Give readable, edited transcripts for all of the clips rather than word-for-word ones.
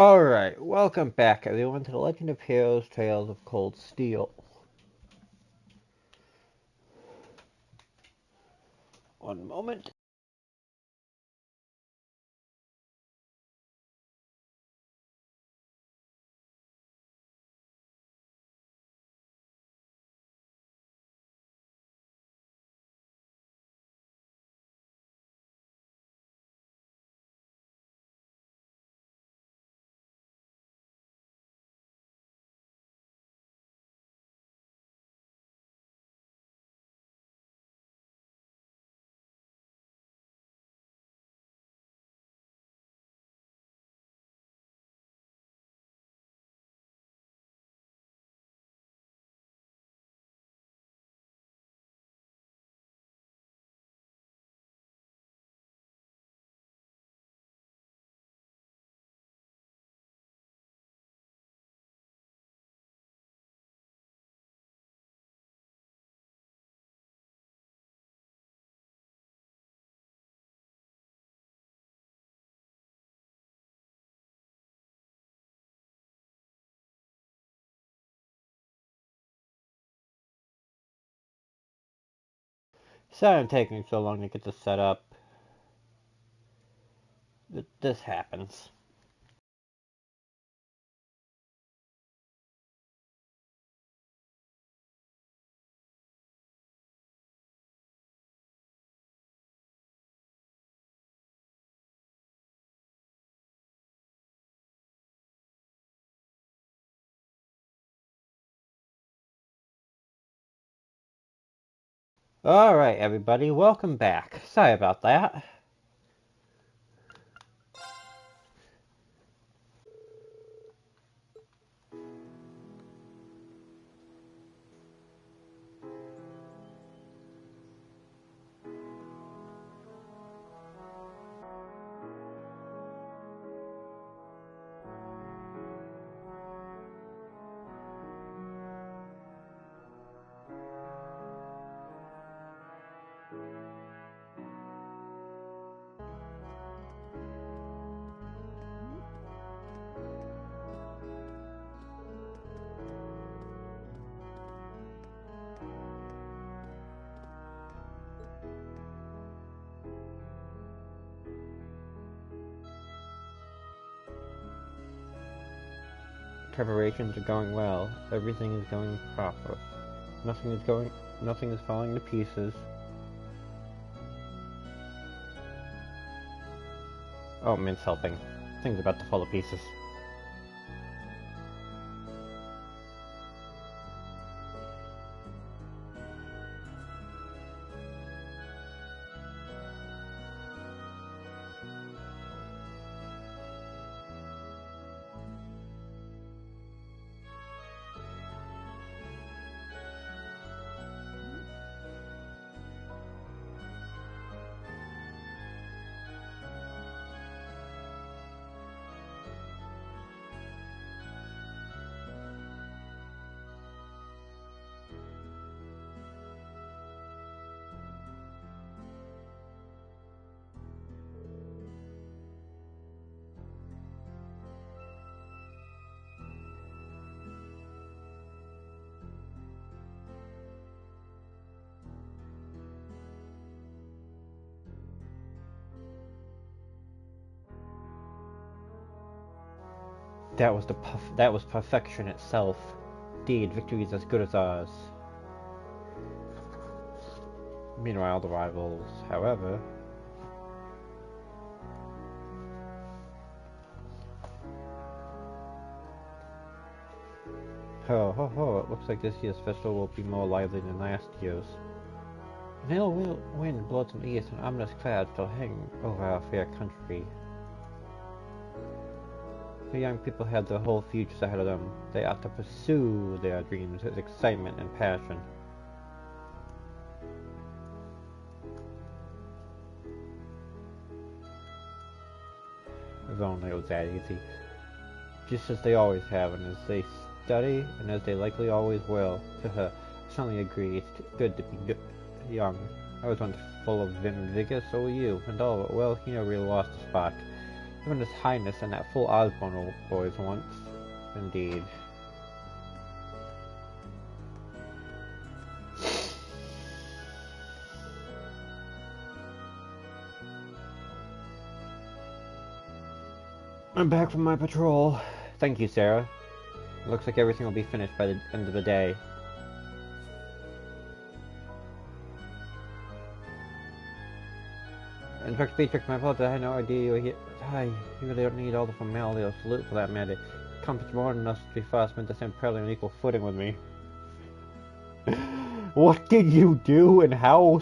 Alright, welcome back everyone to The Legend of Heroes Trails of Cold Steel. One moment. Sorry I'm taking so long to get this set up. This happens. Alright everybody, welcome back. Sorry about that. Preparations are going well. Everything is going proper. Nothing is falling to pieces. Oh, Mint's helping. Things about to fall to pieces. That was perfection itself. Indeed, victory is as good as ours. Meanwhile, the rivals, however... Ho ho ho, it looks like this year's festival will be more lively than last year's. An ill wind blows from the east and ominous clouds shall hang over our fair country. The young people have their whole futures ahead of them. They ought to pursue their dreams with excitement and passion. If only it was that easy. Just as they always have, and as they study, and as they likely always will. I certainly agree, it's good to be young. I was once full of vim and vigor, so were you, and all, well, you never really lost a spark. Even His Highness and that fool Osborne boys once. Indeed. I'm back from my patrol. Thank you, Sarah. It looks like everything will be finished by the end of the day. Inspector Beatrix, my apologies, I had no idea you were here. Hi, you really don't need all the formality or salute for that matter. Comfort's more than us to be fast meant to stand proudly on equal footing with me. What did you do, and how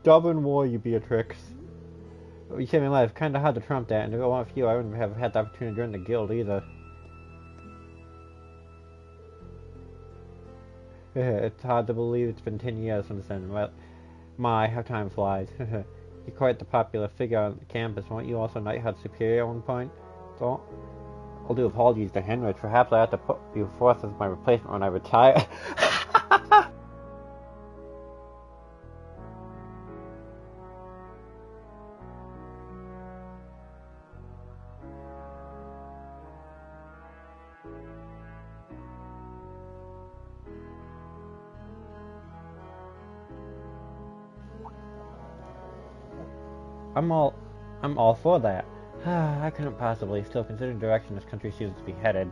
stubborn were you, Beatrix? You saved my life. Kinda hard to trump that, and if it weren't for you, I wouldn't have had the opportunity to join the guild either. It's hard to believe it's been 10 years since then. Well, how time flies. You're quite the popular figure on campus, weren't you also Nighthawk Superior at one point? So, I'll do apologies to Henrich. Perhaps I have to put you forth as my replacement when I retire. I'm all for that. I couldn't possibly, still considering the direction this country seems to be headed.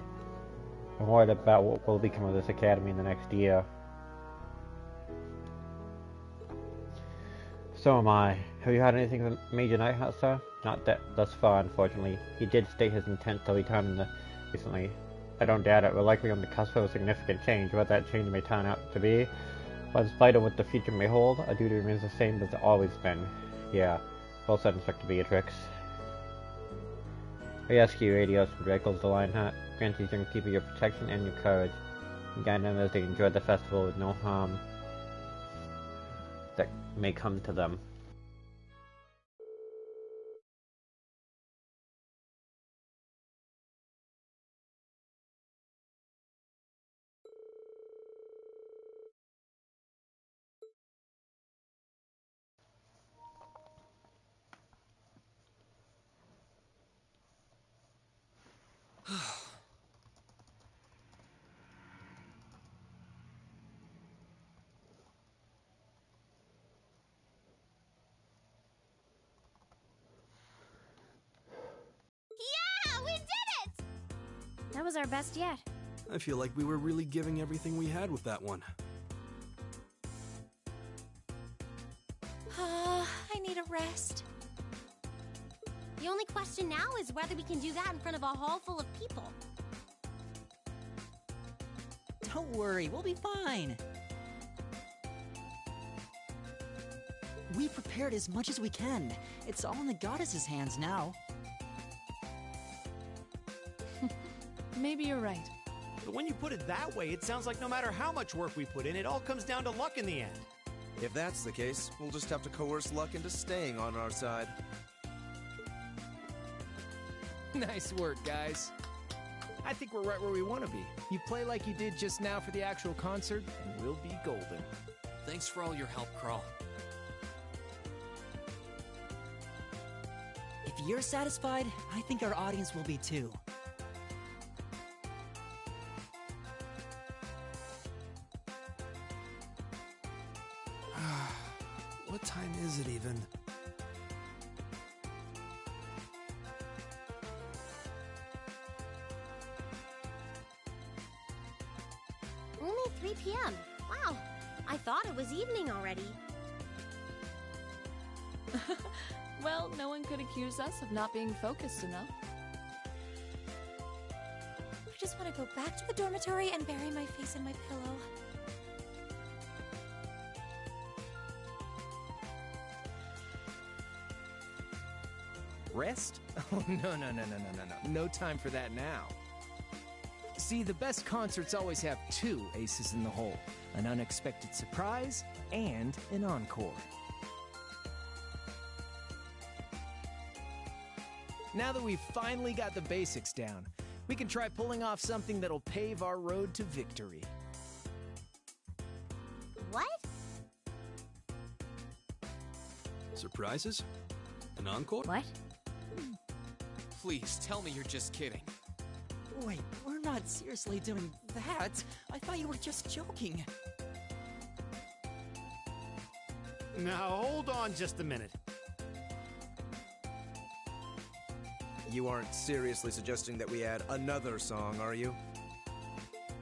I'm worried about what will become of this academy in the next year. So am I. Have you had anything from Major Nighthawk, sir? Not that thus far, unfortunately. He did state his intent to return recently. I don't doubt it. We're likely on the cusp of a significant change. What that change may turn out to be, but in spite of what the future may hold, our duty remains the same as it's always been. Yeah. Well said, Inspector Beatrix. I ask you, Radios from Draco's the Lionheart, grant these young people your protection and your courage, and guide them as they enjoy the festival with no harm that may come to them. That was our best yet. I feel like we were really giving everything we had with that one. I need a rest. The only question now is whether we can do that in front of a hall full of people. Don't worry, we'll be fine. We prepared as much as we can. It's all in the goddess's hands now. Maybe you're right. But when you put it that way, it sounds like no matter how much work we put in, it all comes down to luck in the end. If that's the case, we'll just have to coerce luck into staying on our side. Nice work, guys. I think we're right where we want to be. You play like you did just now for the actual concert, and we'll be golden. Thanks for all your help, Crawl. If you're satisfied, I think our audience will be too. What time is it even? Only 3 p.m. Wow, I thought it was evening already. Well, no one could accuse us of not being focused enough. I just want to go back to the dormitory and bury my face in my pillow. Rest? Oh, no. No time for that now. See, the best concerts always have 2 aces in the hole. An unexpected surprise and an encore. Now that we've finally got the basics down, we can try pulling off something that'll pave our road to victory. What? Surprises? An encore? What? Please, tell me you're just kidding. Wait, we're not seriously doing that. I thought you were just joking. Now, hold on just a minute. You aren't seriously suggesting that we add another song, are you?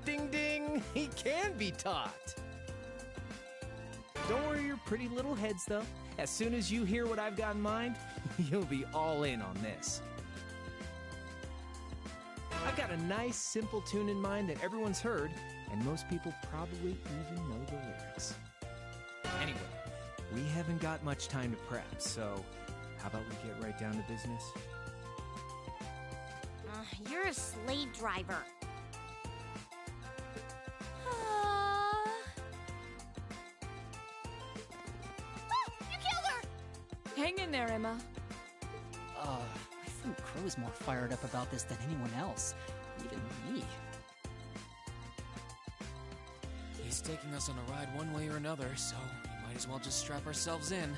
Ding ding! He can be taught! Don't worry your pretty little heads, though. As soon as you hear what I've got in mind, you'll be all in on this. I've got a nice, simple tune in mind that everyone's heard, and most people probably even know the lyrics. Anyway, we haven't got much time to prep, so how about we get right down to business? You're a slave driver. You killed her! Hang in there, Emma. I think Crow's more fired up about this than anyone else. Even me. He's taking us on a ride one way or another, so we might as well just strap ourselves in.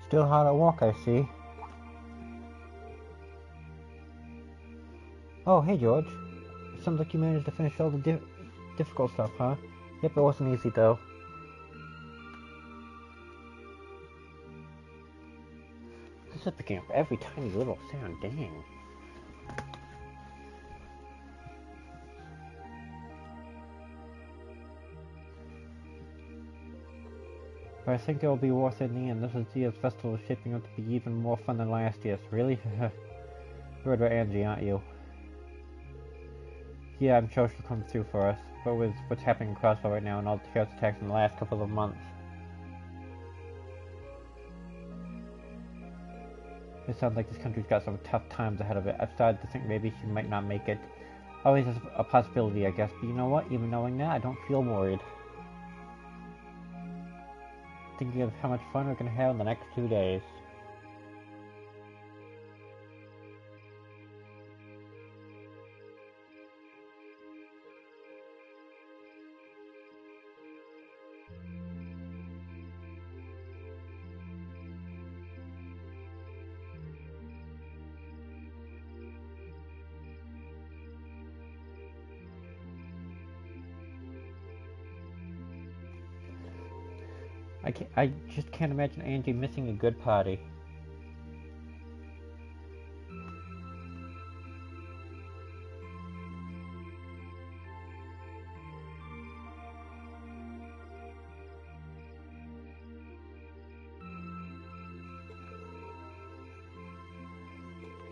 Still hard at work, I see. Oh, hey George. It sounds like you managed to finish all the difficult stuff, huh? Yep, it wasn't easy though. This is picking up every tiny little sound, dang. But I think it will be worth it in the end. This year's festival is shaping up to be even more fun than last year's. Really? You're about Angie, aren't you? Yeah, I'm sure she'll come through for us. But with what's happening in Crossbell right now and all the terrorist attacks in the last couple of months, it sounds like this country's got some tough times ahead of it. I've started to think maybe she might not make it. Always is a possibility, I guess. But you know what? Even knowing that, I don't feel worried. Thinking of how much fun we're going to have in the next 2 days. I just can't imagine Angie missing a good party.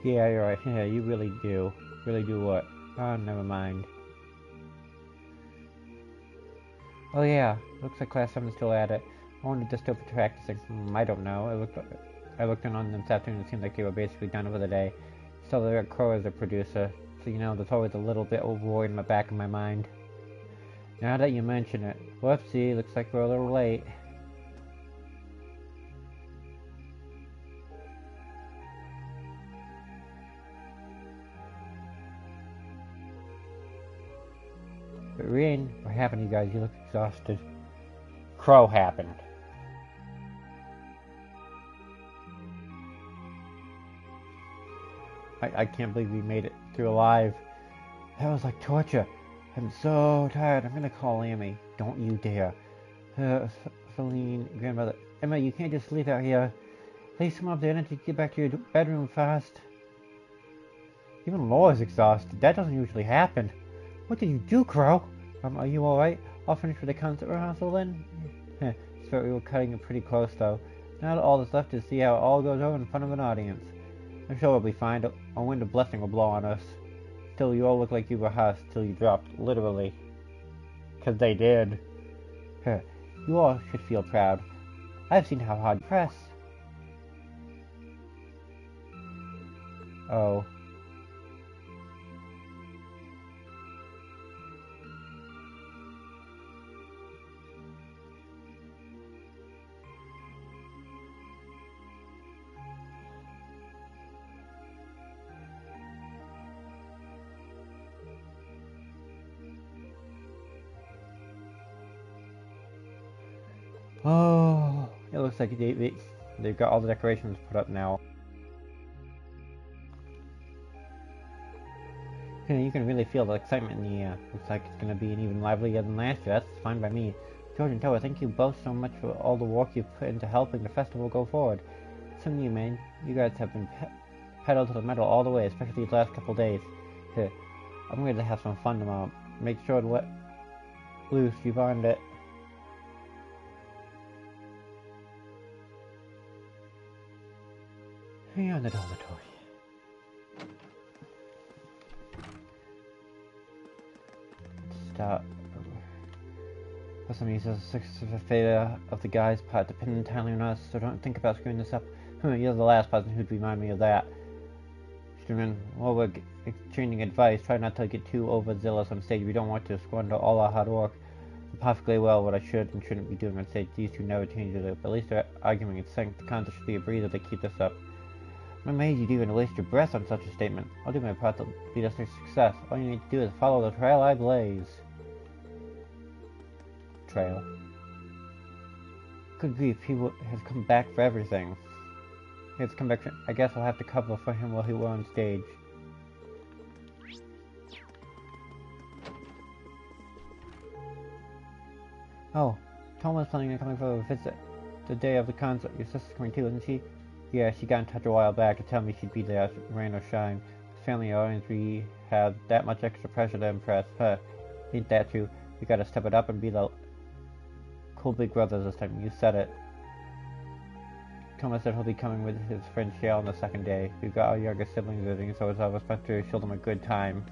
Yeah, you're right. Yeah, you really do. Really do what? Oh, never mind. Oh yeah, looks like Class 7 is still at it. I wonder if they're still practicing. I don't know. I looked in on them this afternoon. It seemed like they were basically done for the day. Still, they got Crow as a producer, so you know there's always a little bit of worry in the back of my mind. Now that you mention it, whoopsie, looks like we're a little late. But Rin, what happened to you guys? You look exhausted. Crow happened. I can't believe we made it through alive. That was like torture. I'm so tired. I'm gonna call Amy. Don't you dare. Feline, grandmother. Emma, you can't just leave out here. Please come up there and get back to your bedroom fast. Even Laura's exhausted. That doesn't usually happen. What did you do, Crow? Are you alright? I'll finish with the concert rehearsal then? So we were cutting it pretty close though. Now all that's left is to see how it all goes over in front of an audience. I'm sure we'll be fine. A wind of blessing will blow on us. Still, you all look like you rehearsed till you dropped, literally. 'Cause they did. You all should feel proud. I've seen how hard you press. Oh. Oh, it looks like they've got all the decorations put up now. You can really feel the excitement in the air. Looks like it's going to be even livelier than last year. That's fine by me. George and Toa, thank you both so much for all the work you've put into helping the festival go forward. Some of you, man, you guys have been pedal to the metal all the way, especially these last couple days. I'm ready to have some fun tomorrow. Make sure to let loose. You've earned it. Here in the dormitory. Start. For some reason, the failure of the guy's part depended entirely on us, so don't think about screwing this up. You're the last person who'd remind me of that. While we're exchanging advice, try not to get too overzealous on stage. We don't want to squander all our hard work. I'm perfectly well what I should and shouldn't be doing on stage. These two never change it up. At least they're arguing in sync. The contest should be a breather to keep this up. I'm amazed you'd even waste your breath on such a statement. I'll do my part to lead us to success. All you need to do is follow the trail I blaze. Trail. Good grief, he has come back for everything. He has come back for, I guess I'll have to cover for him while he were on stage. Oh, Tom was planning on coming for a visit the day of the concert. Your sister's coming too, isn't she? Yeah, she got in touch a while back to tell me she'd be there, rain or shine. As family audience, we have that much extra pressure to impress her. Ain't that true? We gotta step it up and be the cool big brothers this time. You said it. Thomas said he'll be coming with his friend Shale on the second day. We've got our younger siblings visiting, so it's our responsibility to show them a good time.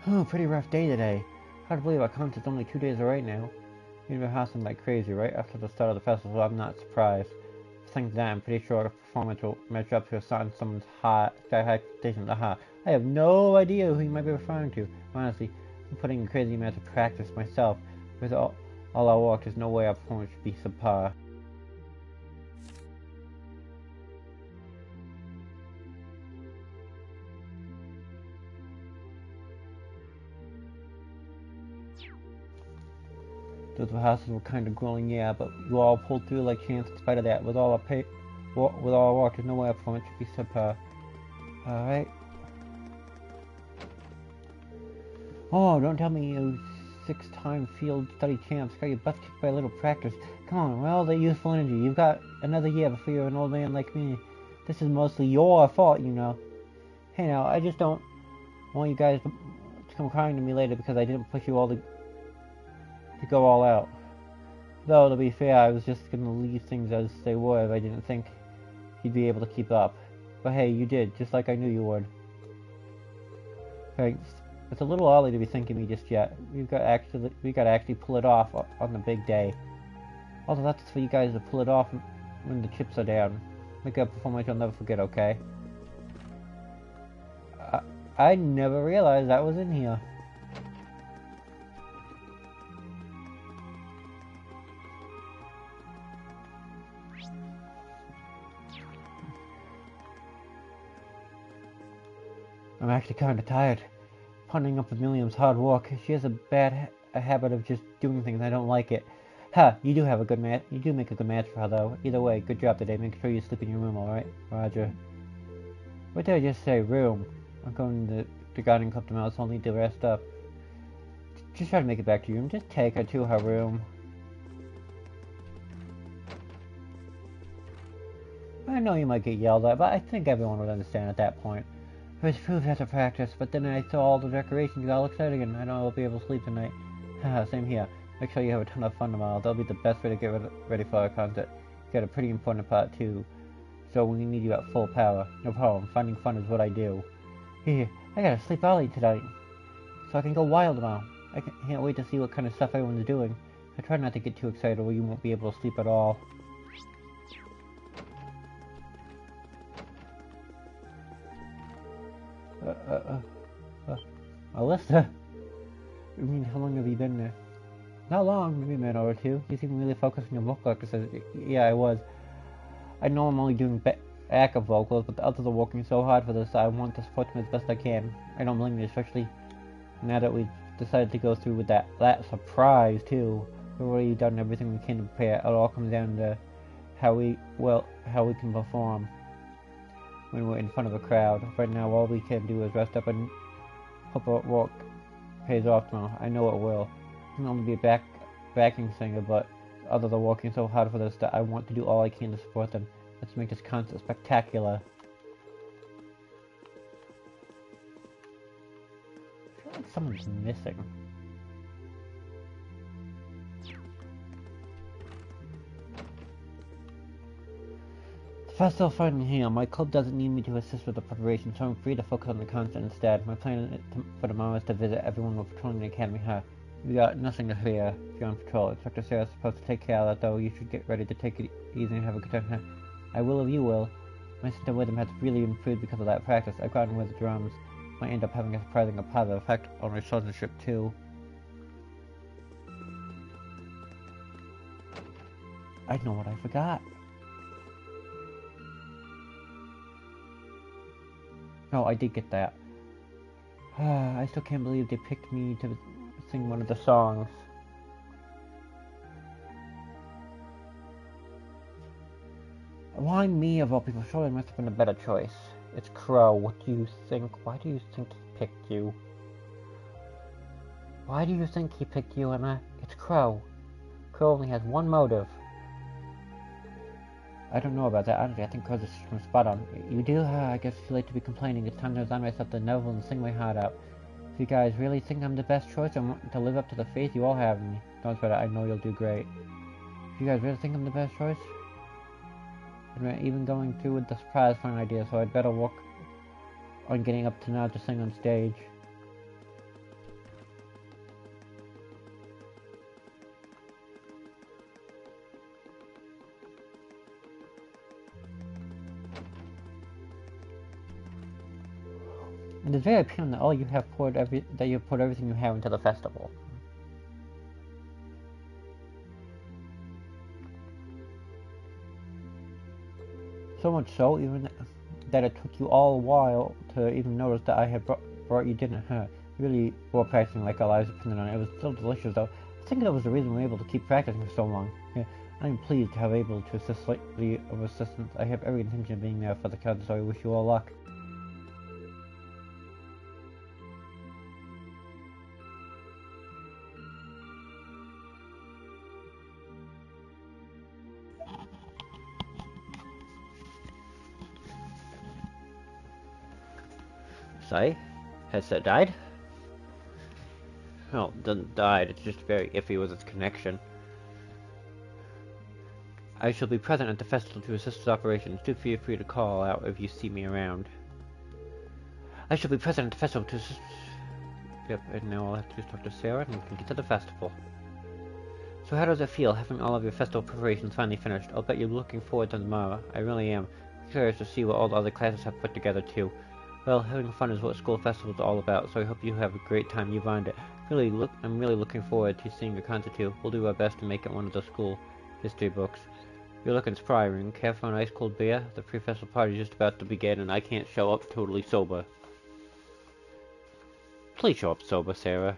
Oh, pretty rough day today. Hard to believe our concert's only 2 days away now. You've been hustling like crazy, right? After the start of the festival, I'm not surprised. Thanks to that, I'm pretty sure the performance will measure up to a certain someone's sky high expectations. Aha. I have no idea who you might be referring to. Honestly, I'm putting in crazy amounts of practice myself. With all our work, there's no way our performance should be subpar. Those rehearsals were kind of grueling, yeah, but you all pulled through like champs in spite of that. With all our work, there's no way our performance should be subpar. Alright. Oh, don't tell me you 6-time field study champs got your butts kicked by a little practice. Come on, with all that youthful energy, you've got another year before you're an old man like me. This is mostly your fault, you know. Hey now, I just don't want you guys to come crying to me later because I didn't push you all to go all out. Though, to be fair, I was just gonna leave things as they were if I didn't think you'd be able to keep up. But hey, you did, just like I knew you would. Thanks. It's a little early to be thanking me just yet. We gotta actually pull it off on the big day. Also, that's for you guys to pull it off when the chips are down. Make a performance you'll never forget, okay? I never realized that was in here. I'm actually kinda tired. Putting up with Milliam's hard work. She has a bad habit of just doing things I don't like it. Ha! You do have a good match. You do make a good match for her, though. Either way, good job today. Make sure you sleep in your room, alright? Roger. What did I just say? Room. I'm going to the garden club tomorrow, so I'll need to rest up. Just try to make it back to your room. Just take her to her room. I know you might get yelled at, but I think everyone would understand at that point. It was proof after practice, but then I saw all the decorations, got all excited, and I know I'll be able to sleep tonight. Haha, same here. Make sure you have a ton of fun tomorrow. That'll be the best way to get ready for our concert. You got a pretty important part, too. So we need you at full power. No problem. Finding fun is what I do. Here, I gotta sleep early tonight, so I can go wild tomorrow. I can't wait to see what kind of stuff everyone's doing. I try not to get too excited or you won't be able to sleep at all. Alyssa? I mean, how long have you been there? Not long, maybe a minute or two. You seem really focused on your vocal exercises. Yeah, I was. I know I'm only doing backup vocals, but the others are working so hard for this, I want to support them as best I can. I don't blame you, especially now that we've decided to go through with that surprise, too. We've already done everything we can to prepare. It all comes down to how we can perform when we're in front of a crowd. Right now, all we can do is rest up and hope our work pays off tomorrow. I know it will. I can only be a backing singer, but others are working so hard for this that I want to do all I can to support them. Let's make this concert spectacular. I feel like someone's missing. The festival finally here. My club doesn't need me to assist with the preparation, so I'm free to focus on the concert instead. My plan for tomorrow is to visit everyone we're patrolling the Academy High. You got nothing to fear if you're on patrol. Inspector Sarah's supposed to take care of that, though. You should get ready to take it easy and have a good time. I will if you will. My system with him has really improved because of that practice. I've gotten with the drums. Might end up having a surprising positive effect on my swordsmanship, too. I know what I forgot. No, I did get that. I still can't believe they picked me to sing one of the songs. Why me of all people? Surely it must have been a better choice. It's Crow. What do you think? Why do you think he picked you? Why do you think he picked you, Emma? It's Crow. Crow only has one motive. I don't know about that, honestly. I think Crow's is spot on. You do? I guess too late to be complaining. It's time to resign myself to Neville and sing my heart out. If you guys really think I'm the best choice, I want to live up to the faith you all have in me. Don't sweat it. I know you'll do great. If you guys really think I'm the best choice, I'm even going through with the surprise fun idea, so I'd better work on getting up to now to sing on stage. And it's very appealing that you've poured everything you have into the festival. So much so, even that it took you all a while to even notice that I had brought you dinner. Really, we're practicing like our lives depended on it. It was so delicious, though. I think that was the reason we were able to keep practicing for so long. I'm pleased to have able to assist slightly of assistance. I have every intention of being there for the concert, so I wish you all luck. Sorry? Headset died? Well, it doesn't died, it's just very iffy with its connection. I shall be present at the festival to assist with operations. Do feel free to call out if you see me around. I shall be present at the festival to assist... Yep, and now I'll have to just talk to Sarah and we can get to the festival. So how does it feel, having all of your festival preparations finally finished? I'll bet you're looking forward to tomorrow. I really am. Curious to see what all the other classes have put together too. Well, having fun is what school festival is all about, so I hope you have a great time you find it. I'm really looking forward to seeing your concert too. We'll do our best to make it one of the school history books. You're looking inspiring. Care for an ice cold beer? The pre-festival party is just about to begin and I can't show up totally sober. Please show up sober, Sarah.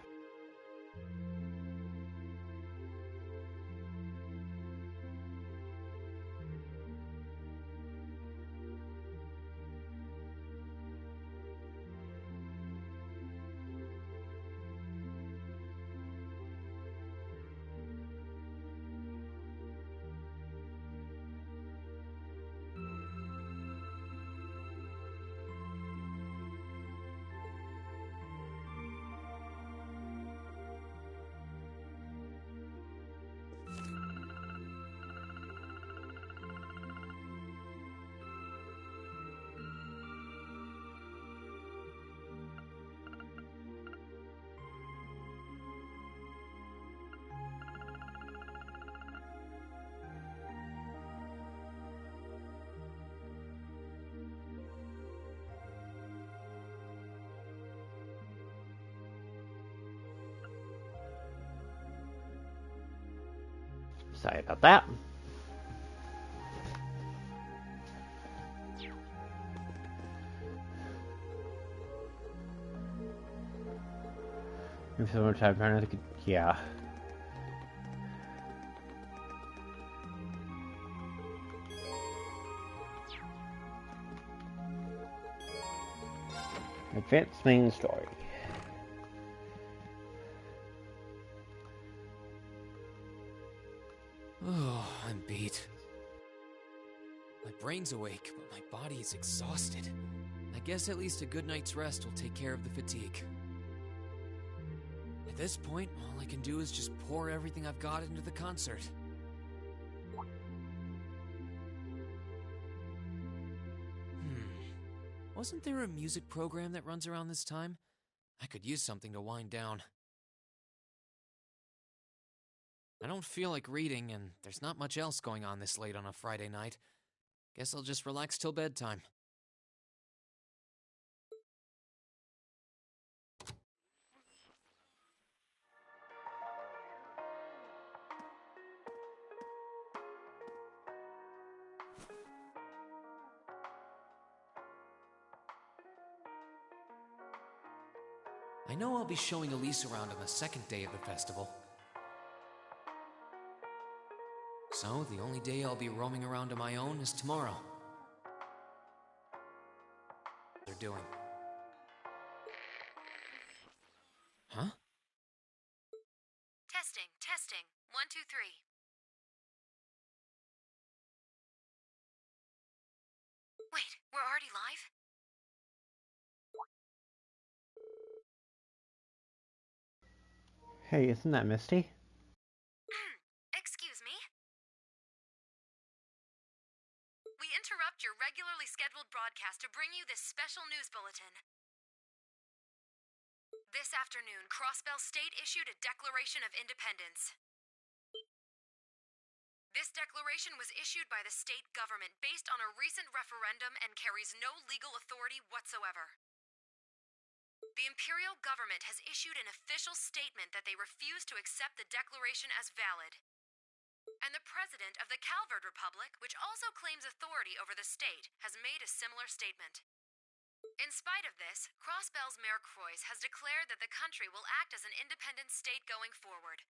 Sorry about that. If someone tried to yeah. Advanced main story. Oh, I'm beat. My brain's awake, but my body is exhausted. I guess at least a good night's rest will take care of the fatigue. At this point, all I can do is just pour everything I've got into the concert. Wasn't there a music program that runs around this time? I could use something to wind down. I don't feel like reading, and there's not much else going on this late on a Friday night. Guess I'll just relax till bedtime. I know I'll be showing Elise around on the second day of the festival. So, the only day I'll be roaming around on my own is tomorrow. They're doing. Huh? Testing. 1, 2, 3. Wait, we're already live? Hey, isn't that Misty? Excuse me? We interrupt your regularly scheduled broadcast to bring you this special news bulletin. This afternoon, Crossbell State issued a Declaration of Independence. This declaration was issued by the state government based on a recent referendum and carries no legal authority whatsoever. The Imperial government has issued an official statement that they refuse to accept the declaration as valid. And the president of the Calvard Republic, which also claims authority over the state, has made a similar statement. In spite of this, Crossbell's Mayor Croix has declared that the country will act as an independent state going forward,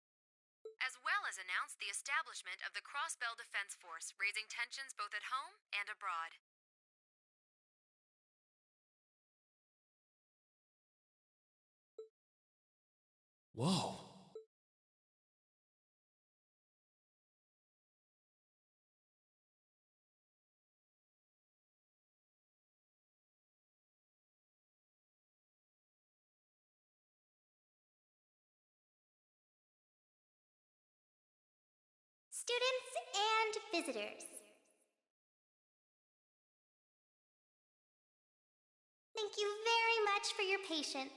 as well as announced the establishment of the Crossbell Defense Force, raising tensions both at home and abroad. Whoa. Students and visitors. Thank you very much for your patience.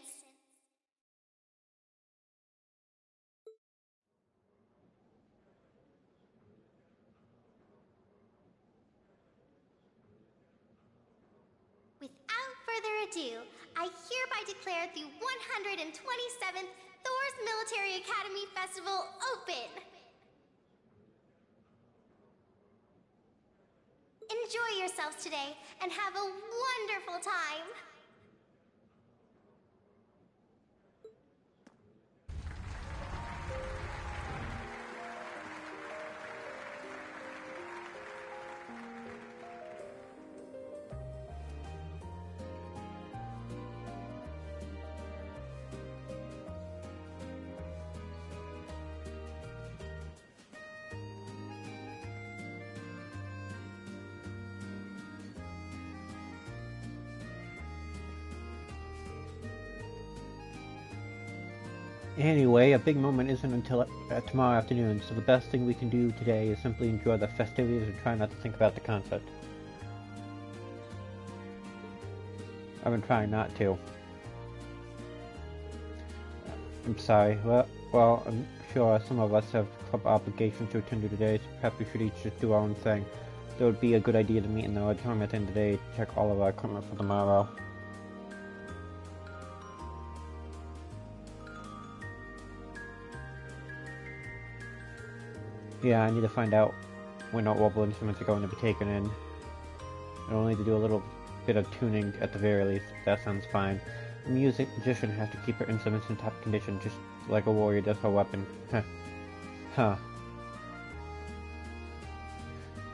Without further ado, I hereby declare the 127th Thor's Military Academy Festival open! Enjoy yourselves today and have a wonderful time! Anyway, a big moment isn't until tomorrow afternoon, so the best thing we can do today is simply enjoy the festivities and try not to think about the concert. I've been trying not to. I'm sorry. Well, I'm sure some of us have club obligations to attend to today, so perhaps we should each just do our own thing. So it would be a good idea to meet in the auditorium at the end of the day to check all of our equipment for tomorrow. Yeah, I need to find out when all instruments are going to be taken in. I'll need to do a little bit of tuning at the very least. That sounds fine. The musician has to keep her instruments in top condition, just like a warrior does her weapon. Huh.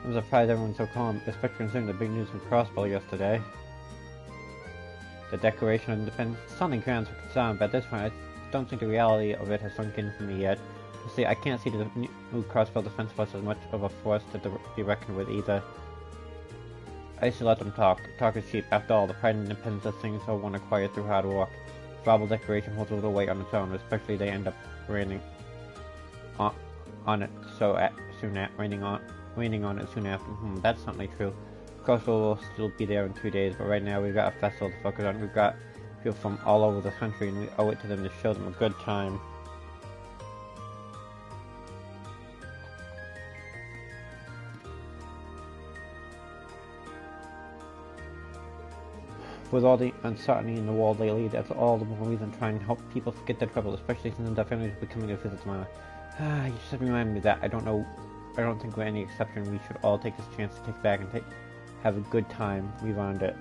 I'm surprised everyone's so calm, especially considering the big news from Crossbow yesterday. The Declaration of Independence sounding grounds for concern, but at this point I don't think the reality of it has sunk in for me yet. You see, I can't see the new Crossbow Defense Force as much of a force to be reckoned with either. I should let them talk. Talk is cheap. After all, the pride and independence of things are one acquired through hard work. The Verbal Declaration holds a little weight on its own, especially they end up raining on it raining on it soon after. That's certainly true. Crossbow will still be there in 2 days, but right now we've got a festival to focus on. We've got people from all over the country, and we owe it to them to show them a good time. With all the uncertainty in the world lately, that's all the more reason to try and help people forget their trouble, especially since their families are becoming a visit tomorrow. You just reminded me of that. I don't think we're any exception. We should all take this chance to take back and have a good time. We've earned it.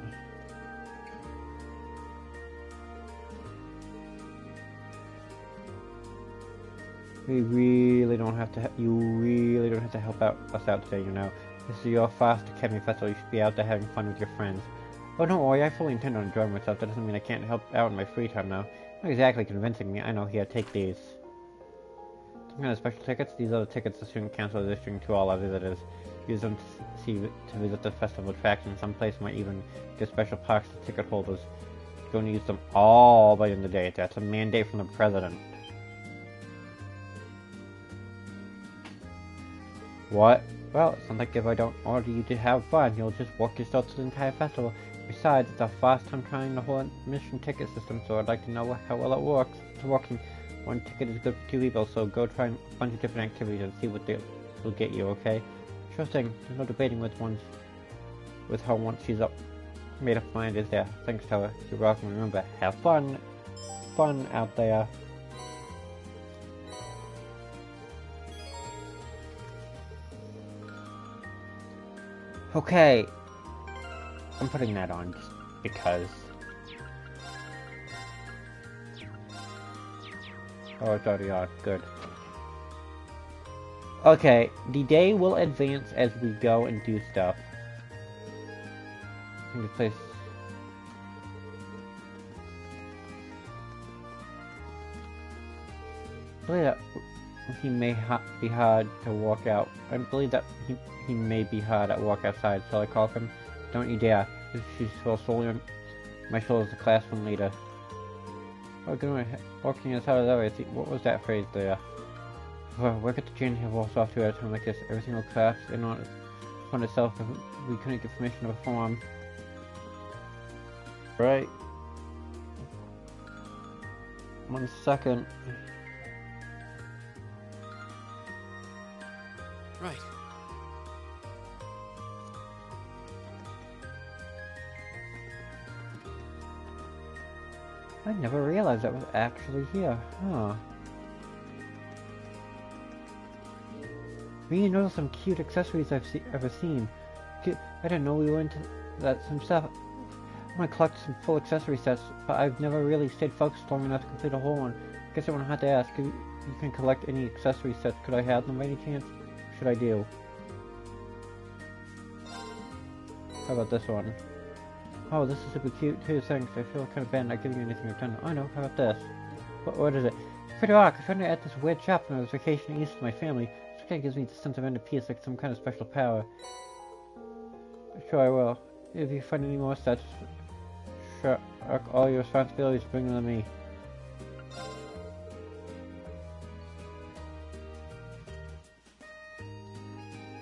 You really don't have to help us out today, you know. This is your first Academy Festival. You should be out there having fun with your friends. Oh, don't worry, I fully intend on enjoying myself. That doesn't mean I can't help out in my free time now. Not exactly convincing me. I know. Here, take these. Some kind of special tickets? These are the tickets the student council is issuing to all our visitors. Use them to visit the festival attraction. Some place might even give special parks to ticket holders. You're going to use them all by the end of the day. That's a mandate from the president. What? Well, it sounds like if I don't order you to have fun, you'll just walk yourself through the entire festival. Besides, it's our first time trying the whole admission ticket system, so I'd like to know how well it works. It's working. One ticket is good for 2 people, so go try a bunch of different activities and see what they'll get you, okay? Sure thing. There's no debating with her once she's made up her mind is there. Thanks, Tower. You're welcome. Remember, have fun. Fun out there. Okay. I'm putting that on just because. Oh, it's already on. Good. Okay, the day will advance as we go and do stuff. I think this place... I believe that he may be hard to walk out. I believe that he may be hard at walk outside, so I call him. Don't you dare. She's so solely on my shoulders, the classroom leader. Oh, good one. Walking as hard as ever. What was that phrase there? Work at the chain have all software at a time like this. Everything will collapse in on itself if we couldn't get permission to perform. Right. 1 second. Right. I never realized that was actually here, huh? Me noticed some cute accessories I've ever seen. I didn't know we were into some stuff. I want to collect some full accessory sets, but I've never really stayed focused long enough to complete a whole one. Guess I won't have to ask. If you can collect any accessory sets, could I have them by any chance? What should I do? How about this one? Oh, this is super cute too, thanks. I feel kind of bad not giving you anything I've done. Oh no, how about this? What is it? It's pretty rock. I found it at this weird shop when I was vacationing east with my family. This kind of gives me the sense of inner peace, like some kind of special power. Sure, I will. If you find any more sets, sure, all your responsibilities, bring them to me.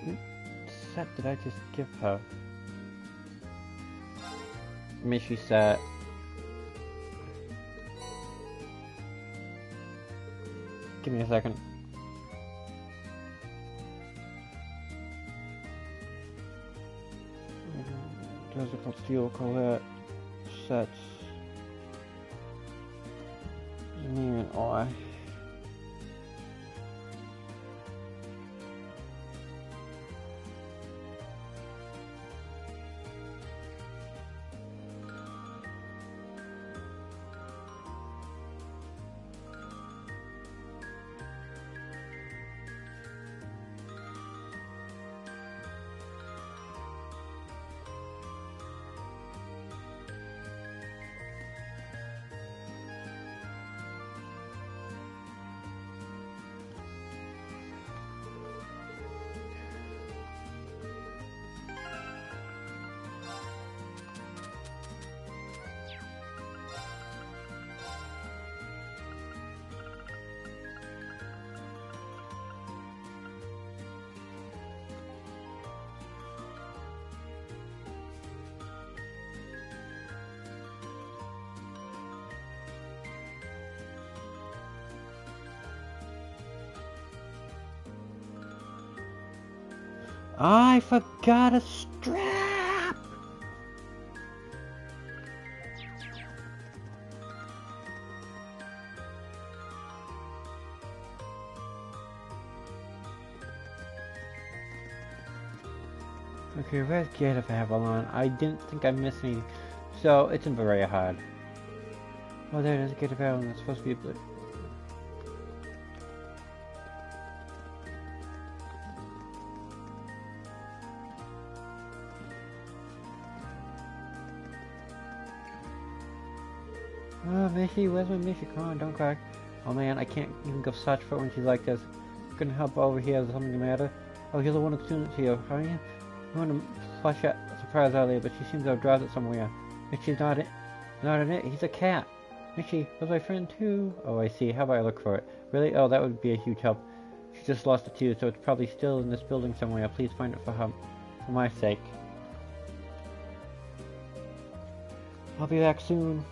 What set did I just give her? Mishi set. Give me a second. Physical steel colette sets. Me and I. I forgot a strap! Okay, where's Gate of Avalon? I didn't think I missed any, so it's in very hard. Oh, there it is, Gate of Avalon. It's supposed to be blue. Oh, Mishy, where's my Mishy? Come on, don't cry. Oh man, I can't even go search for her when she's like this. Couldn't help over here. Is something the matter? Oh, you're the one of the students here, are you? I want to flush out a surprise earlier, but she seems to have dropped it somewhere. Mishy's not in it. He's a cat. Mishy was my friend too. Oh, I see. How about I look for it? Really? Oh, that would be a huge help. She just lost it too, so it's probably still in this building somewhere. Please find it for her, for my sake. I'll be back soon.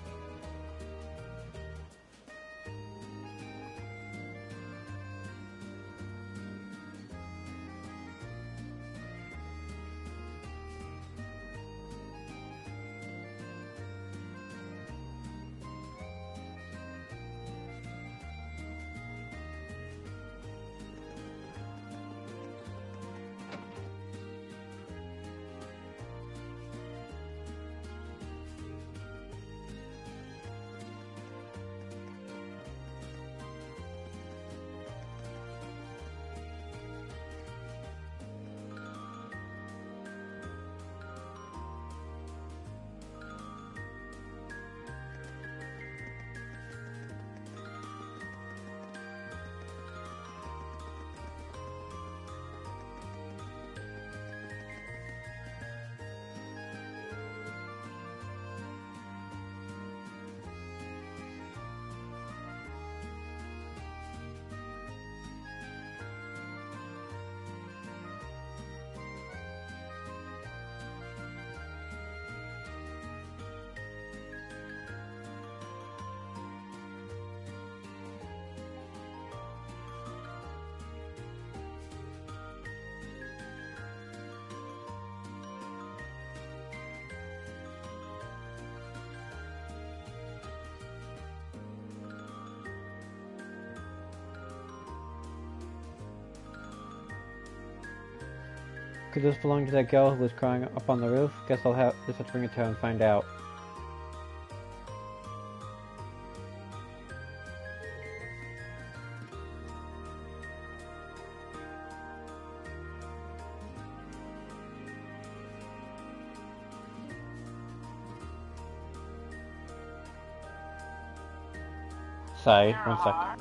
Could this belong to that girl who was crying up on the roof? Guess I'll have to bring it to her and find out. Sorry, one sec.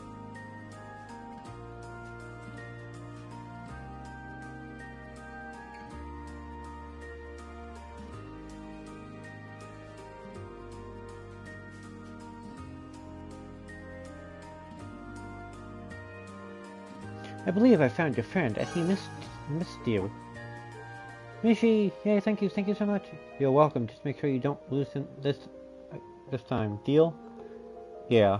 I believe I found your friend, and he missed you. Mishy! Yay, thank you so much. You're welcome. Just make sure you don't lose him this time. Deal? Yeah.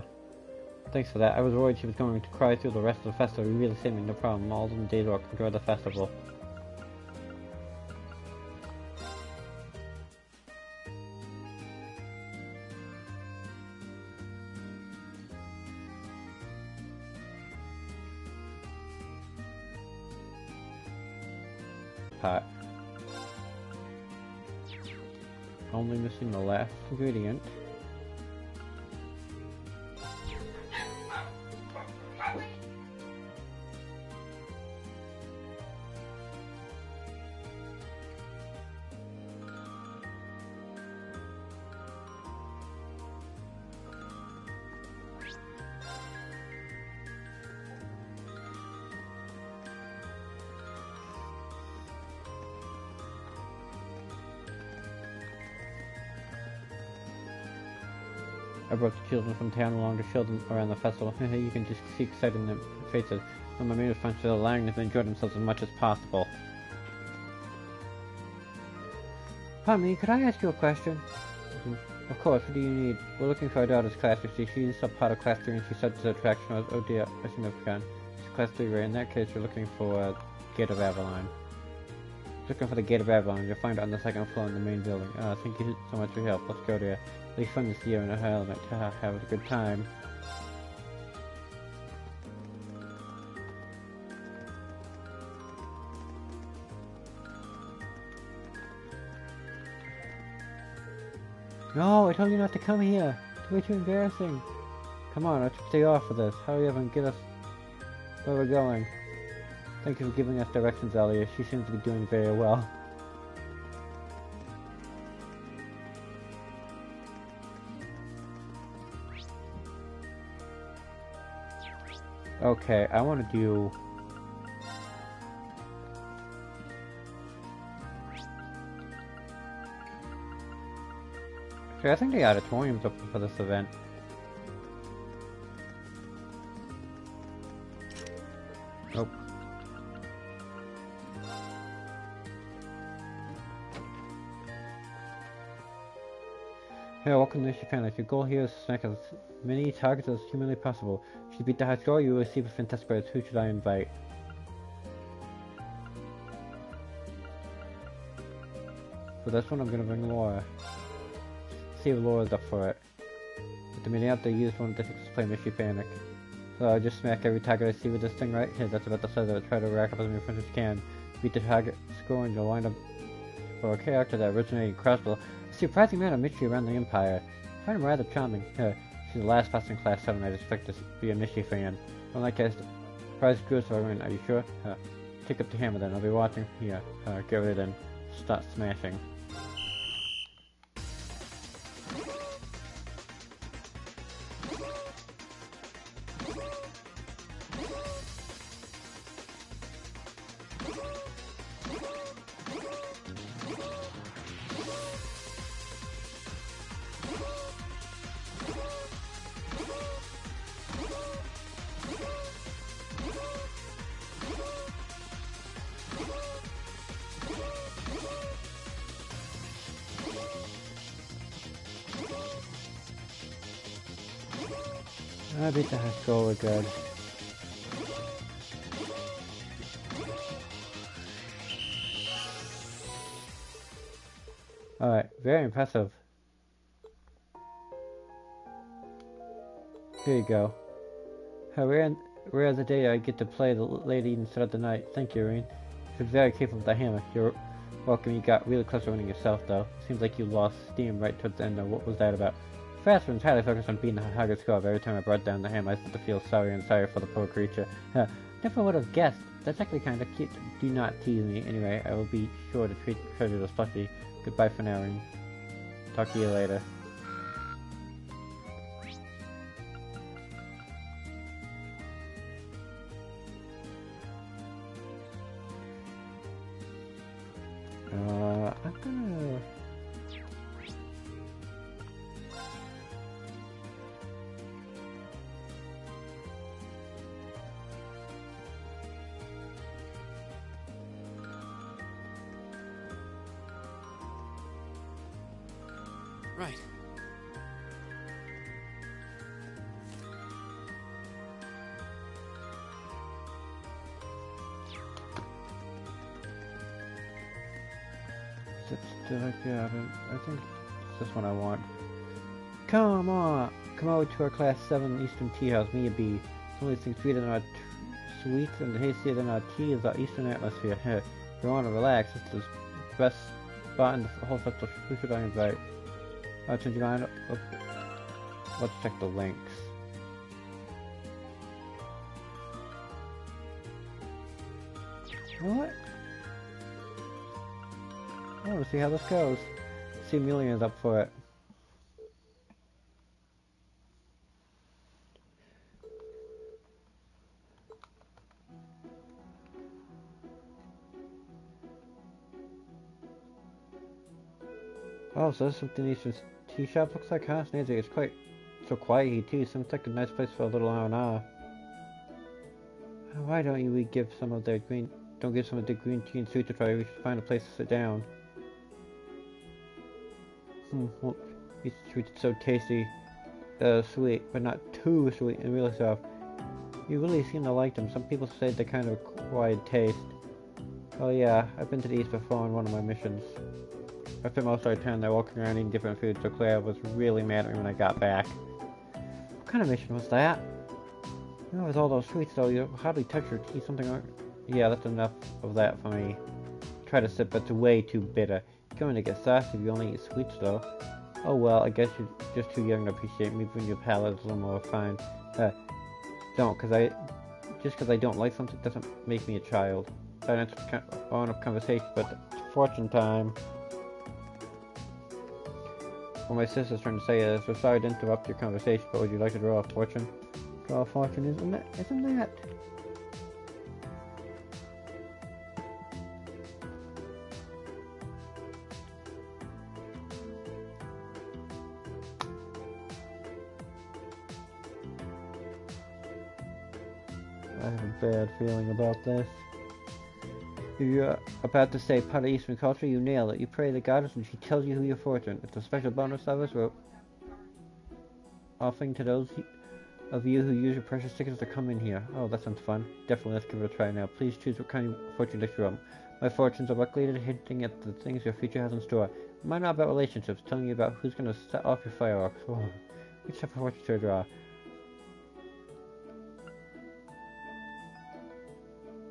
Thanks for that. I was worried she was going to cry through the rest of the festival. You really saved me, no problem. All in the day's work. Enjoy the festival. Pot. Only missing the last ingredient. I brought the children from town along to show them around the festival. You can just see excited in their faces. Some of my main friends are allowing them to enjoy themselves as much as possible. Pardon me, could I ask you a question? Of course, what do you need? We're looking for our daughter's class. You see, she's a part of class 3 and she said the attraction was, oh dear, I seem to have forgotten. It's class 3, right? In that case, we're looking for Gate of Avalon. Looking for the Gate of Avalon. You'll find it on the second floor in the main building. Thank you so much for your help. Let's go there. It'll be fun to see you in a helmet. Have a good time. No, I told you not to come here. It's way too embarrassing. Come on, let's stay off of this. Hurry up and get us where we're going. Thank you for giving us directions, Alia. She seems to be doing very well. Okay, I want to do... Okay, I think the auditorium's open for this event. Nope. Hey, welcome to Issue Panic. Your goal here is to smack as many targets as humanly possible. Should you beat the high score, you will receive a fantastic prize. Who should I invite? For this one, I'm gonna bring Laura. See if Laura's up for it. At the meeting up, they used one of the to play Issue Panic. So I'll just smack every target I see with this thing right here. That's about the size of it. Try to rack up as many points as you can. Beat the target score and you'll wind up for a character that originated in Crossbow. A surprising amount of mystery around the Empire. I find him rather charming. She's the last class in Class 7. I'd expect to be a Nishi fan. Well, like I said, prize good, so I win. Are you sure? Pick up the hammer then. I'll be watching. Here, get rid and start smashing. I beat the high score, we're good. Alright, very impressive. Here you go. How rare the day I get to play the lady instead of the knight. Thank you, Irene. You're very capable with the hammer. You're welcome. You got really close to winning yourself, though. Seems like you lost steam right towards the end. What was that about? Fast was entirely focused on beating the higher score. Every time I brought down the hammer, I started to feel sorry for the poor creature. Never would have guessed. That's actually kind of cute. Do not tease me. Anyway, I will be sure to treat treasure the plushie. Goodbye for now, and talk to you later. I'm gonna... Right. Yeah, I think it's this one I want. Come on! Come over to our Class 7 Eastern Tea House, me and B. Some of these things sweeter than our sweets and tastier than our tea is our Eastern atmosphere. If you want to relax, it's the best spot in the whole festival. Who should I invite? Change your mind? Oh. Let's check the links. What? I want to see how this goes. See, Amelia's up for it. Oh, so this is what Denise's tea shop looks like, huh? Snazzy, it's quite so quiet here too. Seems like a nice place for a little R&R. Why don't we give some of their green... Don't give some of the green tea and sweet to try. We should find a place to sit down. Well, these sweets are so tasty. Sweet, but not too sweet and really soft. You really seem to like them. Some people say they kind of acquired taste. Oh yeah, I've been to the east before on one of my missions. I spent most of our time there walking around eating different foods, so Claire was really mad at me when I got back. What kind of mission was that? You know, with all those sweets though, you hardly touch your teeth, something like... Yeah, that's enough of that for me. Try to sip, but it's way too bitter. You're going to get sassy if you only eat sweets though. Oh well, I guess you're just too young to appreciate me when your palate is a little more refined. Don't, just because I don't like something doesn't make me a child. That's on a conversation, but it's fortune time. What my sister's trying to say is, we're sorry to interrupt your conversation, but would you like to draw a fortune? Draw a fortune, isn't that? I have a bad feeling about this. If you're about to say part of Eastern culture, you nail it. You pray the goddess and she tells you who your fortune. It's a special bonus service we're offering to those of you who use your precious tickets to come in here. Oh, that sounds fun. Definitely, let's give it a try now. Please choose what kind of fortune to show. My fortunes are calculated, hinting at the things your future has in store. Mine are about relationships, telling you about who's going to set off your fireworks. Oh, which type of fortune to draw?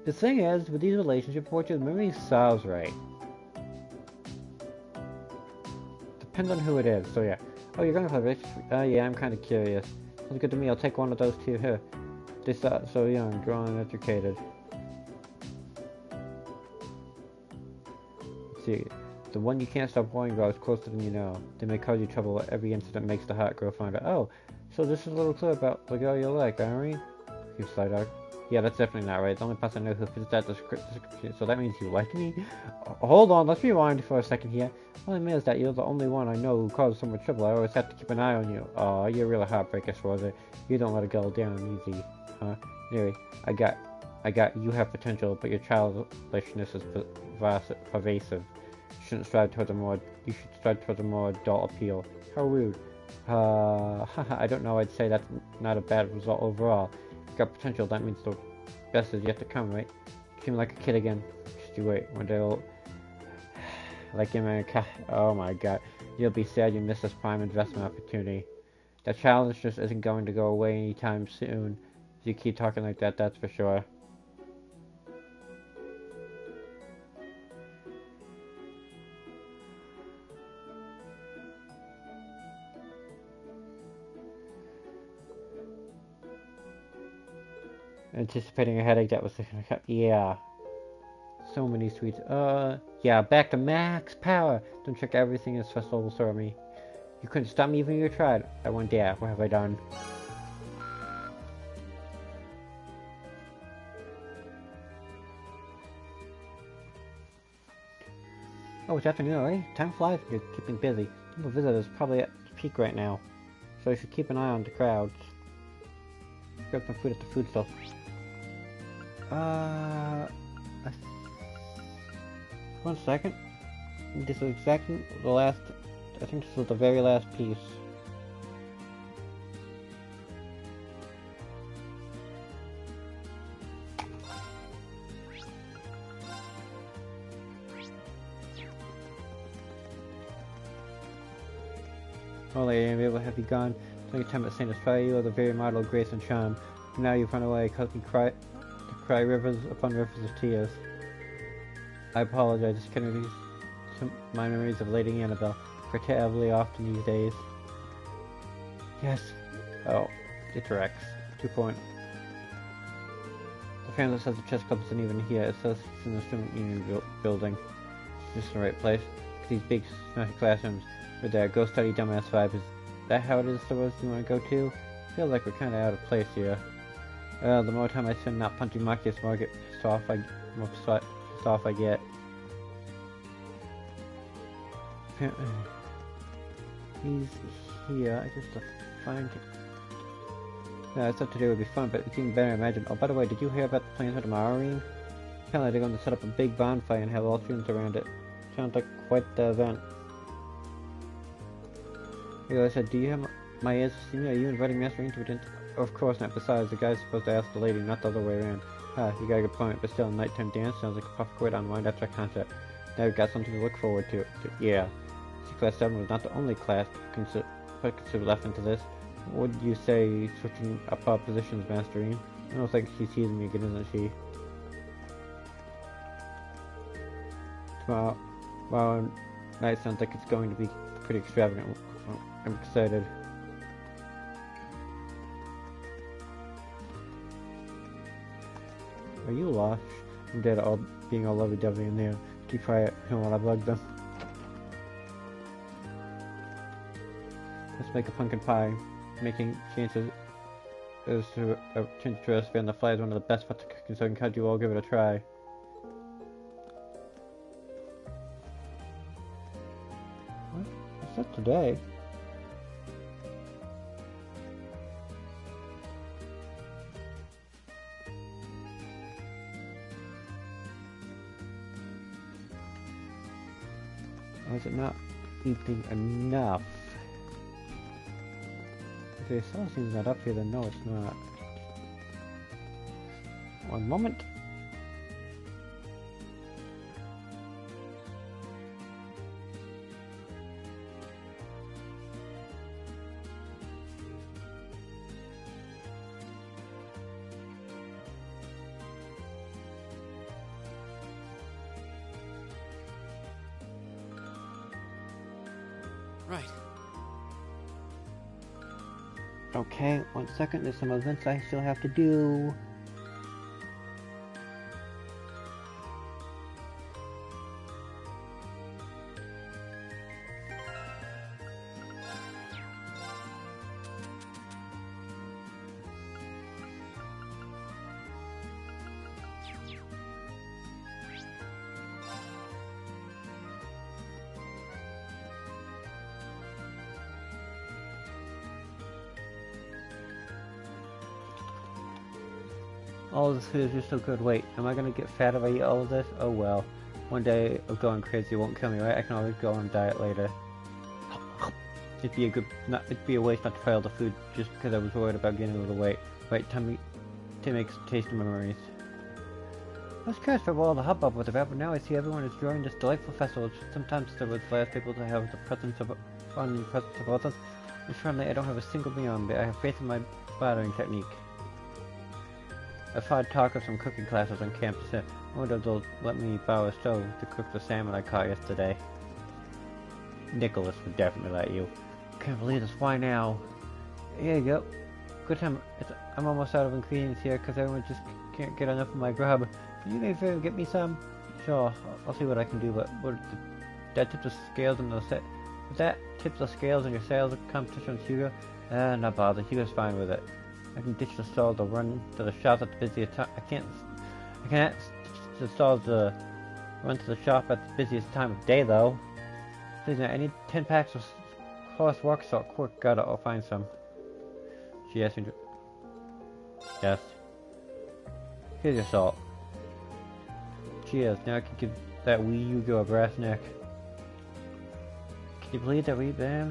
The thing is, with these relationship fortunes, memory serves right. Depends on who it is, so yeah. Oh, you're going for rich? Yeah, I'm kind of curious. Sounds good to me, I'll take one of those two here. They start so young, drawn and educated. Let's see, the one you can't stop worrying about is closer than you know. They may cause you trouble, every incident makes the heart grow fonder. Oh, so this is a little clue about the girl you like, aren't we? You Slider. Yeah, that's definitely not right. The only person I know who fits that description, so that means you like me? Hold on, let's rewind for a second here. Only means is that you're the only one I know who causes so much trouble. I always have to keep an eye on you. Aw, you're really heartbreaker, Schwarzer. You don't let a girl down easy, huh? Anyway, I got you have potential, but your childishness is pervasive. You should strive towards a more adult appeal. How rude. I don't know, I'd say that's not a bad result overall. Got potential, that means the best is yet to come, right? You seem like a kid again. Just you wait, one day I'll... Like in America. Oh my god. You'll be sad you missed this prime investment opportunity. That childishness isn't going to go away anytime soon. If you keep talking like that, that's for sure. Anticipating a headache, that was... Yeah. So many sweets. Yeah, back to max power. Don't check everything this festival will throw me. You couldn't stop me even if you tried. I won't dare. What have I done? Oh, it's afternoon already? Time flies when you're keeping busy. The visitors probably at its peak right now. So you should keep an eye on the crowds. Grab some food at the food stall. One second. This is exactly the last... I think this is the very last piece. Well, I am able to have you gone. Plenty of time at St. Aspire, you are the very model of grace and charm. Now you've run away, causing me cry rivers upon rivers of tears. I apologize, just can't release my memories of Lady Annabelle. I cry terribly often these days. Yes. Oh, it's Rex. 2 point. The fan that says the chess club isn't even here. It says it's in the student union building. Just in the right place. These big, smashy classrooms. We're there. Go study dumbass vibe. Is that how it is supposed you want to go to? I feel like we're kind of out of place here. The more time I spend not punching Marcus, the more pissed off I get. He's here. I just have to find it. Yeah, it's up today would be fun, but it's even better imagine. Oh, by the way, did you hear about the plans for tomorrow, Reem? Apparently they're going to set up a big bonfire and have all students around it. Sounds like quite the event. I said, do you have my ears to see me? Are you inviting Master Reem to attend? Of course not. Besides, the guy's supposed to ask the lady, not the other way around. You got a good point, but still, nighttime dance sounds like a perfect way to unwind after a concert. Now we've got something to look forward to. Yeah. See, Class 7 was not the only class to consider left into this. Would you say switching up our positions, Masterine? I don't think she's teasing me again, isn't she? Tomorrow night sounds like it's going to be pretty extravagant. I'm excited. Are you lost? I'm dead all being all lovey-dovey in there. Keep quiet, you don't want to bug them. Let's make a pumpkin pie. Making chances is to change to recipe on the fly is one of the best parts of cooking, so I encourage you all give it a try. What? What's that today? Or is it not evening enough? If the sauce's not up here, then no, it's not. One moment. Right. Okay, 1 second, there's some events I still have to do. All this food is just so good. Wait, am I gonna get fat if I eat all of this? Oh well. One day of going crazy won't kill me, right? I can always go on a diet later. It'd be a waste not to try all the food just because I was worried about gaining a little weight. Right, time to make some tasty memories. I was curious for all the hubbub with the rap, but now I see everyone is enjoying this delightful festival. Sometimes there was last people to have the presence of others. And surely I don't have a single beyond, but I have faith in my battering technique. I've heard talk of some cooking classes on campus. I wonder if they'll let me borrow a stove to cook the salmon I caught yesterday. Nicholas would definitely let you. Can't believe this. Why now? Here you go. Good time. I'm almost out of ingredients here because everyone just can't get enough of my grub. Can you maybe get me some? Sure, I'll see what I can do, but that tips the scales in the set. That tips the scales in your sales competition with Hugo? Not bother. Hugo's fine with it. I can ditch the stall to run to the shop at the busiest time. I can't ditch the stall to run to the shop at the busiest time of day, though. Please, I need 10 packs of coarse rock salt. Quick, I'll find some. She asked me to... Yes. Here's your salt. Cheers. Now I can give that wee Hugo a brass neck. Can you believe that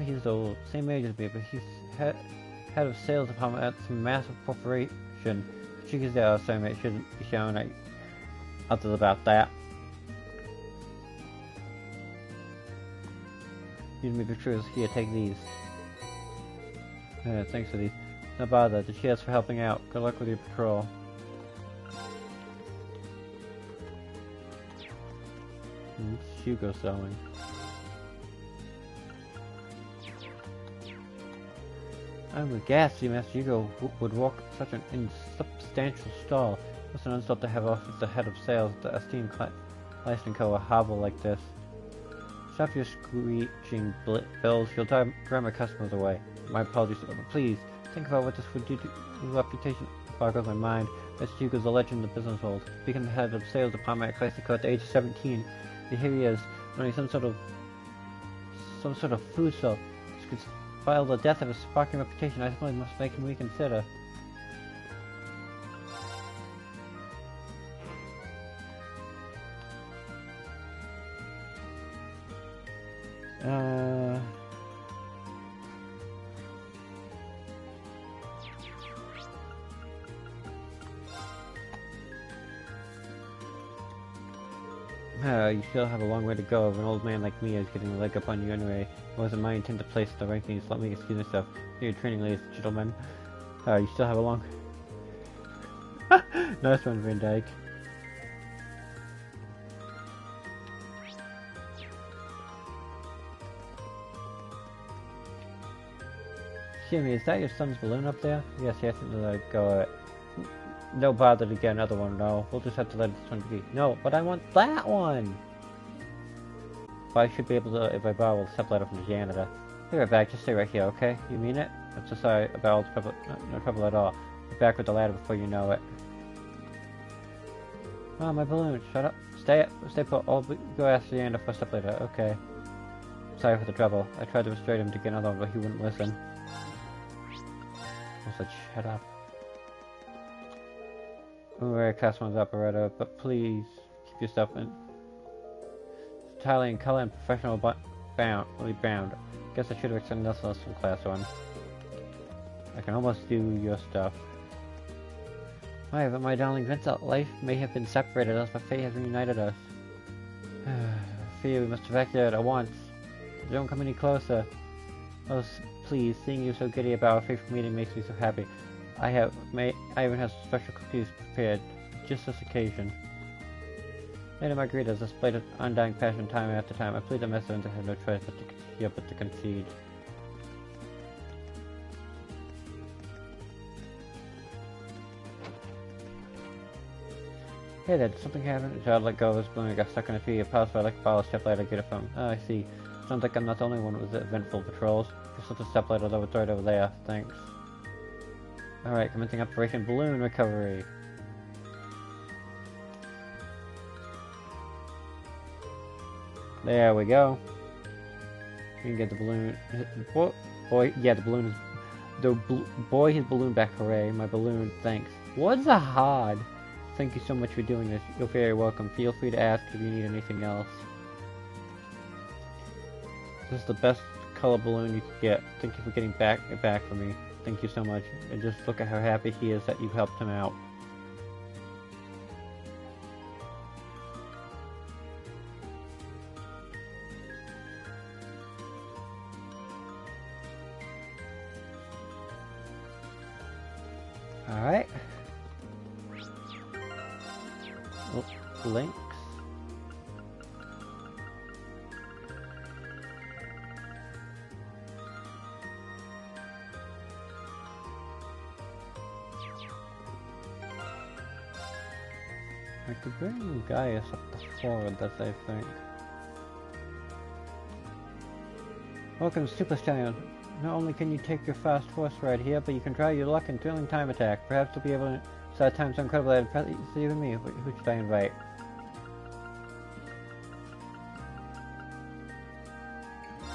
he's the same age as me, but he's head of sales department at some massive corporation. She gets that so it shouldn't be showing others about that. Excuse me, pictures. Here, take these. Thanks for these. No bother. Cheers for helping out. Good luck with your patrol. Hugo selling. I'm aghast to see Master Hugo would walk such an insubstantial stall. It's an insult to have off as the head of sales at the esteemed Lysenko a hovel like this. Stop your screeching bills. You'll drive my customers away. My apologies, but please think about what this would do to your reputation. Boggles my mind. Master Hugo's a legend in the business world. Becoming the head of sales department at Lysenko at the age of 17. And here he is, running some sort of food store. This could spoil the death of his sparkling reputation. I suppose must make him reconsider. You still have a long way to go. If an old man like me is getting a leg up on you anyway, it wasn't my intent to place the rankings. Let me excuse myself. Your training, ladies and gentlemen. You still have a long... Nice one, Van Dyke. Excuse me, is that your son's balloon up there? Yes, yes, go it. No bother to get another one, no. We'll just have to let this one be. No, but I want that one! Well, I should be able to, if I borrow the subletter from the janitor. Be right back, just stay right here, okay? You mean it? I'm so sorry about all the trouble, no trouble at all. Be back with the ladder before you know it. Oh, my balloon, shut up. Stay put. I'll go ask the janitor for a subletter, okay. Sorry for the trouble. I tried to persuade him to get another one, but he wouldn't listen. I said, shut up. I'm aware class one's operetta, but please keep yourself in entirely in color and professional bound. Guess I should have accepted nothing else from class one. I can almost do your stuff. Why, but my darling Vincent, life may have been separated us, but fate has reunited us. Fear we must evacuate at once. Don't come any closer. Oh, please, seeing you so giddy about our fateful meeting makes me so happy. I even have special cookies prepared, just this occasion. Lady Margarita displayed an undying passion time after time. I plead the message and had no choice but to concede. Hey there, did something happen? The child let go of his balloon and got stuck in a tree. It passed by like a ball of step ladder to get it from. Oh, I see. Sounds like I'm not the only one with the eventful patrols. There's such a step ladder that was right over there. Thanks. Alright, commencing Operation Balloon Recovery. There we go. We can get the balloon. Boy, yeah, the balloon is. Boy, his balloon back. Hooray! My balloon. Thanks. What's a hard? Thank you so much for doing this. You're very welcome. Feel free to ask if you need anything else. This is the best color balloon you could get. Thank you for getting it back for me. Thank you so much. And just look at how happy he is that you helped him out. Alright. Links. I could bring Gaius up the forward, that's I think. Welcome to Super Stallion. Not only can you take your fast horse ride here, but you can try your luck in thrilling time attack. Perhaps you'll be able to start time so incredible that it's even me. Who should I invite?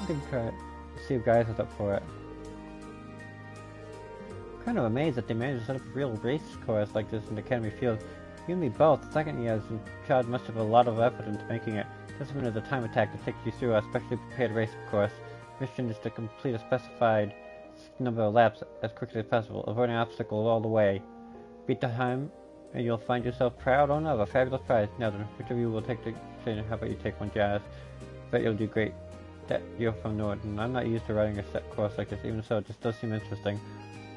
I can try it. See if Gaius is up for it. I'm kind of amazed that they managed to set up a real race course like this in the Academy Field. You and me both, second years, and Chad must have a lot of effort into making it. Discipline is a time attack that takes you through a specially prepared race course. Mission is to complete a specified number of laps as quickly as possible, avoiding obstacles all the way. Beat the time, and you'll find yourself proud owner of a fabulous prize. Now then, which of you will take the training? How about you take one, Jazz? Bet you'll do great. That you're from Norton. I'm not used to riding a set course like this, even so, it just does seem interesting.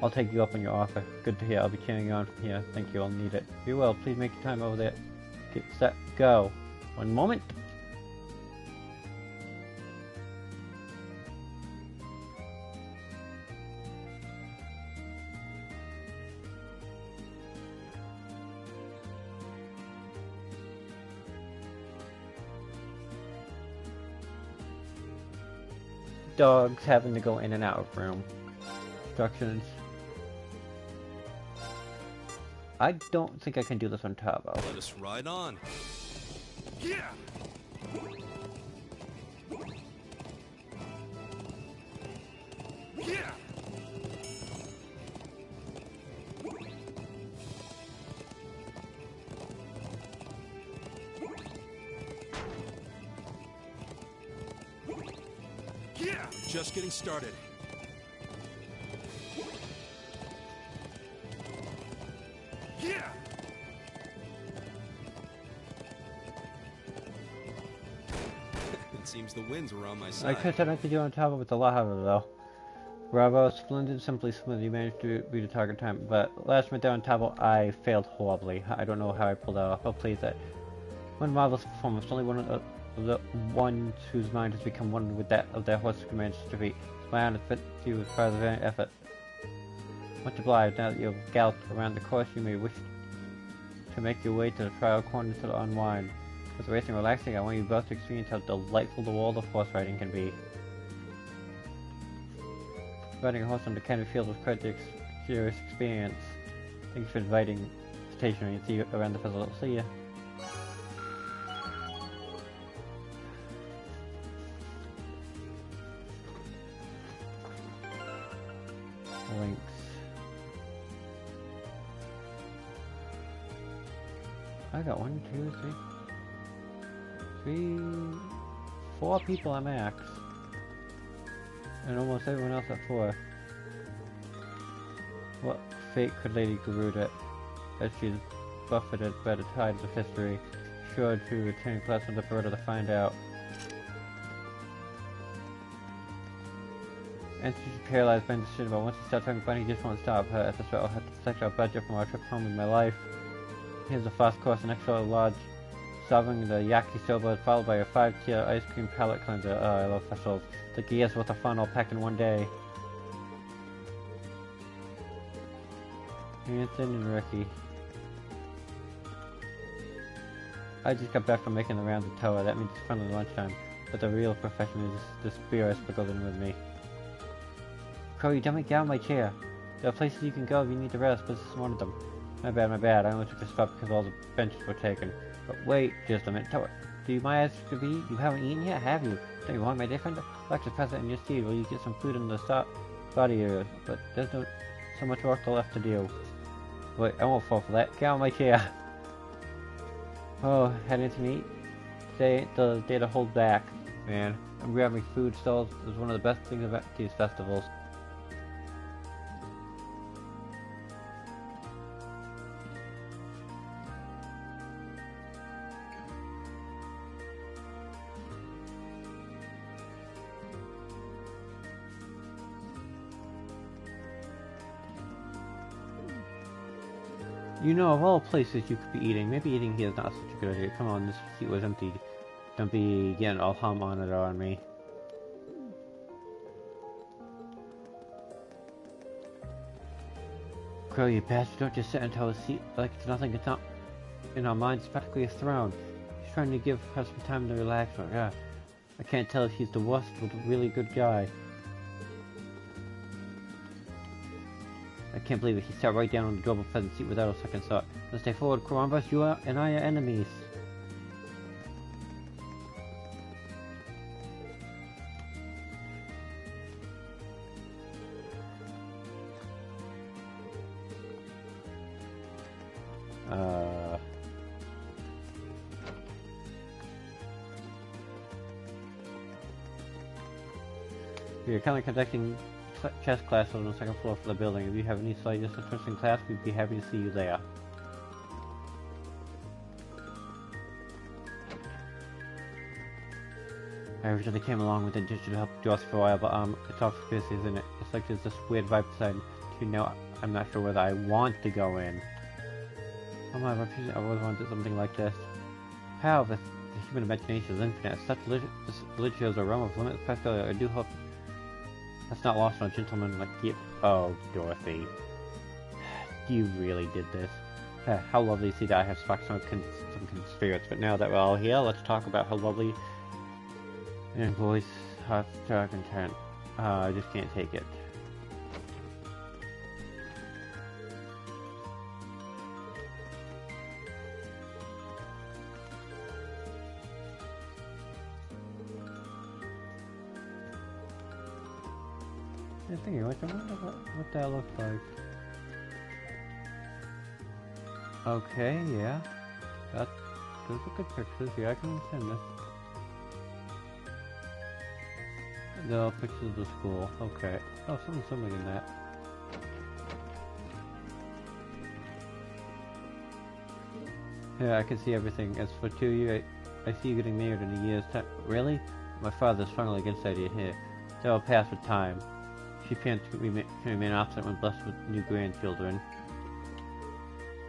I'll take you up on your offer. Good to hear. I'll be carrying you on from here. Thank you. I'll need it. Be well. Please make your time over there. Get set. Go. One moment. Dogs having to go in and out of room. Instructions. I don't think I can do this on Turbo. Let us ride on. Yeah. Yeah. Yeah. Just getting started. Yeah. Seems the winds were on my I side. could have to do on top of it a lot harder though. Bravo, splendid, simply splendid. You managed to beat the target time, but last minute down Tabo, I failed horribly. I don't know how I pulled that off. I'll please that. One marvelous performance. Only one of the ones whose mind has become one with that of their horse who managed to defeat. My honor fits you as part of the very effort. Much obliged. Now that you've galloped around the course, you may wish to make your way to the trial corner to unwind. With racing relaxing, I want you both to experience how delightful the world of horse riding can be. Riding a horse on the candy field was quite the curious experience. Thanks for inviting stationery and see you around the festival. See ya. Links. I got 1, 2, 3, 4 people at max. And almost everyone else at 4. What fate could Lady Garuda, as she's buffeted by the tides of history, sure to attend class with the bird to find out? And she's paralyzed by indecision, but once he starts talking about it, he just won't stop. Her efforts will have to protect our budget from our trip home in my life. Here's a fast course, an extra large serving the yakisoba, followed by a 5-tier ice cream palate cleanser. Oh, I love festivals. The gears worth of fun all packed in one day. Anthony and Ricky. I just got back from making the rounds of Toa. That means it's finally lunchtime. But the real profession is the spirit sprinkled in with me. Cody, don't make down my chair. There are places you can go if you need to rest, but this is one of them. My bad. I only took a spot because all the benches were taken. But wait just a minute. Toa, do my ask to be? You haven't eaten yet, have you? Don't you want my different? Lecture's present in your seat. Will you get some food in the body area? But there's no so much work left to do. Wait, I won't fall for that. Get out of my chair. Oh, had anything to eat? Today ain't the day to hold back, man. I'm grabbing food stalls is one of the best things about these festivals. You know, of all places you could be eating, maybe eating here is not such a good idea. Come on, this seat was empty. Don't be getting all hum on it on me. Crow, you bastard, don't just sit until a seat like it's nothing. It's not in our minds, it's practically a throne. He's trying to give her some time to relax. Or, yeah, I can't tell if he's the worst or the really good guy. I can't believe it. He sat right down on the global pheasant seat without a second thought. Let's stay forward, Columbus. You and I are enemies. We are currently conducting chess classes on the second floor of the building. If you have any slightest interest in class, we'd be happy to see you there. I originally came along with the intention to help Joss for a while, but it's off this, isn't it? It's like there's this weird vibe inside. You know, I'm not sure whether I want to go in. Oh my, I always wanted something like this. How the human imagination is infinite. Such religion shows a realm of limitless possibility. I do hope that's not lost on a gentleman like you. Oh, Dorothy. You really did this. How lovely to see that I have sparked some spirits. But now that we're all here, let's talk about how lovely and voice hearts are content. I just can't take it. I wonder what that looks like. Okay, yeah. Those are good pictures. Yeah, I can understand this. The pictures of the school. Okay. Oh, something similar in that. Yeah, I can see everything. As for 2 years, I see you getting married in a year's time. Really? my father's strongly against the idea here. That will pass with time. She plans to remain obstinate when blessed with new grandchildren.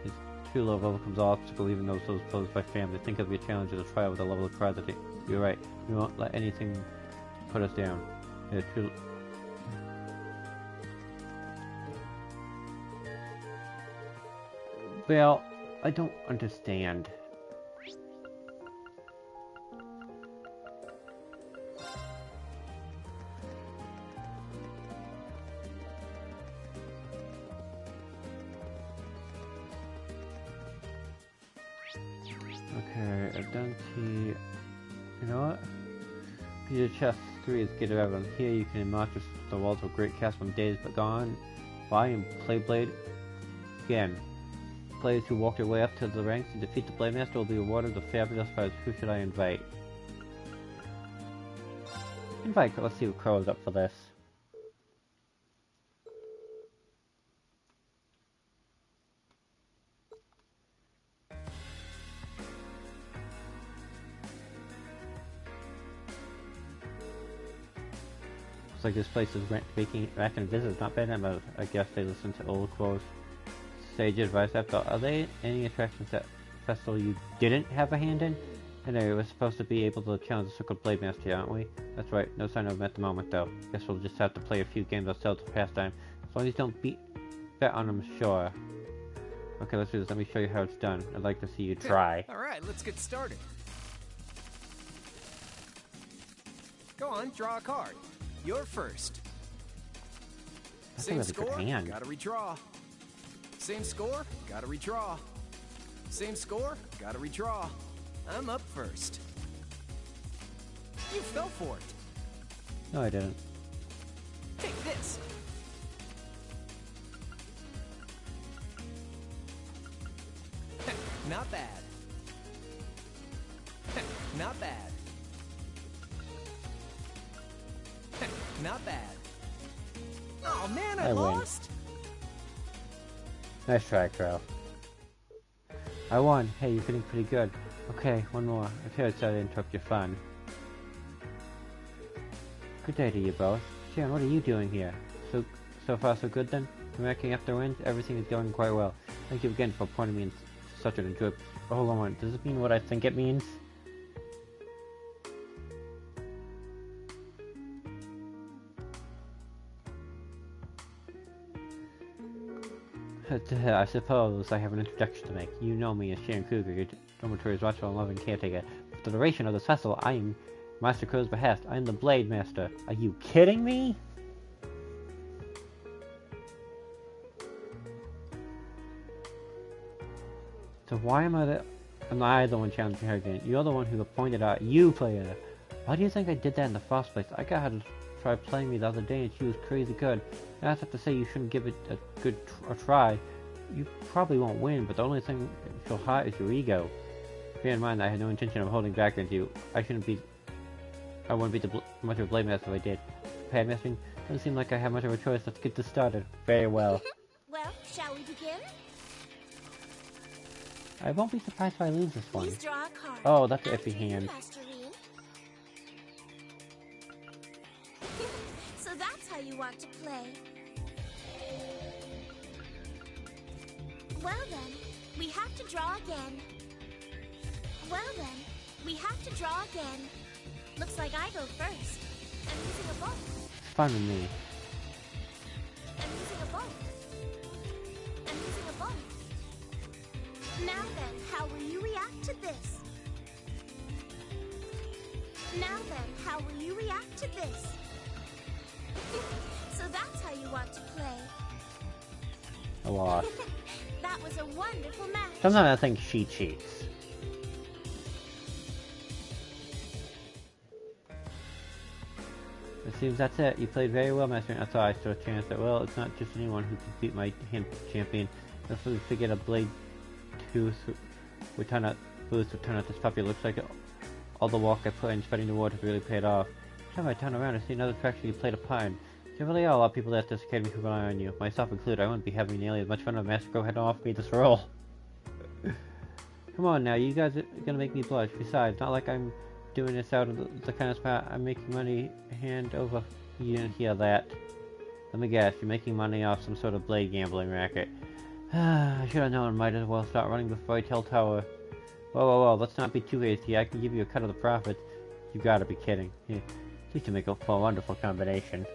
His true love overcomes all obstacles, even those posed by family. Think of your challenge as a trial with a level of pride that you're right. We won't let anything put us down. True. Well, I don't understand. Okay, I've done T. You know what? Peter Chest 3 is Get Everyone. Here you can march the walls of Great Castle from days but gone by and play Blade again. Players who walk their way up to the ranks and defeat the Blade Master will be rewarded with a fabulous prize. Who should I invite? Invite, let's see what Crow's up for this. Looks like this place is making back and visitors. Not bad, but I guess they listen to old Crow's sage advice. After all, are there any attractions at festival you didn't have a hand in? Anyway, we're supposed to be able to challenge the so-called Blade Master, aren't we? That's right, no sign of him at the moment though. Guess we'll just have to play a few games ourselves for pastime. As long as you don't bet on him, sure. Okay, let's do this. Let me show you how it's done. I'd like to see you try. Alright, let's get started. Go on, draw a card. You're first. Same score, gotta redraw. Same score, gotta redraw. Same score, gotta redraw. I'm up first. You fell for it. No, I didn't. Take this. Not bad. Not bad. Not bad. Oh man, I lost. Nice try, Crow. I won. Hey, you're feeling pretty good. Okay, one more. I'm sorry to interrupt your fun. Good day to you both. Sharon, what are you doing here? So far so good then? Racking up the wins? Everything is going quite well. Thank you again for pointing me in such an enjoyable... Oh, hold on, does it mean what I think it means? I suppose I have an introduction to make. You know me as Sharon Cougar, your dormitory's watchful and loving caretaker. For the duration of this festival, I am Master Crow's behest. I am the Blade Master. Are you kidding me? So why am I the one challenging her again? You're the one who pointed out you player. Why do you think I did that in the first place? I got her to try playing me the other day and she was crazy good. I have to say you shouldn't give it a try. You probably won't win, but the only thing she'll hurt is your ego. Bear in mind that I had no intention of holding back against you. I wouldn't be much of a Blade Master if I did. Pad mastering doesn't seem like I have much of a choice. Let's get this started. Very well. Well, shall we begin? I won't be surprised if I lose this one. Please draw a card. Oh, that's an iffy hand. So that's how you want to play. Well then, we have to draw again. Well then, we have to draw again. Looks like I go first. I'm using a bolt. Fine with me. I'm using a bolt. I'm using a bolt. Now then, how will you react to this? Now then, how will you react to this? So that's how you want to play. I lost. That was a wonderful match. Sometimes I think she cheats. It seems that's it. You played very well, Master. I thought I stood a chance that, well, it's not just anyone who can beat my champion. If we figured a Blade Tooth would turn out, this puppy. Looks like all the work I put in spreading the word has really paid off. Every time I turn around, I see another attraction you played a part in. There really are a lot of people at this academy who rely on you, myself included. I wouldn't be having nearly as much fun if Master Crow hadn't offered me this role. Come on now, you guys are gonna make me blush. Besides, not like I'm doing this out of the kind of spot I'm making money hand over. You didn't hear that. Let me guess, you're making money off some sort of blade gambling racket. I should have known, might as well start running before I tell Tower. Whoa, let's not be too hasty. I can give you a cut of the profits. You gotta be kidding. Yeah, these two make a wonderful combination.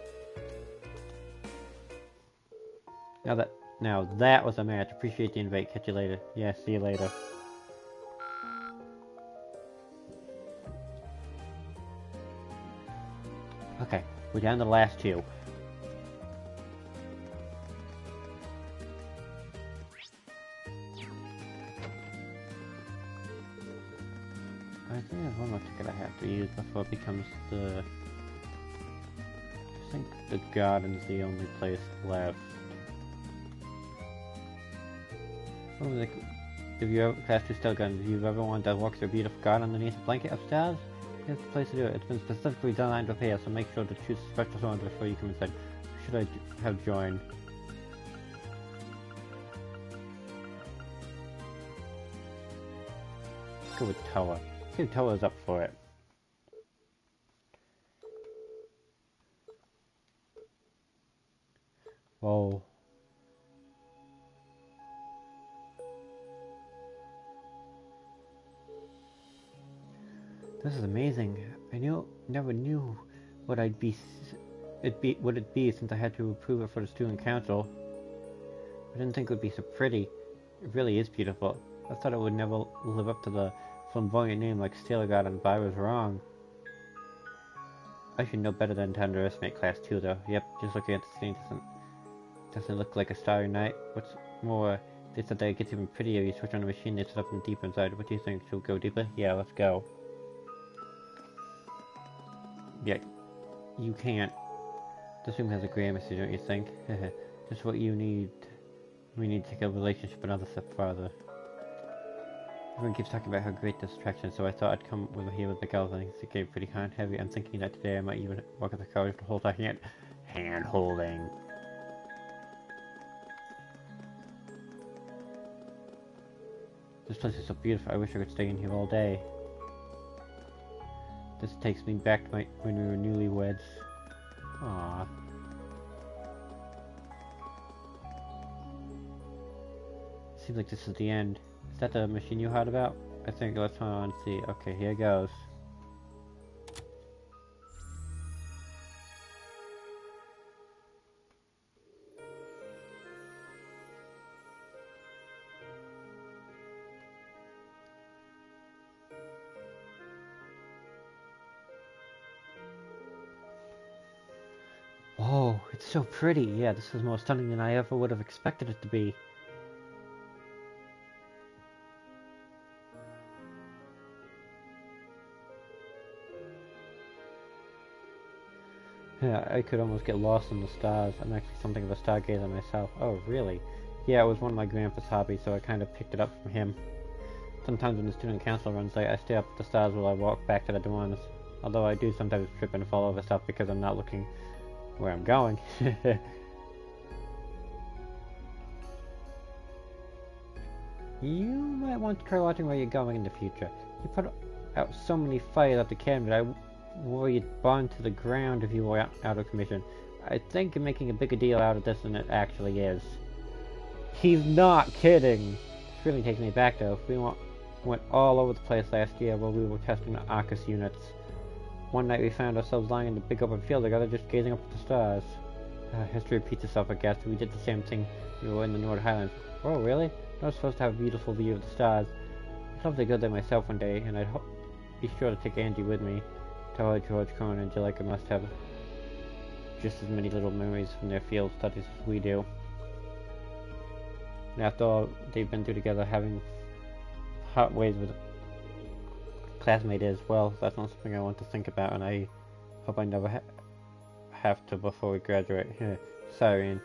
Now that was a match. Appreciate the invite. Catch you later. Yeah, see you later. Okay, we're down to the last two. I think there's one more ticket I have to use before it becomes the... I think the garden's the only place left. If you ever, Class 2 Still Gun, if you've ever wanted to walk through a beautiful garden underneath a blanket upstairs, here's the place to do it. It's been specifically designed to repair, so make sure to choose special zones before you come inside. Should I have joined? Let's go with Tower. I think Tower's up for it. Whoa. This is amazing. I never knew what it'd be since I had to approve it for the student council. I didn't think it would be so pretty. It really is beautiful. I thought it would never live up to the flamboyant name like Sailor Garden, but I was wrong. I should know better than to underestimate Class 2 though. Yep, just looking at the scene doesn't look like a starry night. What's more, they said that it gets even prettier if you switch on the machine that's up and deep inside. What do you think? Should we go deeper? Yeah, let's go. Yeah, you can't. This room has a Gramercy, don't you think? Just what you need. We need to take a relationship another step farther. Everyone keeps talking about how great this attraction is, so I thought I'd come over here with the girls. I think it's getting pretty hot and heavy. I'm thinking that today I might even walk up the college to hold our hand holding. This place is so beautiful. I wish I could stay in here all day. This takes me back to when we were newlyweds. Aww. Seems like this is the end. Is that the machine you heard about? I think let's hold on and see. Okay, here goes. Oh, it's so pretty. Yeah, this is more stunning than I ever would have expected it to be. Yeah, I could almost get lost in the stars. I'm actually something of a stargazer myself. Oh, really? Yeah, it was one of my grandpa's hobbies, so I kind of picked it up from him. Sometimes when the student council runs late, I stay up at the stars while I walk back to the dorms. Although I do sometimes trip and fall over stuff because I'm not looking where I'm going. You might want to try watching where you're going in the future. You put out so many fires at the camp that I worry you'd burn to the ground if you were out of commission. I think you're making a bigger deal out of this than it actually is. He's not kidding! This really takes me back though. We went all over the place last year while we were testing the Arcus units. One night we found ourselves lying in the big open field together just gazing up at the stars. History repeats itself, I guess. We did the same thing when we were in the North Highlands. Oh, really? I was supposed to have a beautiful view of the stars. I'd love to go there myself one day, and I'd be sure to take Angie with me. Tell her George, Conan, and Angelica must have just as many little memories from their field studies as we do. And after all they've been through together, having hot ways with classmate as well, that's not something I want to think about, and I hope I never have to before we graduate. Sorry, Ian.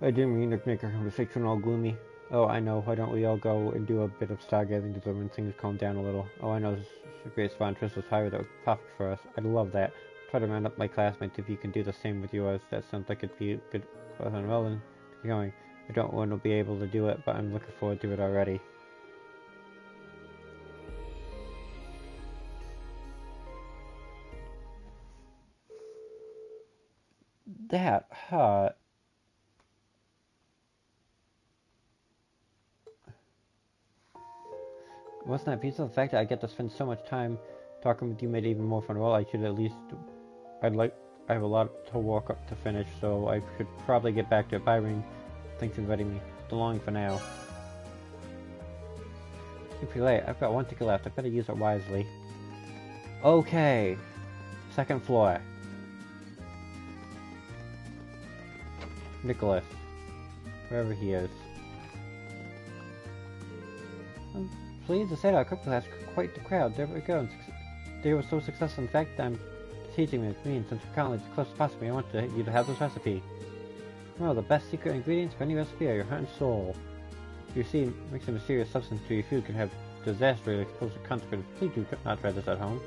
I didn't mean to make our conversation all gloomy. Oh, I know, why don't we all go and do a bit of stargazing together when things calm down a little? Oh, I know, this is a great spot in Tristle's Highway that would be perfect for us. I'd love that. Try to round up my classmates if you can do the same with yours. That sounds like it'd be good for us. Well then, keep going. I don't want to be able to do it, but I'm looking forward to it already. That hurt. Wasn't that beautiful? The fact that I get to spend so much time talking with you made it even more fun. Well, I should at least... I have a lot to walk up to finish, so I should probably get back to it. Bye, Ring. Thanks for inviting me. So long for now. It's pretty late. I've got one ticket left. I better use it wisely. Okay. Second floor. Nicholas. Wherever he is. I'm pleased to say that our cooking class quite the crowd. There we go. They were so successful. In fact, I'm teaching me and since we're currently as close as possible, I want you to have this recipe. Well, the best secret ingredients for any recipe are your heart and soul. If you see mixing a mysterious substance to your food can have disastrous explosive consequences, please do not try this at home.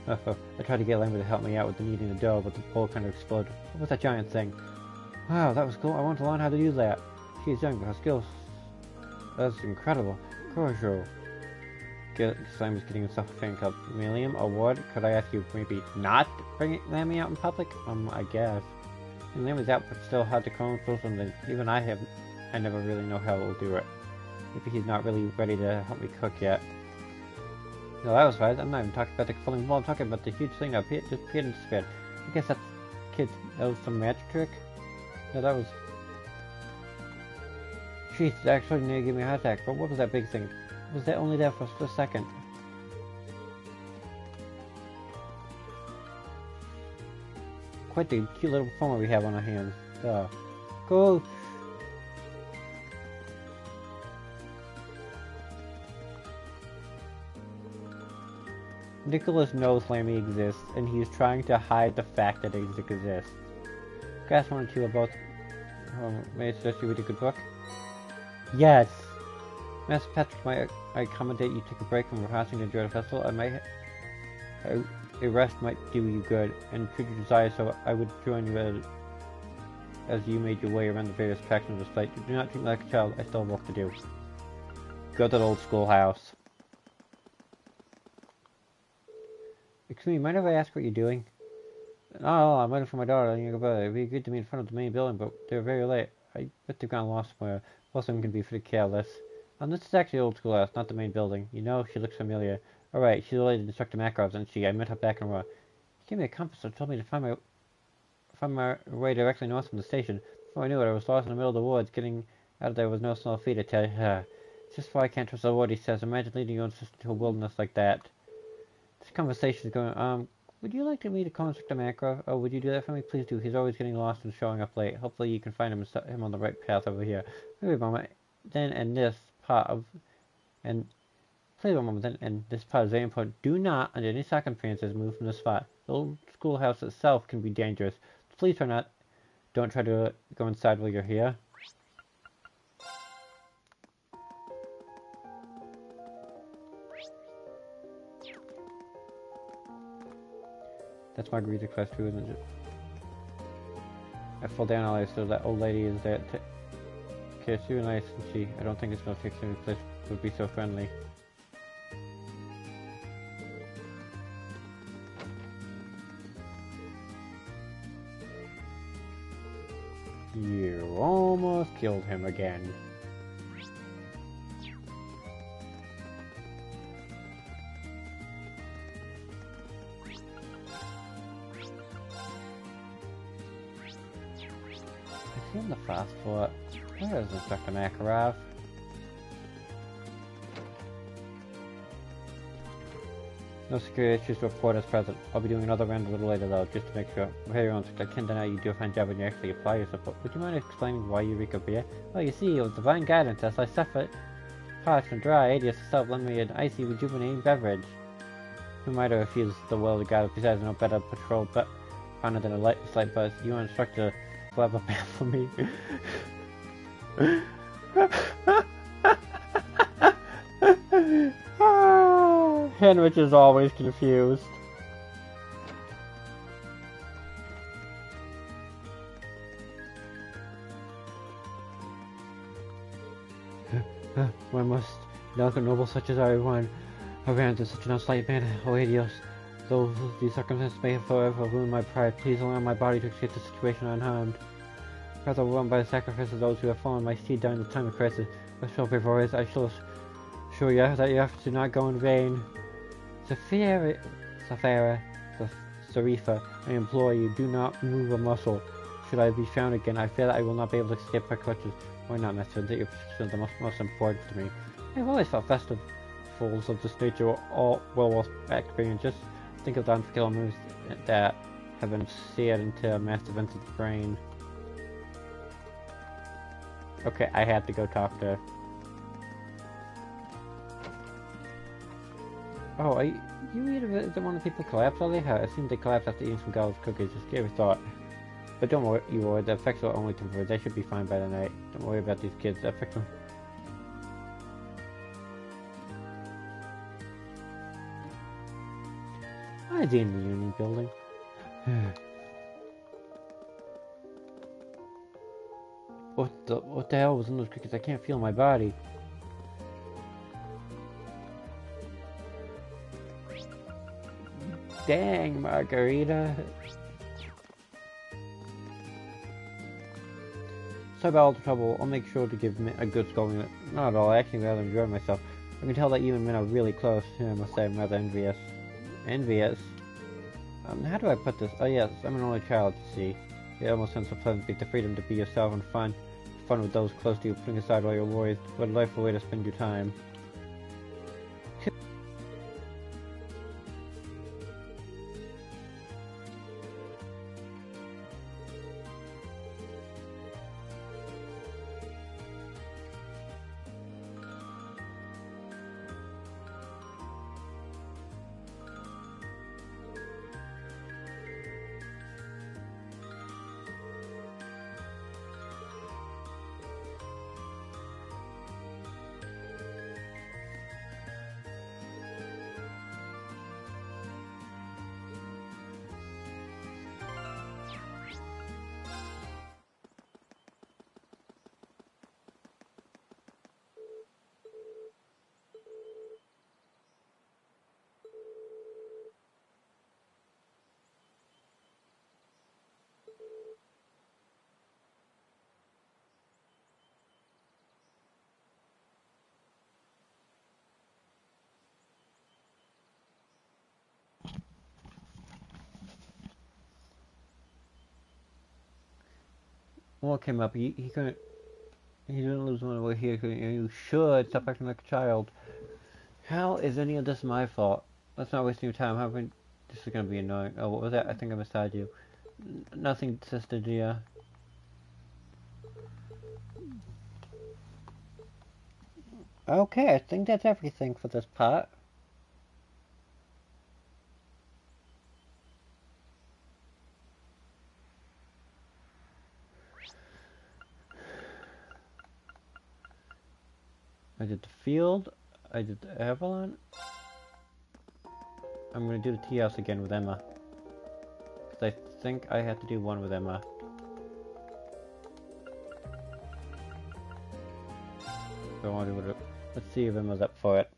I tried to get Lambert to help me out with the kneading the dough, but the bowl kind of exploded. What was that giant thing? Wow, that was cool. I want to learn how to use that. She's young, but her skills... That's incredible. Cordial. Slime is getting himself a fan called Millium Award. Could I ask you maybe not bring Lammy out in public? I guess. And Lammy's out, but still hard to clone something. Even I never really know how he'll do it. Maybe he's not really ready to help me cook yet. No, that was fast. I'm not even talking about the falling wall. I'm talking about the huge thing that just appeared and disappeared. I guess that was some magic trick. No, that was... Jeez, it actually nearly gave me a heart attack. But what was that big thing? Was that only there for a second? Quite the cute little performer we have on our hands. Go! Nicholas knows Lammy exists, and he's trying to hide the fact that it exists. Class 1 and 2 are both... may I suggest you read a good book? Yes! Master Patrick, might I accommodate you take a break from rehearsing to enjoy the festival? A rest might do you good, and should you desire so, I would join you as you made your way around the various factions of the site. Do not treat me like a child, I still have work to do. Go to the old schoolhouse. Excuse me, mind if I ask what you're doing? Oh, I'm waiting for my daughter and your brother. It'd be good to meet in front of the main building, but they're very late. I bet they've gone lost somewhere. Most of them can be pretty careless. This is actually the old schoolhouse, not the main building. You know, she looks familiar. Alright, she's related to Instructor Makarov, isn't she? I met her back in Raw. She gave me a compass and told me to find my way directly north from the station. Before I knew it, I was lost in the middle of the woods. Getting out of there was no small feat, I tell you. It's just why I can't trust the word, he says. Imagine leading your own sister to a wilderness like that. This conversation is going, would you like to meet a Instructor Makarov? Oh, would you do that for me? Please do. He's always getting lost and showing up late. Hopefully you can find him on the right path over here. Wait a moment. Then, and this part of... And... Please one moment, then, and this part is very important. Do not, under any circumstances, move from this spot. The old schoolhouse itself can be dangerous. Please don't try to go inside while you're here. That's Margarita class 2, isn't it? I fall down all so that old lady is there. Okay, it's really nice, and I don't think it's gonna take any place would be so friendly. You almost killed him again. I see him the fast foot. Where is Instructor Makarov? No security issues to report as present. I'll be doing another round a little later though, just to make sure. Hey, I can't deny you do a fine job when you actually apply yourself, but would you mind explaining why Eureka beer? Well, you see, it was divine guidance as I suffered parched and dry. Adius herself lent me an icy, rejuvenating beverage. Who might have refused the will of God besides no better patrol but finer than a slight buzz? You instructor will have a bath for me. Henrich is always confused. Why must delicate noble such as I one around in such an unsightly manner? Oh, Dios. Though these circumstances may have forever ruined my pride, please allow my body to escape the situation unharmed. Rather overwhelmed by the sacrifice of those who have fallen my seed during the time of crisis, I shall be glorious. I shall assure you that your efforts do not go in vain. Safira, Sarifa, I implore you, do not move a muscle. Should I be found again, I fear that I will not be able to escape my clutches. Why not, Master? That your position is the most important to me. I have always felt festivals of this nature were all well experienced. Just think of the unforgettable moves that have been seared into massive events of the brain. Okay, I have to go talk to her. Oh, you either one of the people collapsed all they had? It seems they collapsed after eating some Gala's cookies. Just gave a thought. But don't worry, the effects are only temporary. They should be fine by the night. Don't worry about these kids. The effects are... Why is he in the Union building? What the hell was in those cookies? I can't feel my body. Dang, Margarita. Sorry about all the trouble. I'll make sure to give Mint a good scolding. Not at all. I actually rather enjoy myself. I can tell that you and Mint are really close. Yeah, I must say I'm rather envious. Envious? How do I put this? Oh yes, I'm an only child, you see. It almost sounds so pleasant to be the freedom to be yourself and fun with those close to you, putting aside all your worries. What a delightful way to spend your time. What came up? He couldn't. He didn't lose one over here. You should stop acting like a child. How is any of this my fault? Let's not waste your time. This is gonna be annoying. Oh, what was that? I think I misheard you. Nothing, Sister Gia. Okay, I think that's everything for this part. I did the field, I did the Avalon. I'm gonna do the tea house again with Emma. Because I think I have to do one with Emma. So I want to do it. Let's see if Emma's up for it.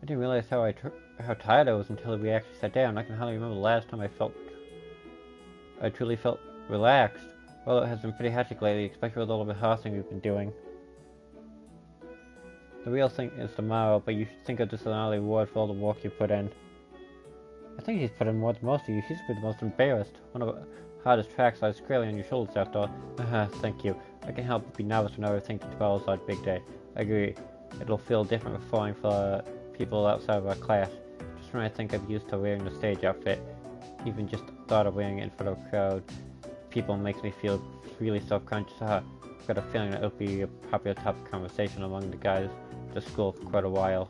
I didn't realize how tired I was until we actually sat down. I can hardly remember the last time I truly felt relaxed. Well, it has been pretty hectic lately, especially with all the rehearsing we've been doing. The real thing is tomorrow, but you should think of this as an early reward for all the work you put in. I think she's put in more than most of you. She's been the most embarrassed. One of the hardest tracks lies squarely on your shoulders after all. Thank you. I can help but be nervous whenever I think to tomorrow's our big day. I agree. It'll feel different performing for people outside of our class. Just when I think I'm used to wearing the stage outfit, even just the thought of wearing it in front of a crowd, people makes me feel really self-conscious. I've got a feeling that it'll be a popular topic of conversation among the guys at the school for quite a while.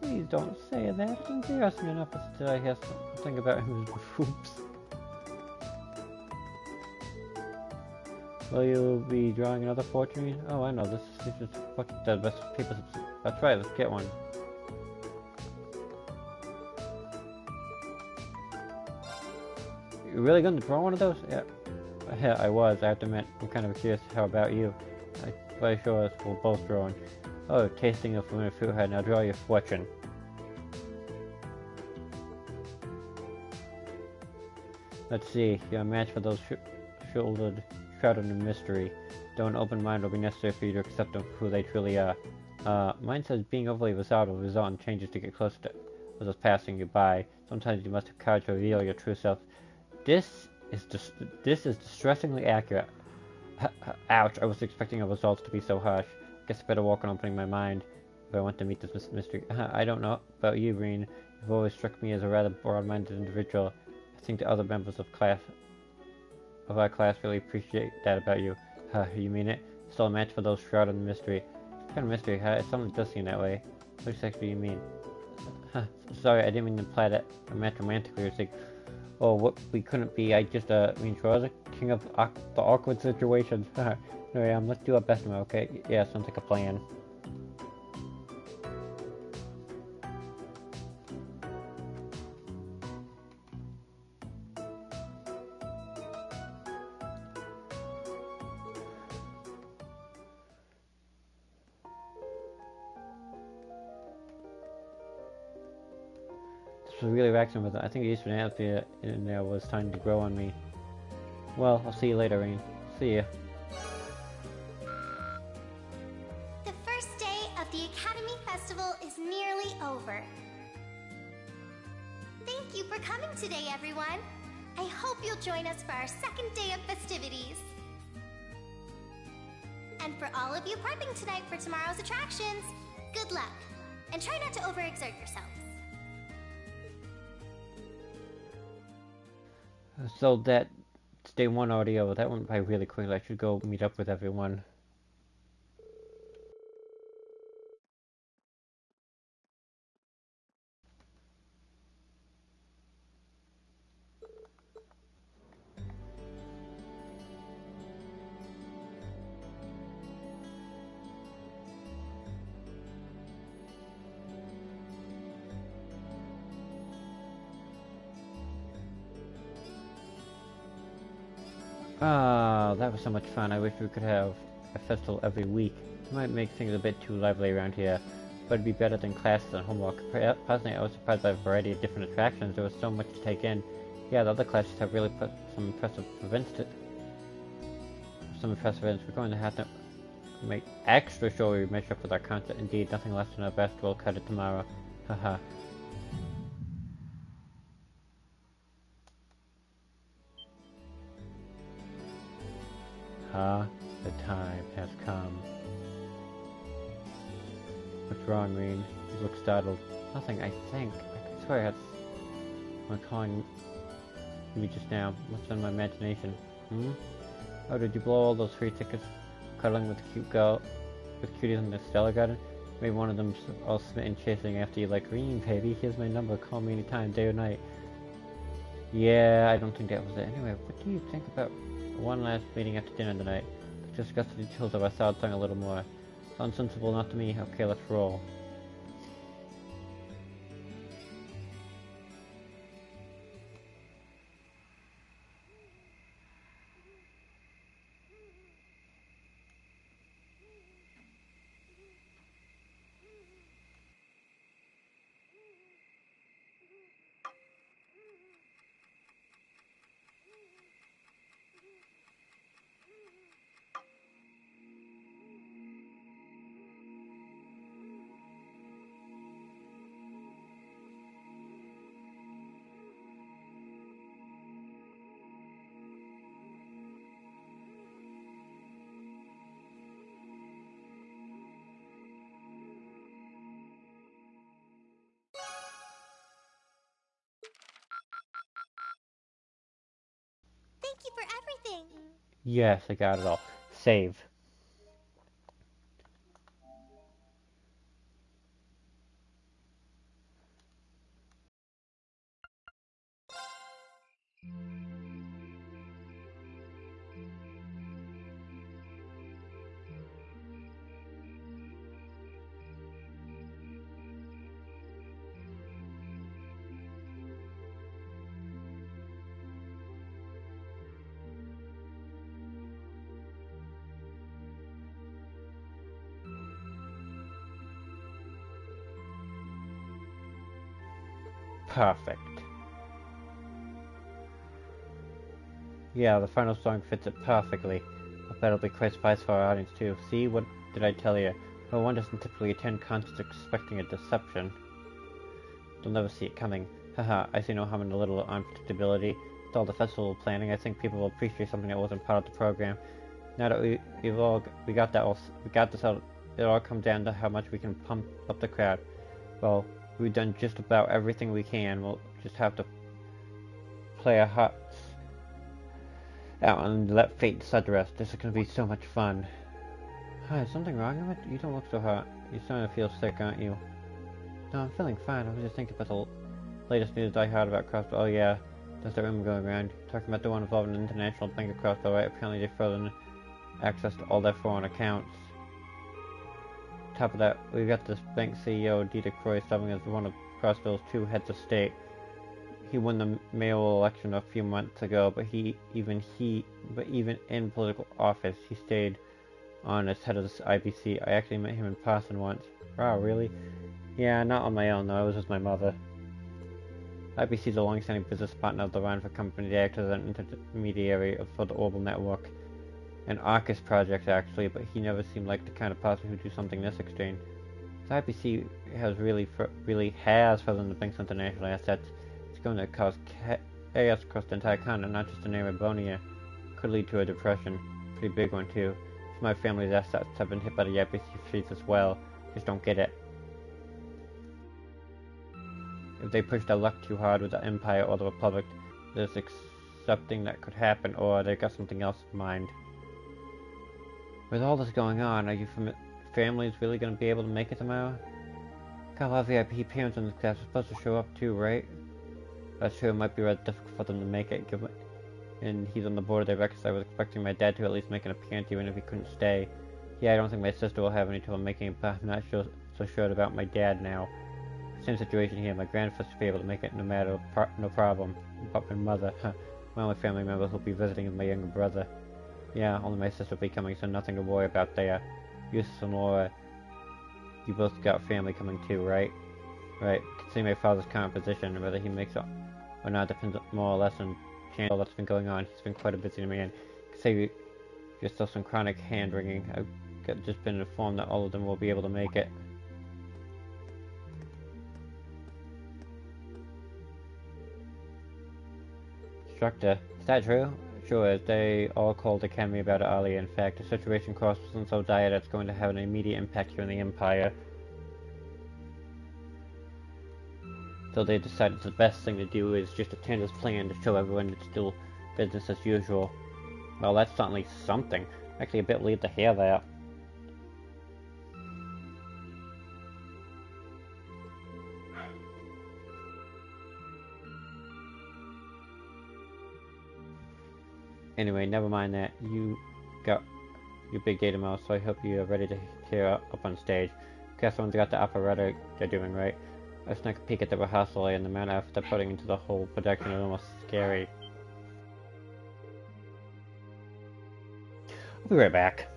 Please don't say that. It's embarrassing enough that I hear something about him with boobs. Will you be drawing another portrait? Oh, I know. This is just what the best people. That's right. Let's get one. You really going to draw one of those? Yeah, I was. I have to admit, I'm kind of curious. How about you? I'm very sure we're both drawing. Oh, tasting of familiar fruit head. Now draw your fortune. Let's see. You're a match for those shouldered, shrouded in mystery. Though an open mind will be necessary for you to accept them for who they truly are. Mine says being overly resolved will result in changes to get closer to others passing you by. Sometimes you must have courage to reveal your true self. This is distressingly accurate. Ouch, I was expecting the results to be so harsh. Guess I better work on opening my mind if I want to meet this mystery. I don't know about you, Rean. You've always struck me as a rather broad-minded individual. I think the other members of our class really appreciate that about you. You mean it? Still a match for those shrouded in mystery. What kind of mystery? It something does seem that way. What exactly do you mean? Sorry, I didn't mean to imply that I meant romantically or saying, oh, what we couldn't be. I just, mean, I was the king of the awkward situations. Anyway, let's do our best now, okay? Yeah, sounds like a plan. This was really relaxing, but I think the Eastern atmosphere in there was starting to grow on me. Well, I'll see you later, Rean. See ya. The first day of the Academy Festival is nearly over. Thank you for coming today, everyone. I hope you'll join us for our second day of festivities. And for all of you prepping tonight for tomorrow's attractions, good luck. And try not to overexert yourselves. So that's day 1 audio. That went by really quickly. I should go meet up with everyone. Ah, that was so much fun. I wish we could have a festival every week. It might make things a bit too lively around here, but it'd be better than classes and homework. Personally, I was surprised by the variety of different attractions. There was so much to take in. Yeah, the other classes have really put some impressive events We're going to have to make extra sure we measure up with our concert. Indeed, nothing less than our best. We'll cut it tomorrow. Haha. The time has come. What's wrong, Rean? You look startled. Nothing, I think. I swear I had someone calling me just now. What's in my imagination? Oh, did you blow all those free tickets cuddling with the cute girl, with cuties in the Stellar Garden? Maybe one of them's all smitten chasing after you like, Rean, baby, here's my number, call me anytime, day or night. Yeah, I don't think that was it. Anyway, what do you think about one last meeting after dinner tonight? Let's discuss the details of our sad song a little more. Sounds sensible enough to me. Okay, let's roll. Thank you for everything. Yes, I got it all. Save. perfect. Yeah, the final song fits it perfectly. I bet it'll be quite spicy for our audience too. See, what did I tell you? No one doesn't typically attend concerts expecting a deception. They'll never see it coming. Haha, I see no harm in a little unpredictability. With all the festival planning, I think people will appreciate something that wasn't part of the program. Now that we got this out, it all comes down to how much we can pump up the crowd. Well, we've done just about everything we can. We'll just have to play our hearts out and let fate decide the rest. This is gonna be so much fun. Hi, is something wrong with you? You don't look so hot. You're starting to feel sick, aren't you? No, I'm feeling fine. I was just thinking about the latest news I heard about Crossbow. Oh yeah, there's that rumor going around. Talking about the one involving an international bank of Crossbow, right? Apparently they frozen access to all their foreign accounts. Top of that, we got this bank CEO, Dieter Croy, serving as one of Crossbow's 2 heads of state. He won the mayoral election a few months ago, but even in political office, he stayed on as head of the IBC. I actually met him in person once. Wow, really? Yeah, not on my own though, I was with my mother. IBC is a long-standing business partner of the Rhineford Company. They act as an intermediary for the Orbital Network. An Arcus project, actually, but he never seemed like the kind of person who'd do something this extreme. The IBC has really frozen the bank's international assets. It's going to cause chaos across the entire continent, not just in Erebonia. Could lead to a depression. Pretty big one, too. My family's assets have been hit by the IBC freeze as well. Just don't get it. If they push their luck too hard with the Empire or the Republic, there's accepting that could happen, or they got something else in mind. With all this going on, are you families really going to be able to make it tomorrow? Got a lot of VIP parents in this class are supposed to show up too, right? That's true, it might be rather difficult for them to make it, and he's on the board of directors. I was expecting my dad to at least make an appearance even if he couldn't stay. Yeah, I don't think my sister will have any trouble making it, but I'm not so sure about my dad now. Same situation here, my grandfather should be able to make it no problem. But my mother, my only family member who'll be visiting is my younger brother. Yeah, only my sister will be coming, so nothing to worry about there. Eustace and Laura, you both got family coming too, right? Right. Considering my father's current position, whether he makes it or not depends more or less on all that's been going on. He's been quite a busy man. Say you're still some chronic hand-wringing. I've just been informed that all of them will be able to make it. Instructor, is that true? Sure, they all called Academy about it earlier. In fact, the situation Cross wasn't so dire that it's going to have an immediate impact here in the Empire. So they decided the best thing to do is just attend this plan to show everyone it's still business as usual. Well, that's certainly something. Actually a bit relieved to hear that. Anyway, never mind that. You got your big day tomorrow, so I hope you are ready to tear up on stage. Guess someone's got the operetta they're doing, right? I snuck a peek at the rehearsal, and the amount of effort they're putting into the whole production is almost scary. I'll be right back.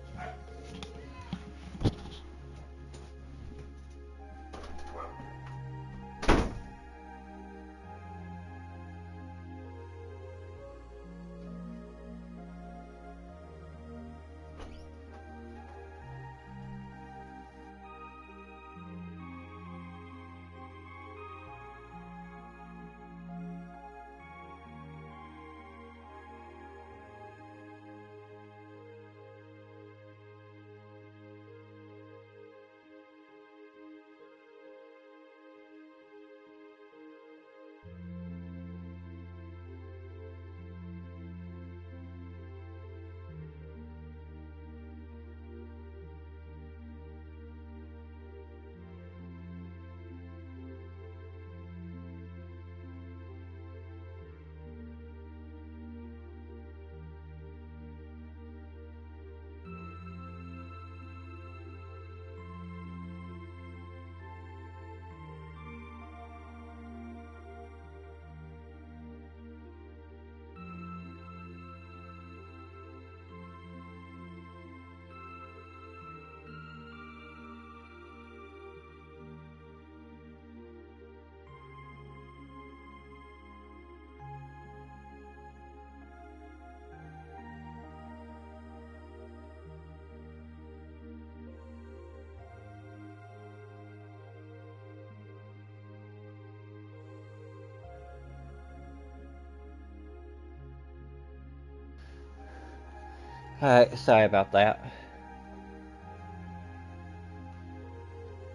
Sorry about that.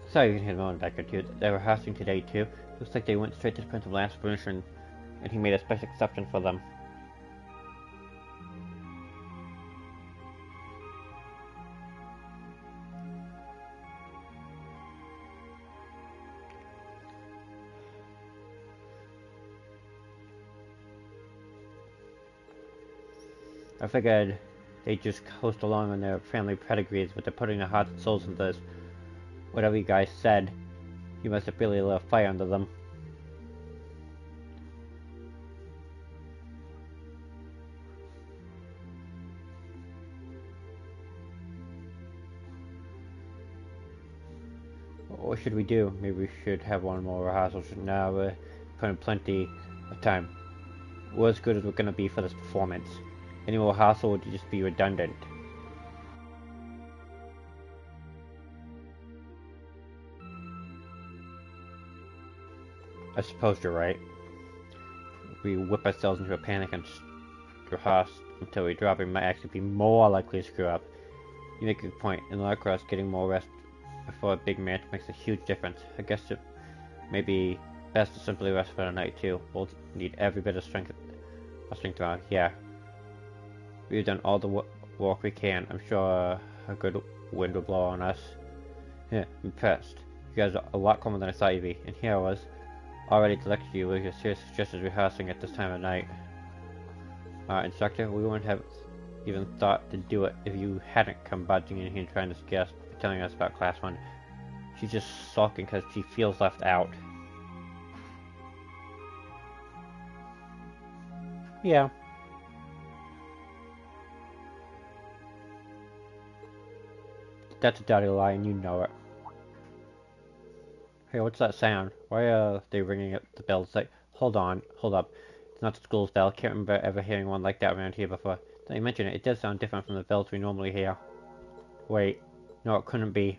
Sorry you can hear the moment back or two. They were rehearsing today too. Looks like they went straight to the Prince of Last permission, and he made a special exception for them. I figured they'd just coast along on their family pedigrees, but they're putting their hearts and souls into this. Whatever you guys said, you must have really lit a fire under them. What should we do? Maybe we should have one more rehearsal. Now we're putting plenty of time. We're as good as we're gonna be for this performance. Any more rehearsal would just be redundant. I suppose you're right. We whip ourselves into a panic and rehearse until we drop, we might actually be more likely to screw up. You make a good point. In lacrosse, getting more rest before a big match makes a huge difference. I guess it may be best to simply rest for the night too. We'll need every bit of strength around. Yeah. We've done all the work we can. I'm sure a good wind will blow on us. Yeah, impressed. You guys are a lot calmer than I thought you'd be. And here I was, already to lecture you with your serious suggestions rehearsing at this time of night. Instructor, we wouldn't have even thought to do it if you hadn't come barging in here and trying to scare us, telling us about Class 1. She's just sulking because she feels left out. Yeah. That's a dirty lie, and you know it. Hey, what's that sound? Why are they ringing at the bell? It's like, hold up. It's not the school's bell. Can't remember ever hearing one like that around here before. Now you mention it, it does sound different from the bells we normally hear. Wait, no, it couldn't be.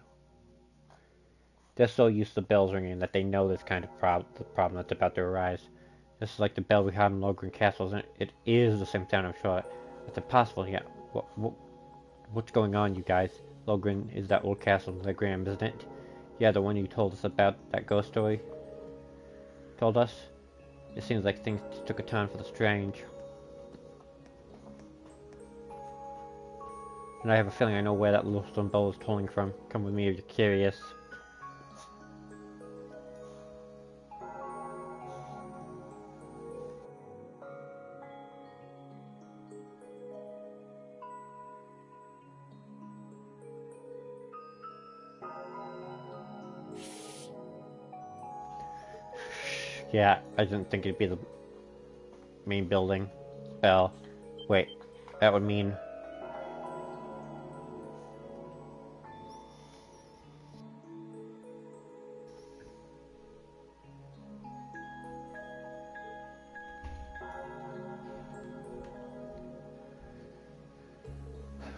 They're so used to bells ringing that they know this kind of the problem that's about to arise. This is like the bell we had in Lohgrin Castle, isn't it? It is the same sound, I'm sure. It's impossible yet. What's going on, you guys? Lohgrin is that old castle in the Graham, isn't it? Yeah, the one you told us about, that ghost story. Told us? It seems like things took a turn for the strange. And I have a feeling I know where that little stone bell is tolling from. Come with me if you're curious. Yeah, I didn't think it'd be the main building. Bell. Wait, that would mean...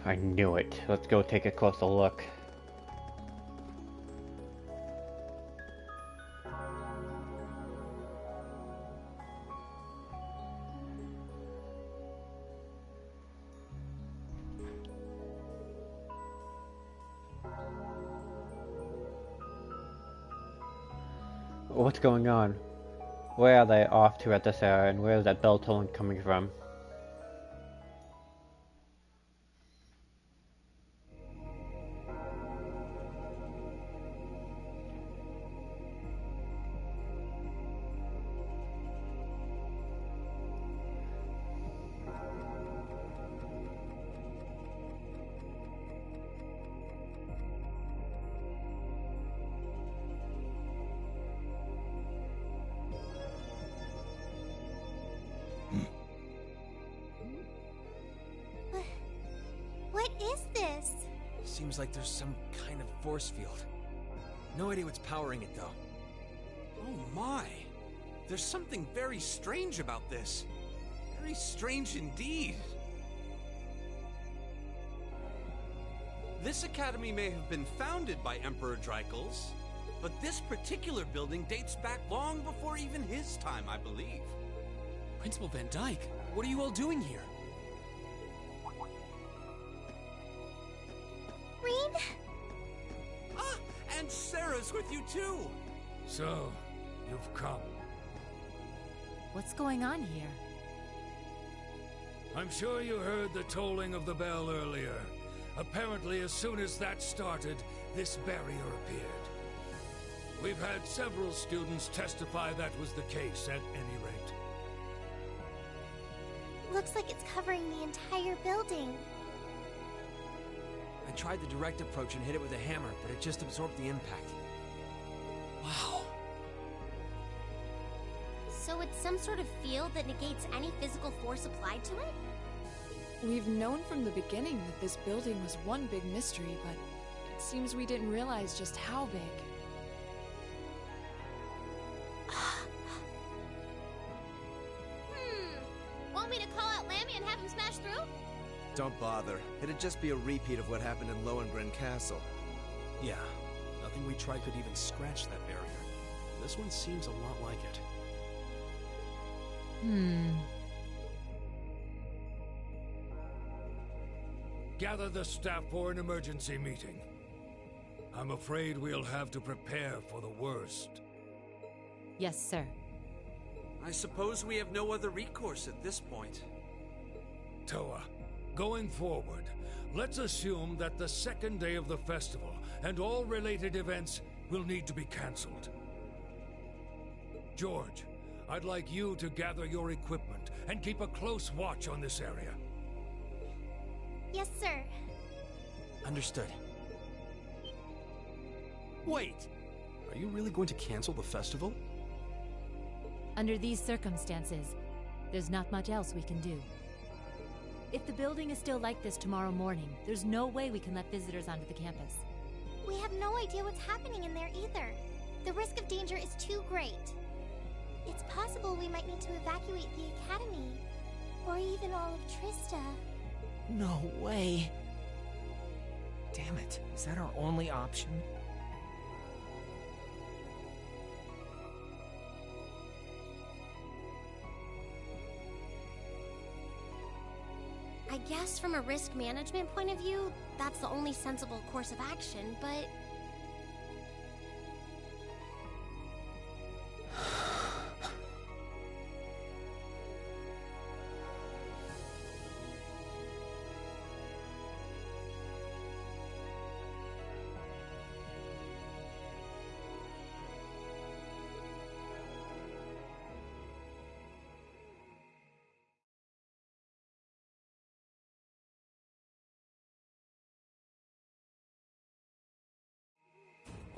I knew it. Let's go take a closer look. What's going on? Where are they off to at this hour, and where is that bell tolling coming from? What is this? Seems like there's some kind of force field. No idea what's powering it, though. Oh my! There's something very strange about this. Very strange indeed. This academy may have been founded by Emperor Dreikels, but this particular building dates back long before even his time, I believe. Principal Van Dyke, what are you all doing here? with you too! So, you've come. What's going on here? I'm sure you heard the tolling of the bell earlier. Apparently, as soon as that started, this barrier appeared. We've had several students testify that was the case, at any rate. Looks like it's covering the entire building. I tried the direct approach and hit it with a hammer, but it just absorbed the impact. Wow. So it's some sort of field that negates any physical force applied to it? We've known from the beginning that this building was one big mystery, but it seems we didn't realize just how big. Want me to call out Lammy and have him smash through? Don't bother. It'd just be a repeat of what happened in Lohengrin Castle. Yeah, nothing we tried could even scratch that barrier. This one seems a lot like it. Gather the staff for an emergency meeting. I'm afraid we'll have to prepare for the worst. Yes, sir. I suppose we have no other recourse at this point. Toa, going forward, let's assume that the second day of the festival and all related events will need to be cancelled. George, I'd like you to gather your equipment and keep a close watch on this area. Yes, sir. Understood. Wait! Are you really going to cancel the festival? Under these circumstances, there's not much else we can do. If the building is still like this tomorrow morning, there's no way we can let visitors onto the campus. We have no idea what's happening in there either. The risk of danger is too great. It's possible we might need to evacuate the academy, or even all of Trista. No way. Damn it. Is that our only option? I guess from a risk management point of view, that's the only sensible course of action, but...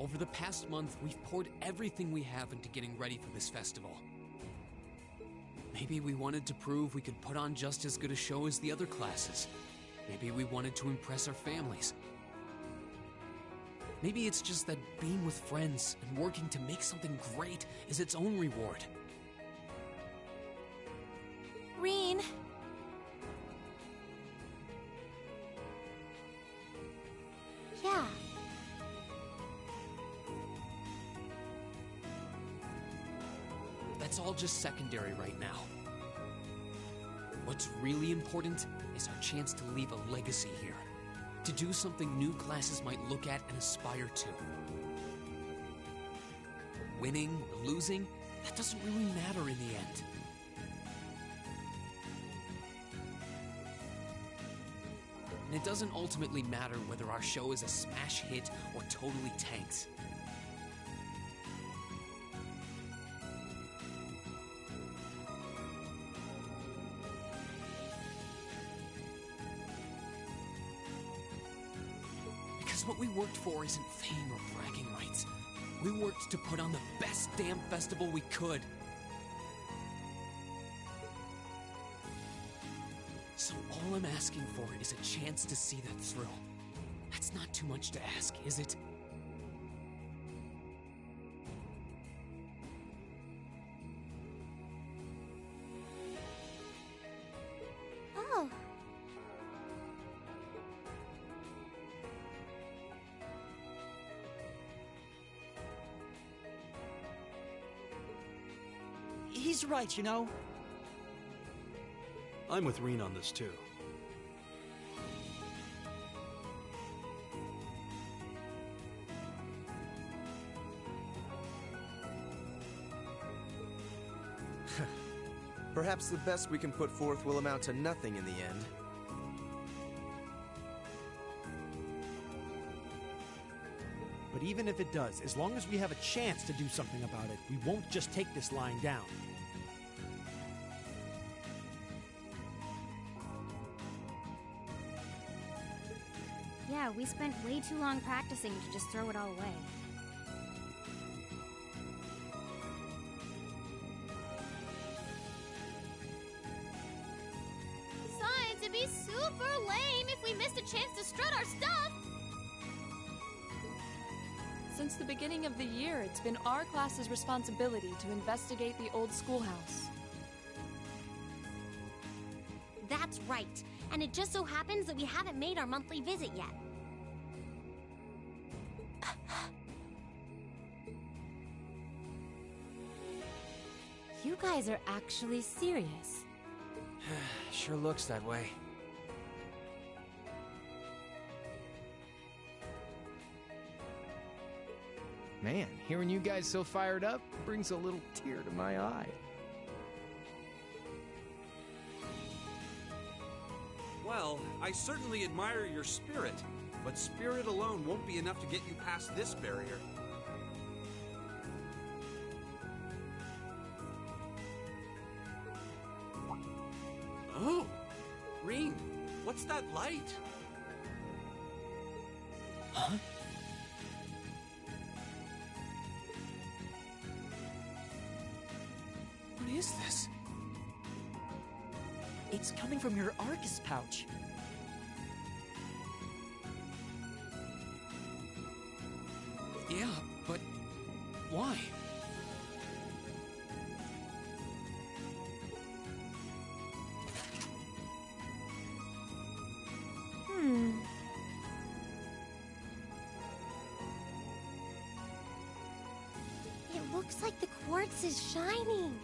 Over the past month, we've poured everything we have into getting ready for this festival. Maybe we wanted to prove we could put on just as good a show as the other classes. Maybe we wanted to impress our families. Maybe it's just that being with friends and working to make something great is its own reward. Reen! Yeah. That's all just secondary right now. What's really important is our chance to leave a legacy here. To do something new classes might look at and aspire to. Winning or losing, that doesn't really matter in the end. And it doesn't ultimately matter whether our show is a smash hit or totally tanks. Because what we worked for isn't fame or bragging rights. We worked to put on the best damn festival we could. So all I'm asking for is a chance to see that through. That's not too much to ask, is it? Oh. He's right, you know. I'm with Reen on this too. Perhaps the best we can put forth will amount to nothing in the end. But even if it does, as long as we have a chance to do something about it, we won't just take this lying down. Yeah, we spent way too long practicing to just throw it all away. Besides, it'd be super lame if we missed a chance to strut our stuff! Since the beginning of the year, it's been our class's responsibility to investigate the old schoolhouse. That's right. And it just so happens that we haven't made our monthly visit yet. You guys are actually serious. Sure looks that way. Man, hearing you guys so fired up brings a little tear to my eye. Well, I certainly admire your spirit, but spirit alone won't be enough to get you past this barrier. Oh! Rean, what's that light? Huh? What is this? It's coming from your Arcus pouch. Yeah, but why? It looks like the quartz is shining.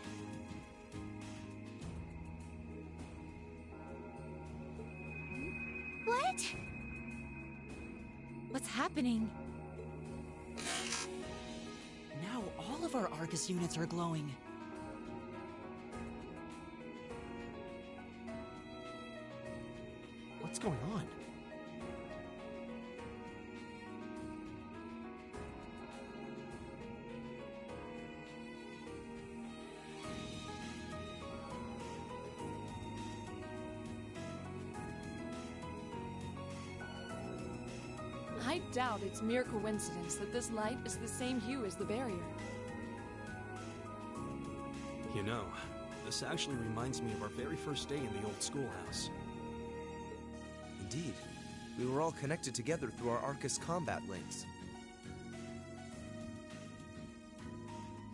What? What's happening? Now all of our Arcus units are glowing. What's going on? I doubt it's mere coincidence that this light is the same hue as the barrier. You know, this actually reminds me of our very first day in the old schoolhouse. Indeed. We were all connected together through our Arcus combat links.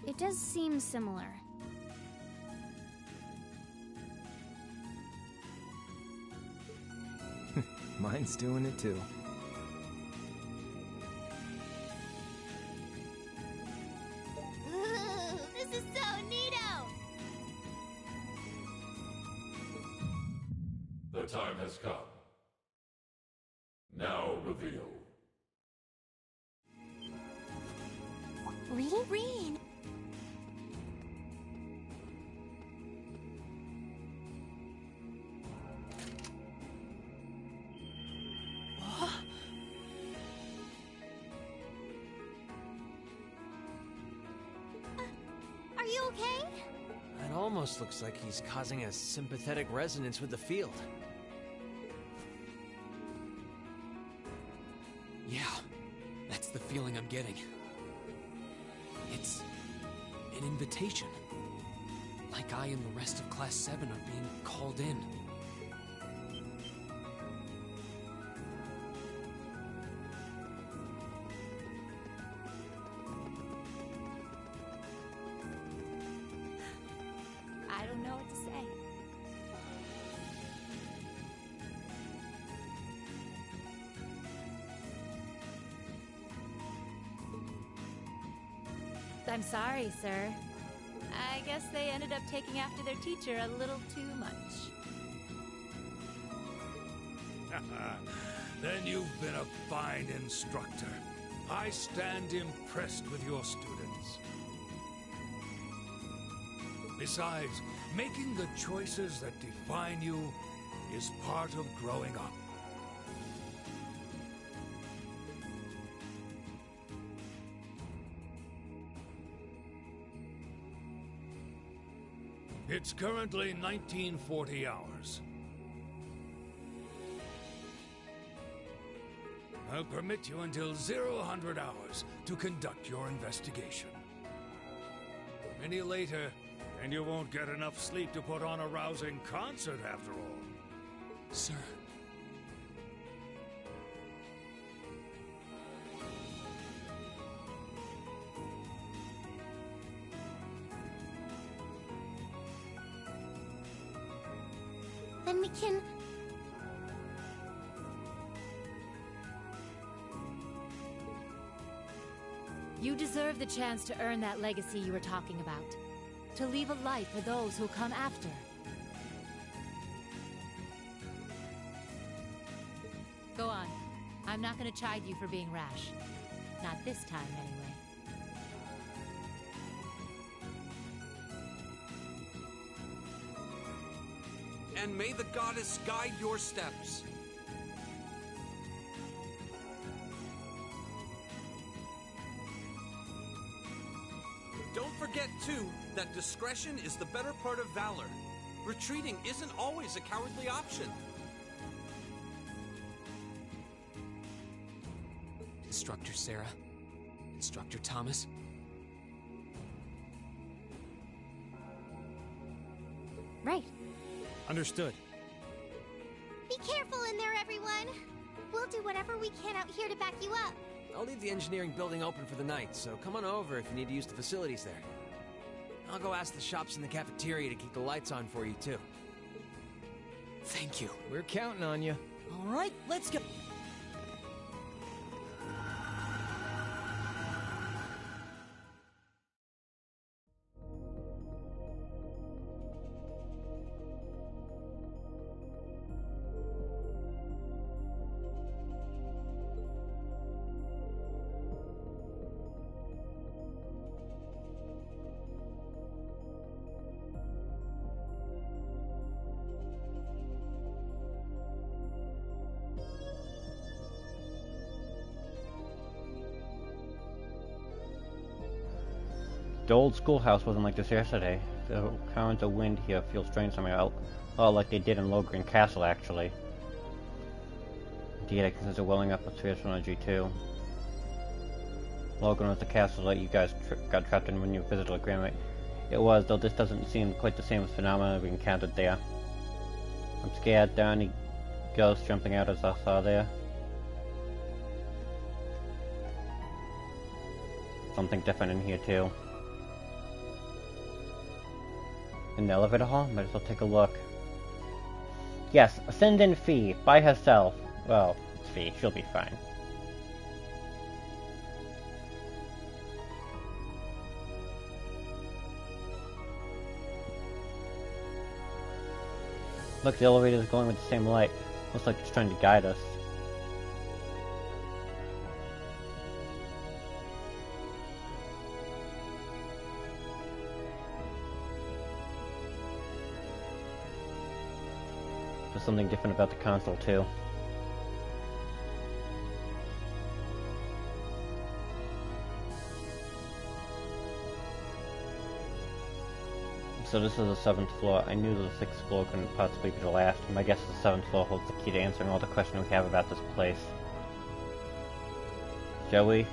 It does seem similar. Mine's doing it too. Ooh, this is so neato! The time has come. Now reveal. Rean? Are you okay? It almost looks like he's causing a sympathetic resonance with the field. Yeah, that's the feeling I'm getting. It's an invitation. Like I and the rest of Class 7 are being called in. I don't know what to say. I'm sorry, sir. I guess they ended up taking after their teacher a little too much. Then you've been a fine instructor. I stand impressed with your students. Besides, making the choices that define you is part of growing up. It's currently 1940 hours. I'll permit you until 0000 hours to conduct your investigation. Any later, and you won't get enough sleep to put on a rousing concert after all. Sir. Then we can... You deserve the chance to earn that legacy you were talking about. To leave a light for those who'll come after. Go on. I'm not gonna chide you for being rash. Not this time, anyway. And may the goddess guide your steps. Don't forget, too, that discretion is the better part of valor. Retreating isn't always a cowardly option. Instructor Sarah? Instructor Thomas? Right. Understood. Be careful in there, everyone! We'll do whatever we can out here to back you up. I'll leave the engineering building open for the night, so come on over if you need to use the facilities there. I'll go ask the shops in the cafeteria to keep the lights on for you, too. Thank you. We're counting on you. All right, let's go. The old schoolhouse wasn't like this yesterday. The current of wind here feels strange somehow, a lot like they did in Lohengrin Castle, actually. Indeed, I can sense a welling up of spiritual energy, too. Lohengrin was the castle that you guys got trapped in when you visited Granite. It was, though this doesn't seem quite the same phenomena we encountered there. I'm scared. There are any ghosts jumping out as I saw there? Something different in here, too. In the elevator hall? Might as well take a look. Yes, send in Fee, by herself. Well, it's Fee, she'll be fine. Look, the elevator is going with the same light. Looks like it's trying to guide us. There's something different about the console, too. So this is the 7th floor. I knew the 6th floor couldn't possibly be the last. My guess is the 7th floor holds the key to answering all the questions we have about this place. Shall we?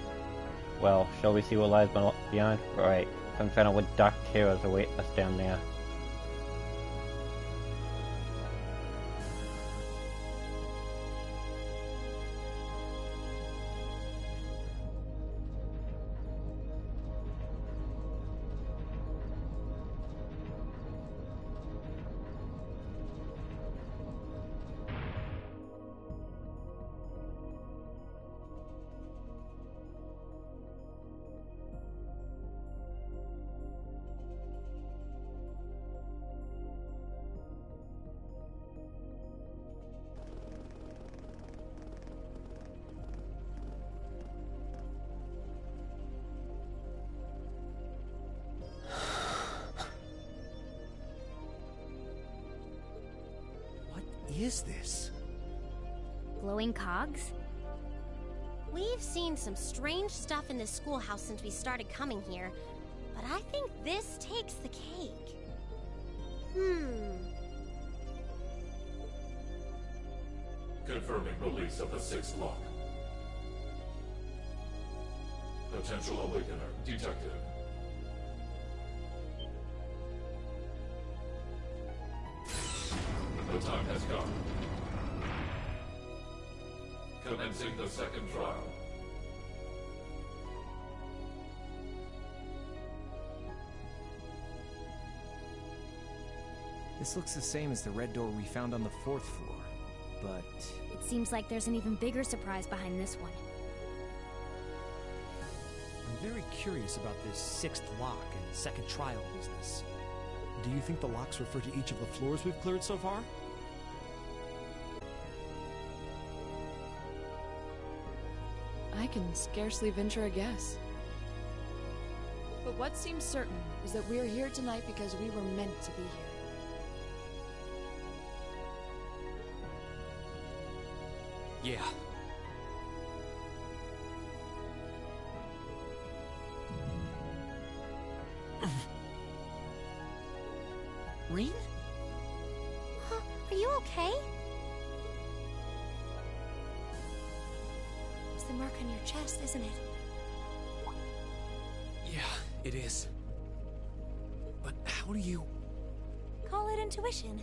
Well, shall we see what lies beyond? Right. I'm trying to what dark terrors await us down there. is this? Glowing cogs? We've seen some strange stuff in this schoolhouse since we started coming here, but I think this takes the cake. Confirming release of the 6th lock. Potential awakener detected. The time has come. Commencing the 2nd trial. This looks the same as the red door we found on the 4th floor, but... It seems like there's an even bigger surprise behind this one. I'm very curious about this 6th lock and 2nd trial business. Do you think the locks refer to each of the floors we've cleared so far? I can scarcely venture a guess. But what seems certain is that we're here tonight because we were meant to be here. Yeah. Rean? Huh? Are you okay? It's the mark on your chest, isn't it? Yeah, it is. But how do you... Call it intuition.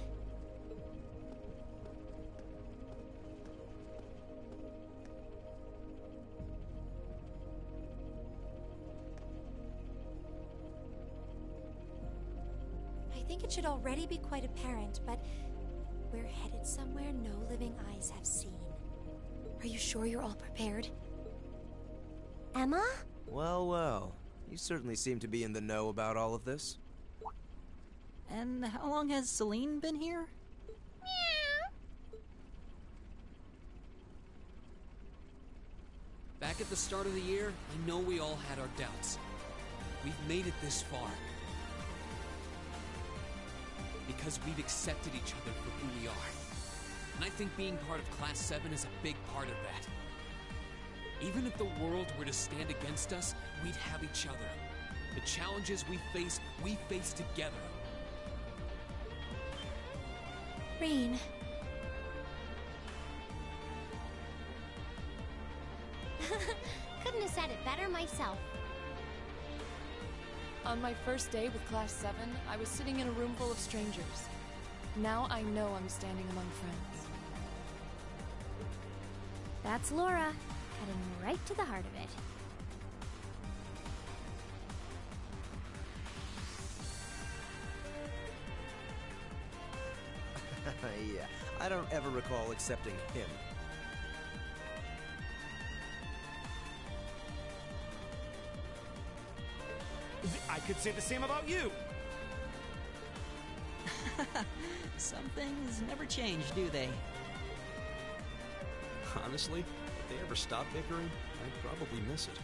I think it should already be quite apparent, but we're headed somewhere no living eyes have seen. Are you sure you're all prepared? Emma? Well, well. You certainly seem to be in the know about all of this. And how long has Celine been here? Back at the start of the year, I know we all had our doubts. We've made it this far. Because we've accepted each other for who we are. And I think being part of Class 7 is a big part of that. Even if the world were to stand against us, we'd have each other. The challenges we face together. Rean. Couldn't have said it better myself. On my first day with Class 7, I was sitting in a room full of strangers. Now I know I'm standing among friends. That's Laura, cutting right to the heart of it. Yeah, I don't ever recall accepting him. I could say the same about you! Some things never change, do they? Honestly, if they ever stop bickering, I'd probably miss it.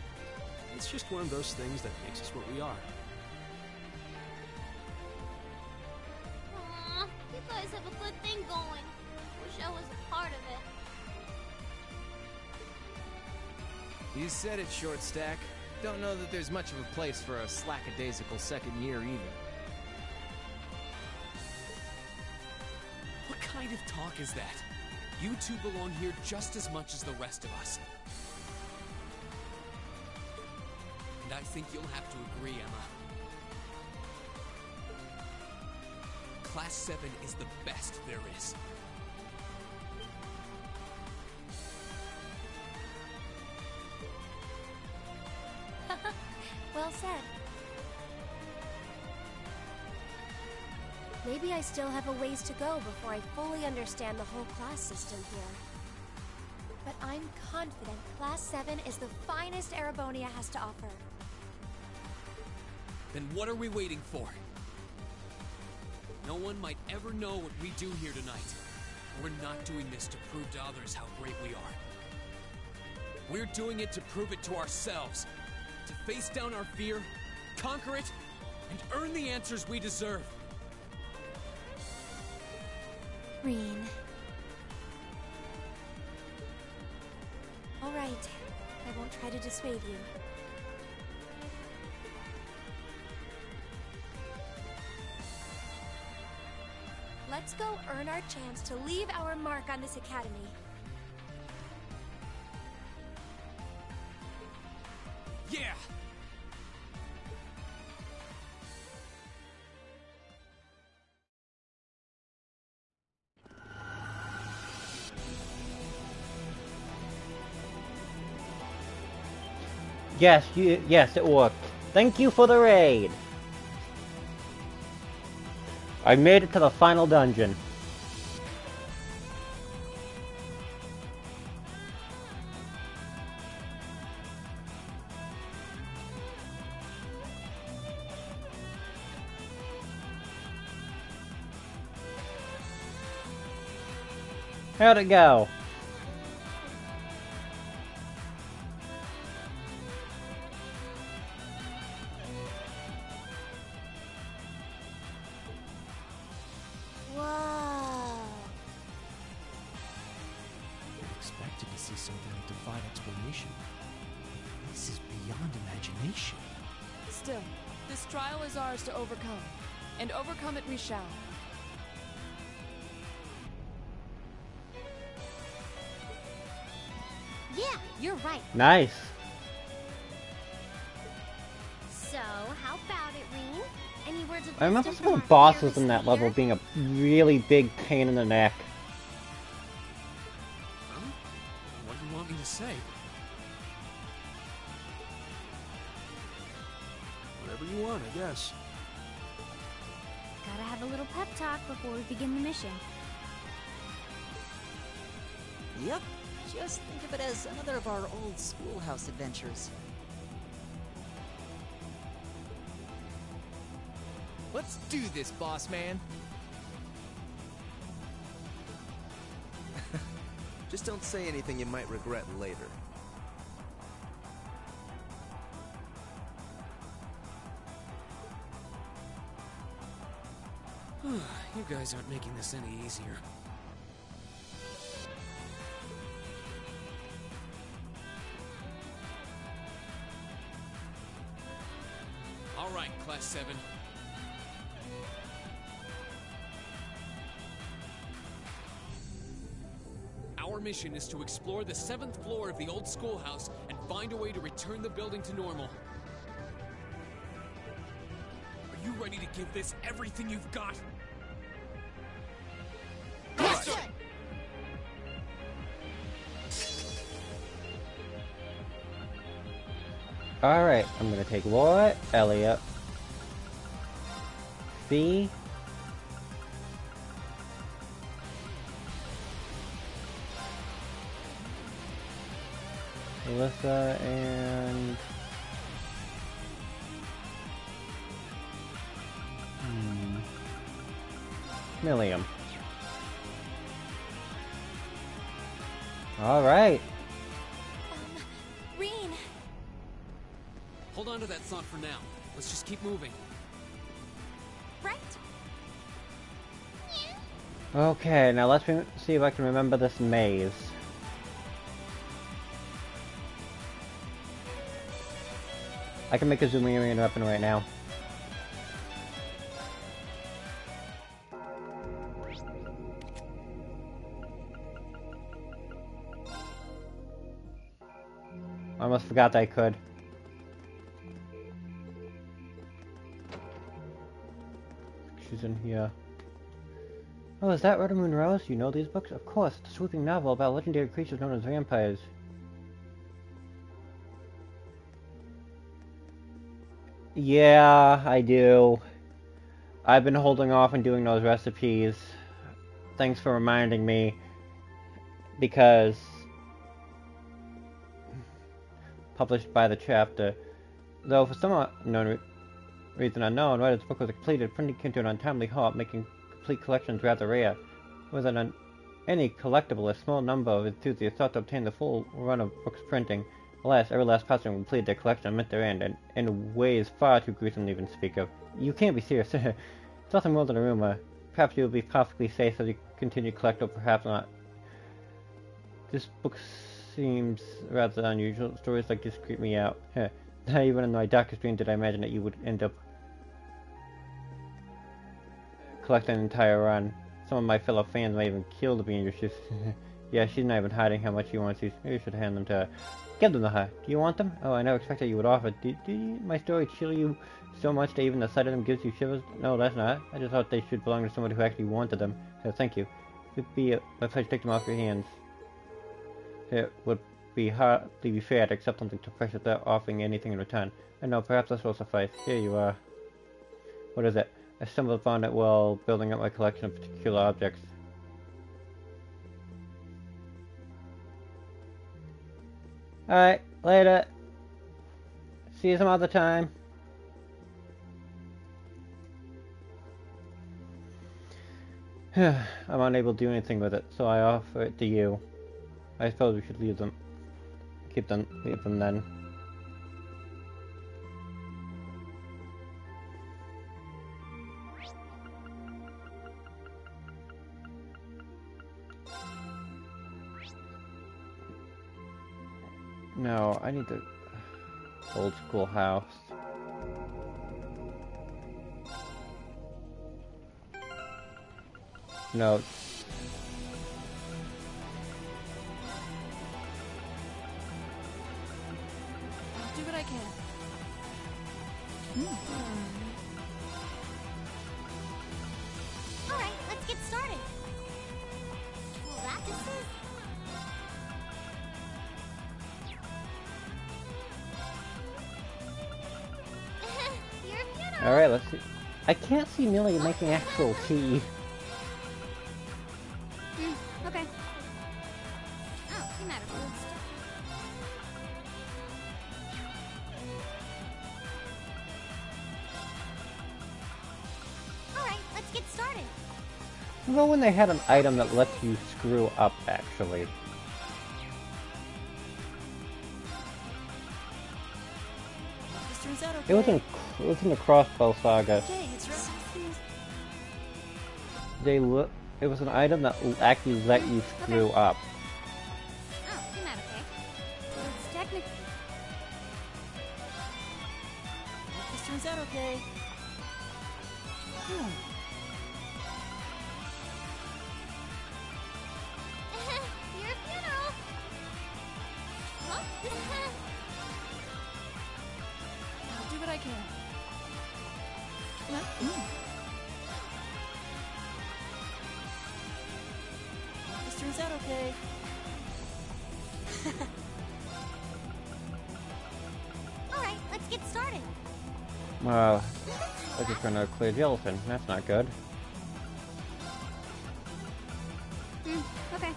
It's just one of those things that makes us what we are. Aw, you guys have a good thing going. Wish I was a part of it. You said it, Short Stack. Don't know that there's much of a place for a slackadaisical second year either. What kind of talk is that? You two belong here just as much as the rest of us. And I think you'll have to agree, Emma. Class 7 is the best there is. Well said. Maybe I still have a ways to go before I fully understand the whole class system here. But I'm confident Class 7 is the finest Erebonia has to offer. Then what are we waiting for? No one might ever know what we do here tonight. We're not doing this to prove to others how great we are. We're doing it to prove it to ourselves. To face down our fear, conquer it, and earn the answers we deserve. Rean, try to dissuade you. Let's go earn our chance to leave our mark on this academy. Yeah! Yes, it worked. Thank you for the raid. I made it to the final dungeon. How'd it go? Expected to see something that defied explanation. This is beyond imagination. Still, this trial is ours to overcome, and overcome it we shall. Yeah, you're right. Nice. So, how about it, Rean? Any words of I remember wisdom some of from the our bosses fearless in that leader? level being a really big pain in the neck. Huh? What do you want me to say? Whatever you want, I guess. Gotta have a little pep talk before we begin the mission. Yep. Just think of it as another of our old schoolhouse adventures. Let's do this, boss man. Just don't say anything you might regret later. You guys aren't making this any easier. All right, Class 7. Our mission is to explore the 7th floor of the old schoolhouse and find a way to return the building to normal. Are you ready to give this everything you've got? Yes, sir. Alright, I'm gonna take Laura, Elliot, Fee, Alyssa, and Milliam. Alright. Rean! Hold on to that thought for now. Let's just keep moving. Right? Okay, now let's see if I can remember this maze. I can make a zooming in weapon right now. I almost forgot that I could. She's in here. Oh, is that Rotomoon Rose? You know these books? Of course, the sweeping novel about legendary creatures known as vampires. Yeah, I do. I've been holding off on doing those recipes. Thanks for reminding me. Because published by the chapter. Though for some reason unknown, writer's book was completed, printing came to an untimely halt, making complete collections rather rare. Within any collectible, a small number of enthusiasts sought to obtain the full run of books printing. Alas, every last person who completed their collection and met their end, and in ways far too gruesome to even speak of. You can't be serious. It's nothing more than a rumor. Perhaps you will be perfectly safe as you continue to collect, or perhaps not. This book seems rather unusual. Stories like this creep me out. Not even in my darkest dream did I imagine that you would end up collecting an entire run. Some of my fellow fans might even kill to be in your shoes. Yeah, she's not even hiding how much she wants these. Maybe you should hand them to her. Give them to her. Do you want them? Oh, I never expected you would offer. Did my story chill you so much that even the sight of them gives you shivers? No, that's not. I just thought they should belong to someone who actually wanted them. So thank you. It would be my pleasure to take them off your hands. It would be hardly be fair to accept something too precious without offering anything in return. I know, perhaps this will suffice. Here you are. What is it? I stumbled upon it while building up my collection of particular objects. Alright, later. See you some other time. I'm unable to do anything with it, so I offer it to you. I suppose we should leave them. Leave them then. No, I need the old school house. No. I'll do what I can. Alright, let's get started. Well, that just is. Alright, let's see. I can't see Millie making actual tea. Okay. Oh, you matter first. Alright, let's get started. Well, when they had an item that lets you screw up, actually. It was in the Crossbow Saga. It was an item that actually let you screw up. Oh, you're not okay. It's technically. This turns out okay. Your funeral. Huh? I'll do what I can. This turns out okay. Alright, let's get started. Well, I just ran out of clear gelatin. That's not good. Okay.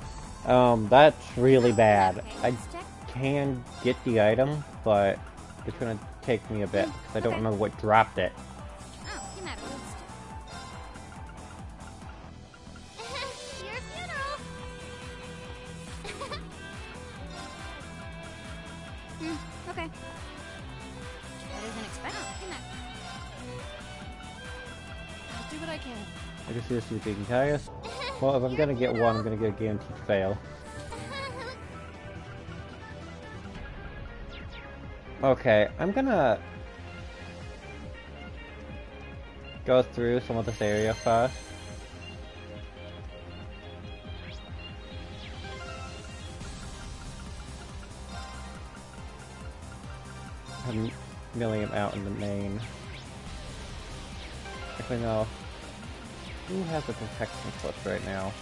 That's really bad. I can get the item, but it's gonna take me a bit, because I don't remember what dropped it. Oh, you matter first. Your funeral. Okay. Better than expected. Oh, you matter. I'll do what I can. I just seriously being tired. Well, if I'm gonna get one, I'm gonna get a guaranteed fail. Okay, I'm gonna go through some of this area first. I'm milling him out in the main. Actually, no. Who has a protection clip right now?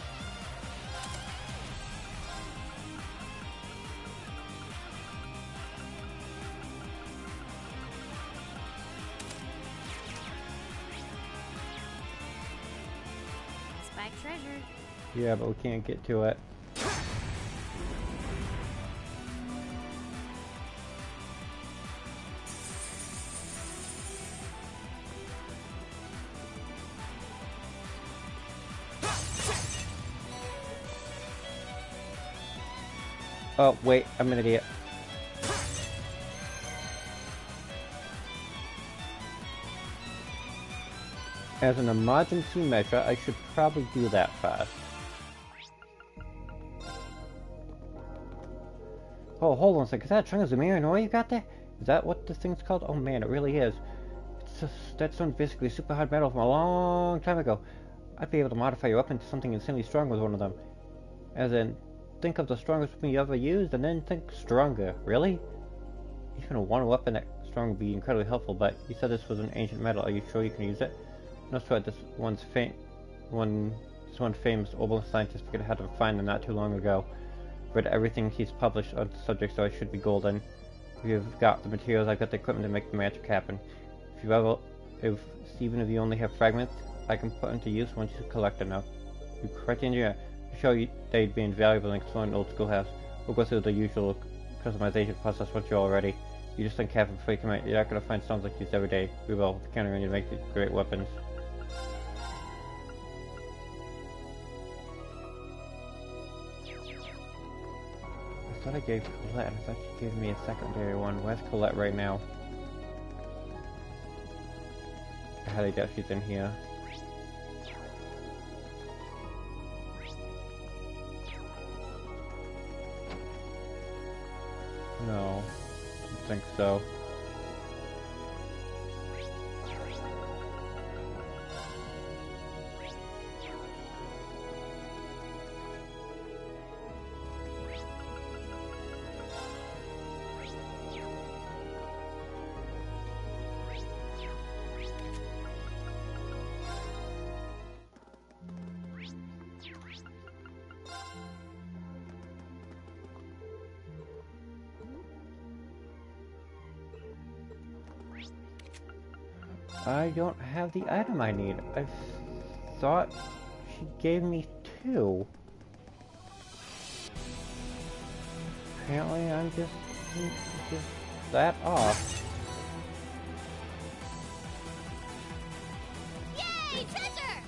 Spike treasure. Yeah, but we can't get to it. Oh, wait, I'm an idiot. As an emergency measure, I should probably do that first. Oh, hold on a second. Is that a chunk of Zumironoi you got there? Is that what this thing's called? Oh man, it really is. It's just, that stone's basically super hard metal from a long time ago. I'd be able to modify your weapon into something insanely strong with one of them. As in, think of the strongest weapon you ever used, and then think stronger. Really? Even one weapon that strong would be incredibly helpful, but you said this was an ancient metal. Are you sure you can use it? Not sure. This one famous Orbital scientist figured out how to find them not too long ago. Read everything he's published on the subject, so I should be golden. We've got the materials, I've got the equipment to make the magic happen. Even if you only have fragments, I can put into use once you collect enough. You correct engineer. I'm sure they'd be invaluable in exploring an old schoolhouse. We'll go through the usual customization process once you're all ready. You just think careful before you commit. You're not going to find stones like these every day. We will. Counting on you to make great weapons. I thought I gave Colette. I thought she gave me a secondary one. Where's Colette right now? I highly doubt she's in here. No, I don't think so. I don't have the item I need. I thought she gave me 2. Apparently I'm just that off. Yay, treasure!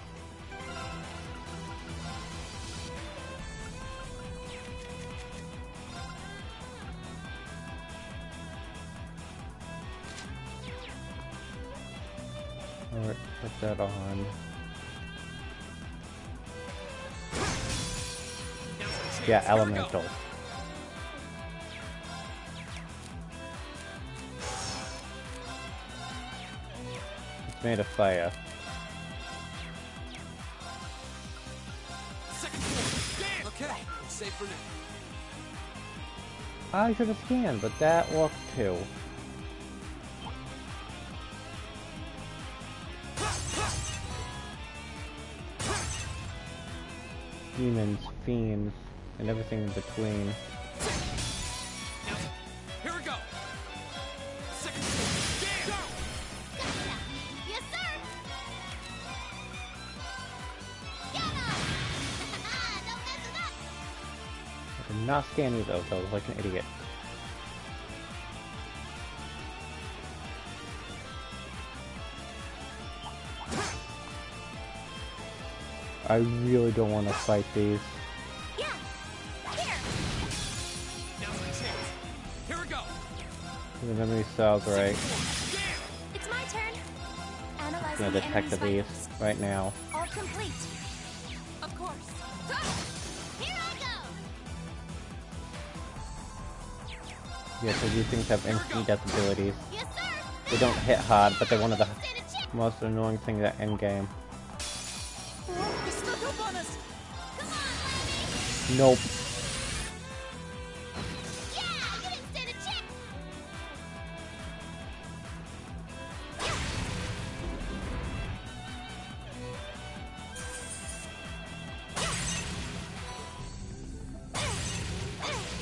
Alright, put that on. Yeah, elemental. It's made of fire. Okay, I'm safe for now. I should have scanned, but that worked too. Demons, fiends, and everything in between. Here we go. Second go. Gotcha! Yes, sir! Get him! Don't mess it up! I did not scan either, so I was like an idiot. I really don't want to fight these. Yeah! Here! Now's my chance. Here we go. The memory serves right. It's my turn. I'm Analyzing gonna the detect enemy's these vitals. right now. All complete. Of course. Here I go! Yeah, so these things have instant death abilities. Yes, sir! They don't hit hard, but they're one of the most annoying things at endgame. They snuck up on us! Come on, Lammy! Nope. Yeah! You didn't stand a chance!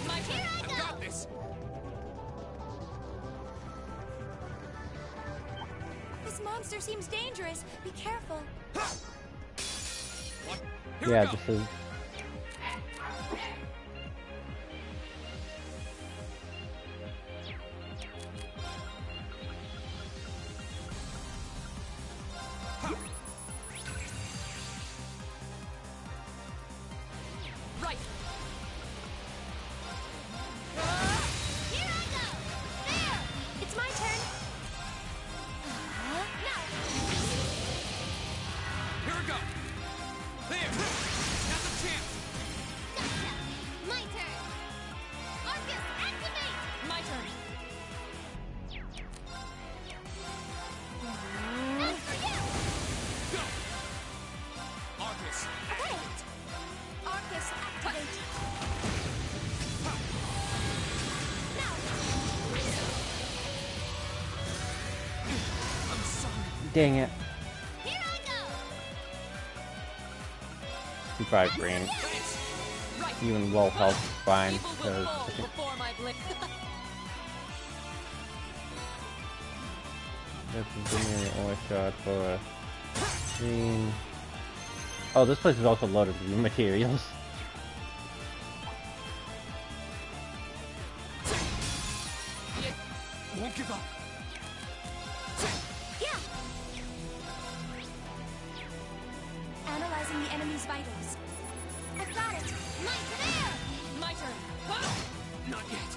My Here turn. I I've go! got this. This monster seems dangerous. Be careful. Here Yeah, we go. this is. Right. Here I go! There! It's my turn. Now! Here we go. There. Now's the Dang it. He probably green. Even low health is fine, because I think this is the only shot for green. Oh, this place is also loaded with materials. Won't give up. Yeah. Analyzing the enemy's vitals. I've got it. My turn. Not yet.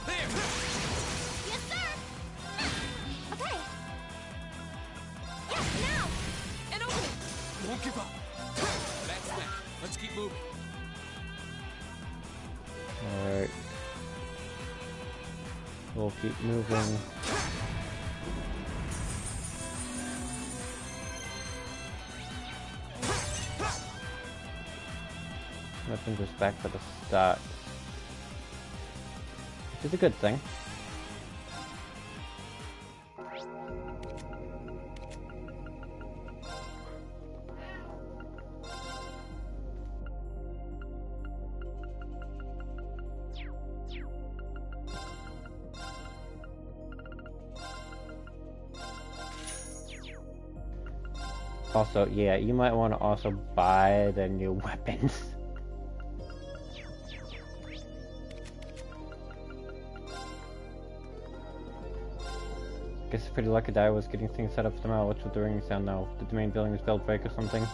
There. Yes, sir. Okay. Yes, now. An opening. Won't give up. That's that. Let's keep moving. Alright. We'll keep moving. Nothing goes back to the start. Which is a good thing. Also, yeah, you might want to also buy the new weapons. Guess it's pretty lucky that I was getting things set up for tomorrow. What's with the ringing sound now? Did the main building was built break or something?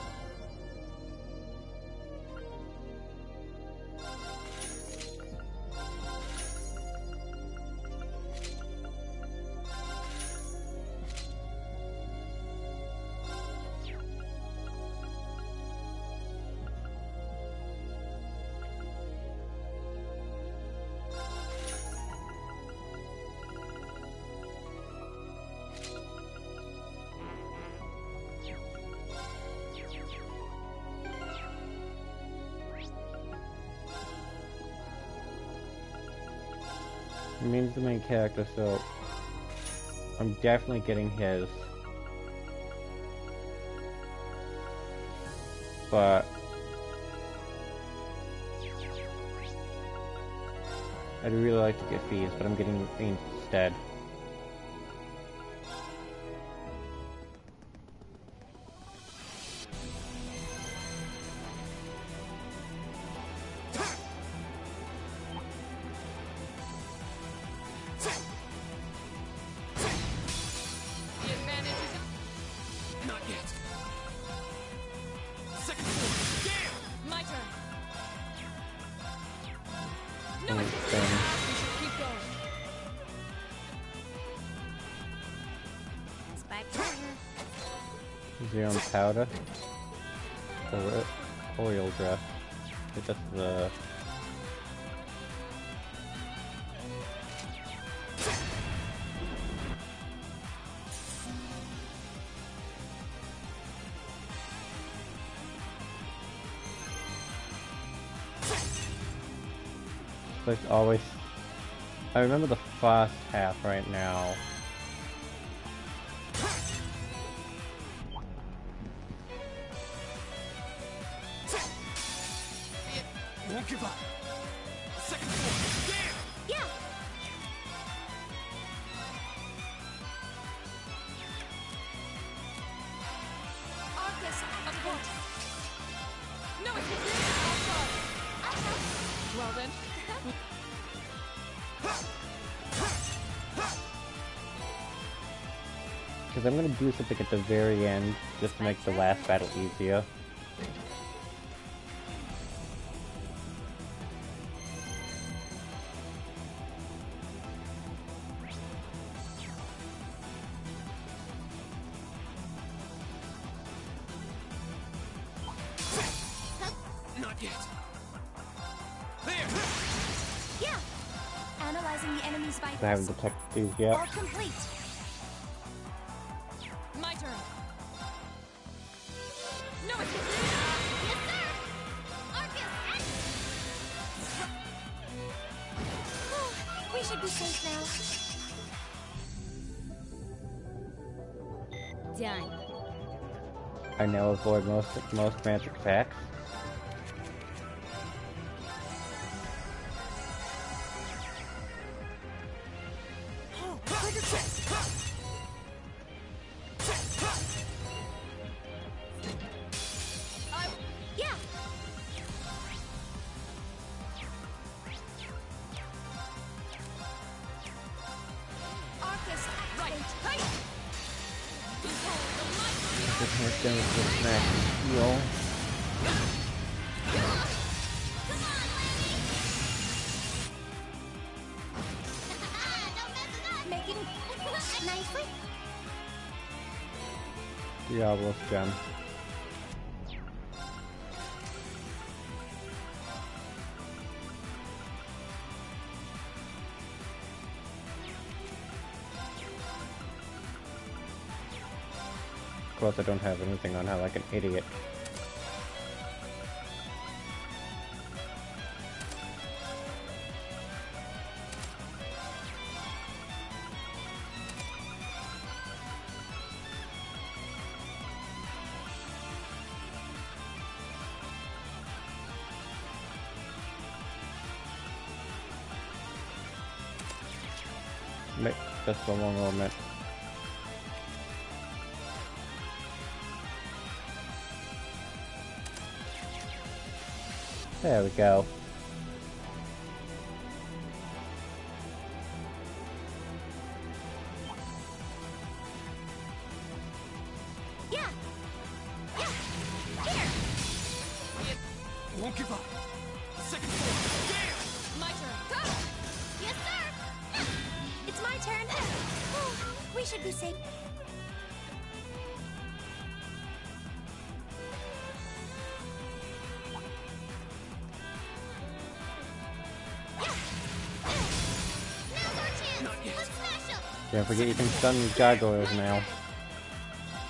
It means the main character, so I'm definitely getting his. But I'd really like to get Fees, but I'm getting Fiends instead. Zero powder or oil draft. It's just the like always. I remember the first half right now. Won't give up. Second floor. Yeah. Yeah. Arcus, abort. No, it's well then. Because I'm going to do something at the very end just to make the last battle easier. Not yet. There. Yeah. Analyzing the enemy's vitals. I haven't detected these yet. All complete. My turn. No, it's yes, sir. Arcus. We should be safe now. done. I now avoid most magic attacks. Yeah. Arcus, right. Just hit them with the smack heal. Making nicely. Diablo's gem. Of course, I don't have anything on her like an idiot. Wait, just for one moment. There we go. Yeah. Yeah. Here. Won't give up. Second floor. Yeah. My turn. Go. Yes, sir. It's my turn. Oh, we should be safe. Can't forget you can stun these gargoyles now.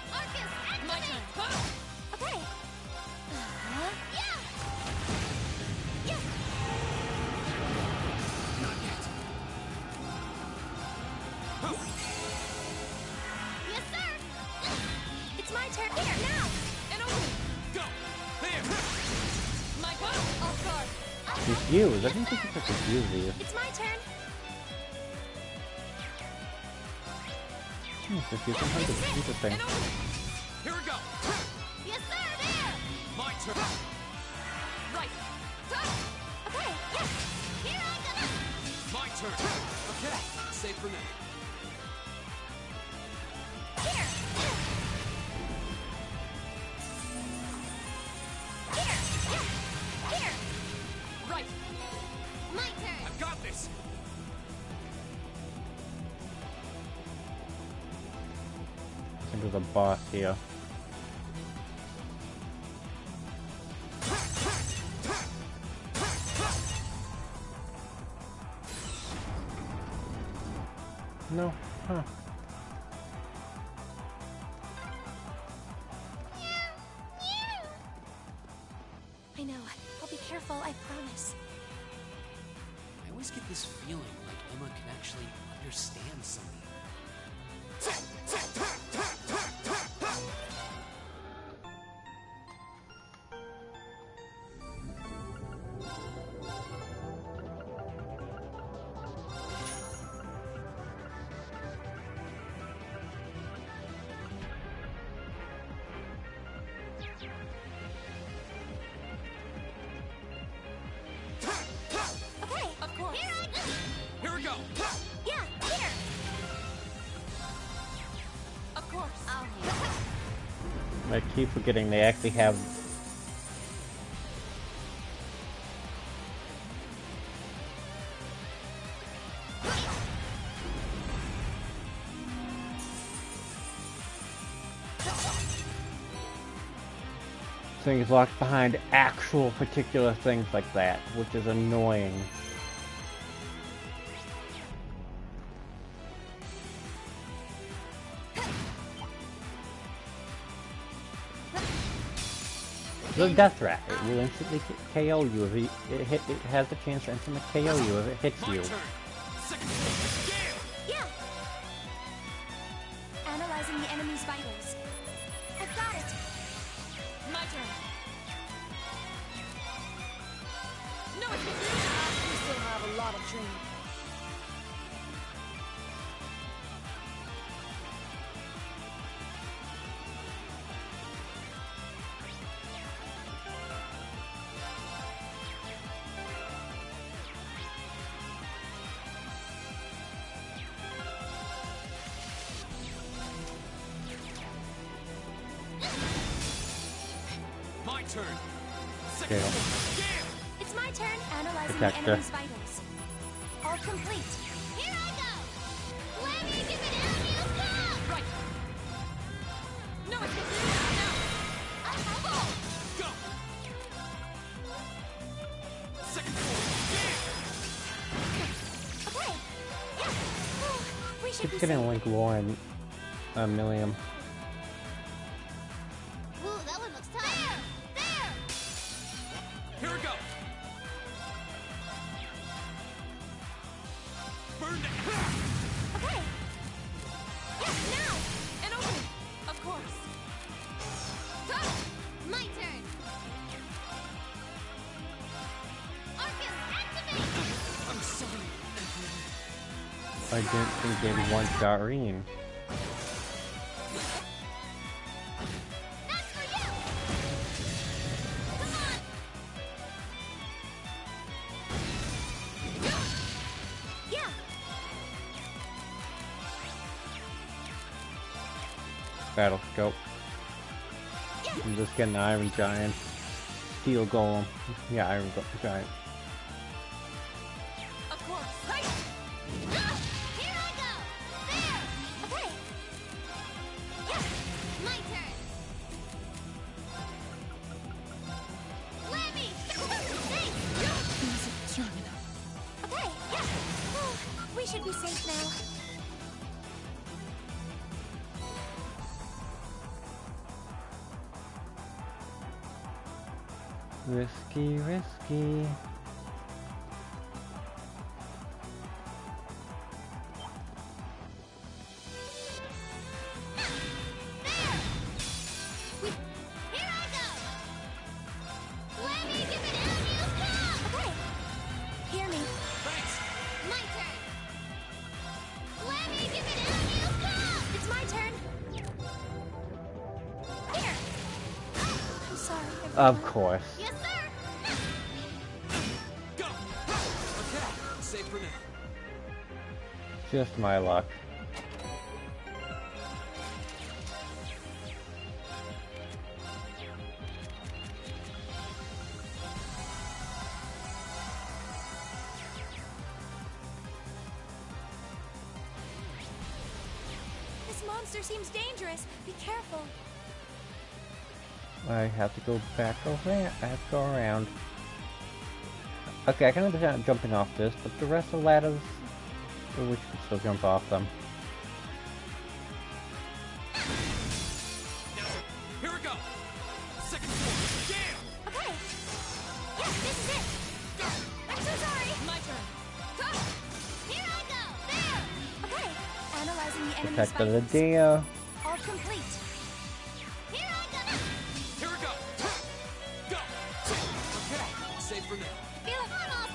My turn. Okay. Yeah. Yeah. Not yet. Yes, sir. It's my turn. Here now. And open. Go. There. My turn. I'll start. Confused. I didn't think you could confuse these. It's my turn. Just using hundreds. Interesting. Here we go. Yes, sir. There. My turn. Right. Okay. Yes. Here I go. My turn. Okay. Safe for now. Here. Here. Yeah. Here. Right. My turn. I've got this. I think there's a boss here. No. Huh. I know. I'll be careful, I promise. I always get this feeling like Emma can actually understand something. Okay. Of course. Here we go. Yeah, here. Of course. I'll handle it. I keep forgetting they actually have things locked behind actual particular things like that, which is annoying. The Death Rat, it will instantly KO you if it has the chance to instantly KO you if it hits you. Yeah. Analyzing the enemy's vitals. turn. Scale. It's my turn. Analyzing Protector. the enemy's vitals. All complete. Here I go. Let me give it a new go. Right. No, it's now. Go. Second floor. Okay. Yeah. Oh, we should be It's gonna safe. link Lauren Milliam. Ooh, that one looks tough. There. Here we go. Burn it. Okay. Yeah, now. An opening. Of course. Go. My turn. Arcus, activate. I'm sorry. I didn't think they'd want Doreen. That's for you. Come on. Yeah. Battle scope. I'm just getting the Iron Giant. Steel Golem. Yeah, Iron Giant. Of course. Right. Here I go. There. Okay. Yeah. My turn. Let me. Thanks. Easy, German. Okay. Yeah. Oh, we should be safe now. Risky, risky. Here I go. Let me give it a new go. Okay. Hear me. Thanks. My turn. Let me give it a new go. It's my turn. Here. I'm sorry, everyone. Of course. Yes, sir. Go. Okay. Safe for now. Just my luck. This monster seems dangerous. Be careful. I have to go back around. I have to go around. Okay, I can understand jumping off this, but the rest of the ladders, we should still jump off them. Here we go. Second floor. Yeah. Okay. Yeah, this is it. I'm so sorry. My turn. Go. Here I go. There. Okay. Analyzing the enemy's Protect the vitals. Dia. All complete. Here I go. Here we go. Go. Okay. Safe for now. Feel it on off.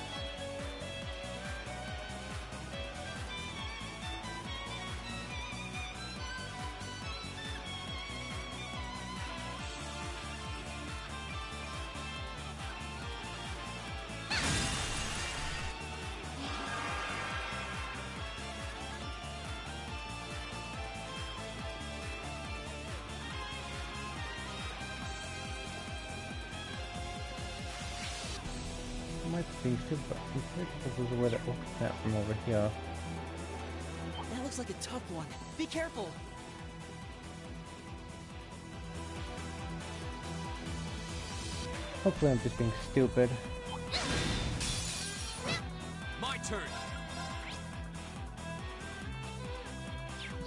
Might be too, but I'm pretty sure this is where that looks at from over here. That looks like a tough one. Be careful. Hopefully I'm just being stupid. My turn.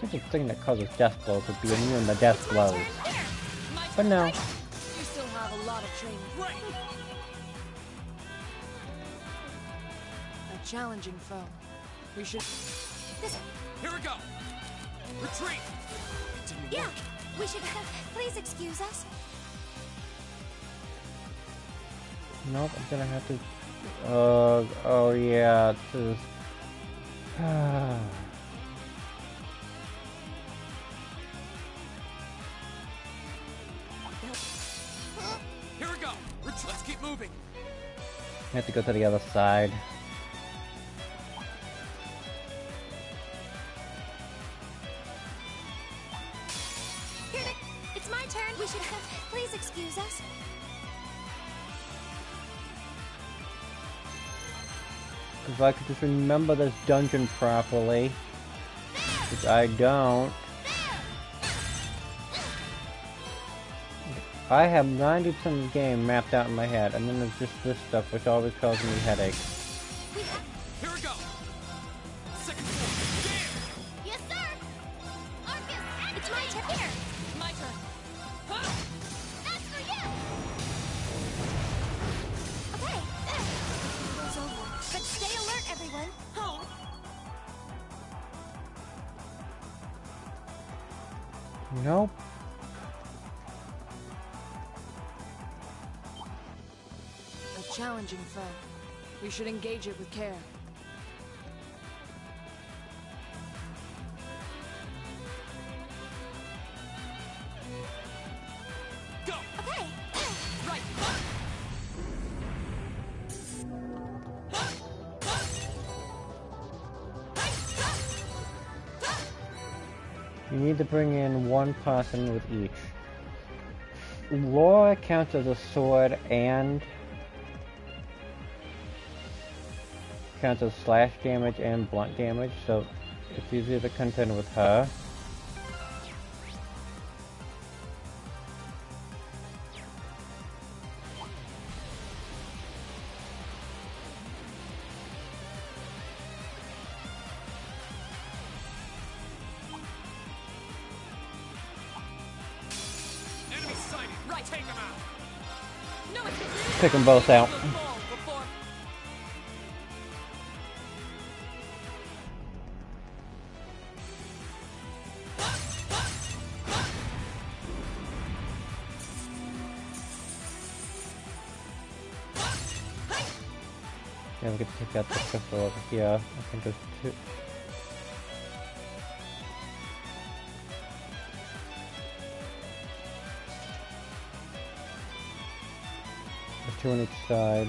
Such a thing that causes death blows would be immune to death blows. But no. You still have a lot of training. Right. A challenging foe. We should. Here we go. Retreat. Yeah. We should. Please excuse us. Nope, I'm gonna have to. Oh yeah, this is. Here we go. Let's keep moving. I have to go to the other side. It's my turn. We should. Please excuse us. If I could just remember this dungeon properly, which I don't. I have 90% of the game mapped out in my head, and then there's just this stuff which always causes me headaches. Here we go. Second floor. Yes, sir! Arcus, it's my turn. Here! My turn. That's for you! Okay, there. Goes over. But stay alert, everyone. Home. Nope. A challenging foe. We should engage it with care. Go! Okay. Right. You need to bring in one person with each. Laura counts as a sword and counts as slash damage and blunt damage, so it's easier to contend with her. Enemy sighted. Right. Take him out. No, Pick them both out. Yeah, we get to take out the pistol over here. I think there's two. There's two on each side.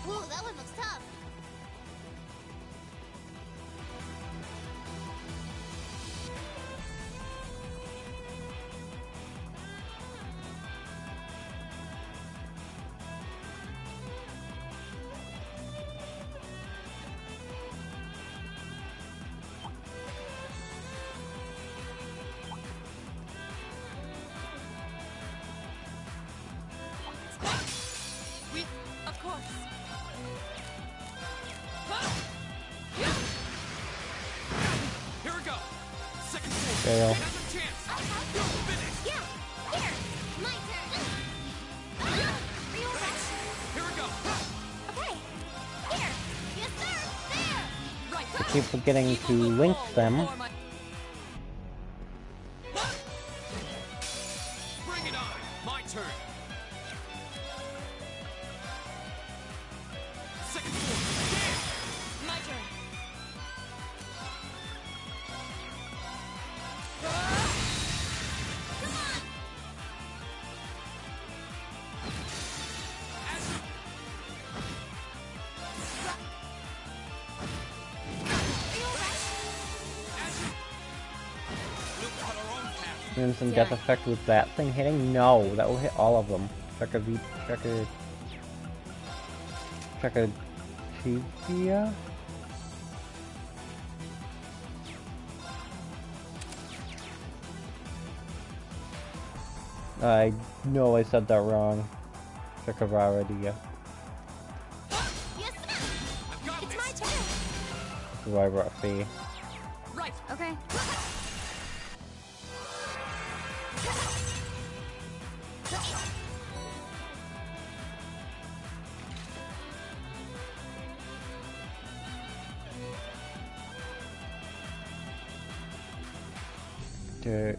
Whoa, that one looks tough. We, of course. Here we go. Second floor. Fail. Has a chance. You're finished. Yeah, here. My turn. Real rush. Here we go. Okay. Here. Yes, sir. There. Right. I keep forgetting to link them. Bring it on. My turn. Second floor. My turn. Instant death effect with that thing hitting? No, that will hit all of them. Tibia? I know I said that wrong. Chakavaradia. Yes, sir. It's my turn. This is why I brought Fee. Right. Okay. Okay.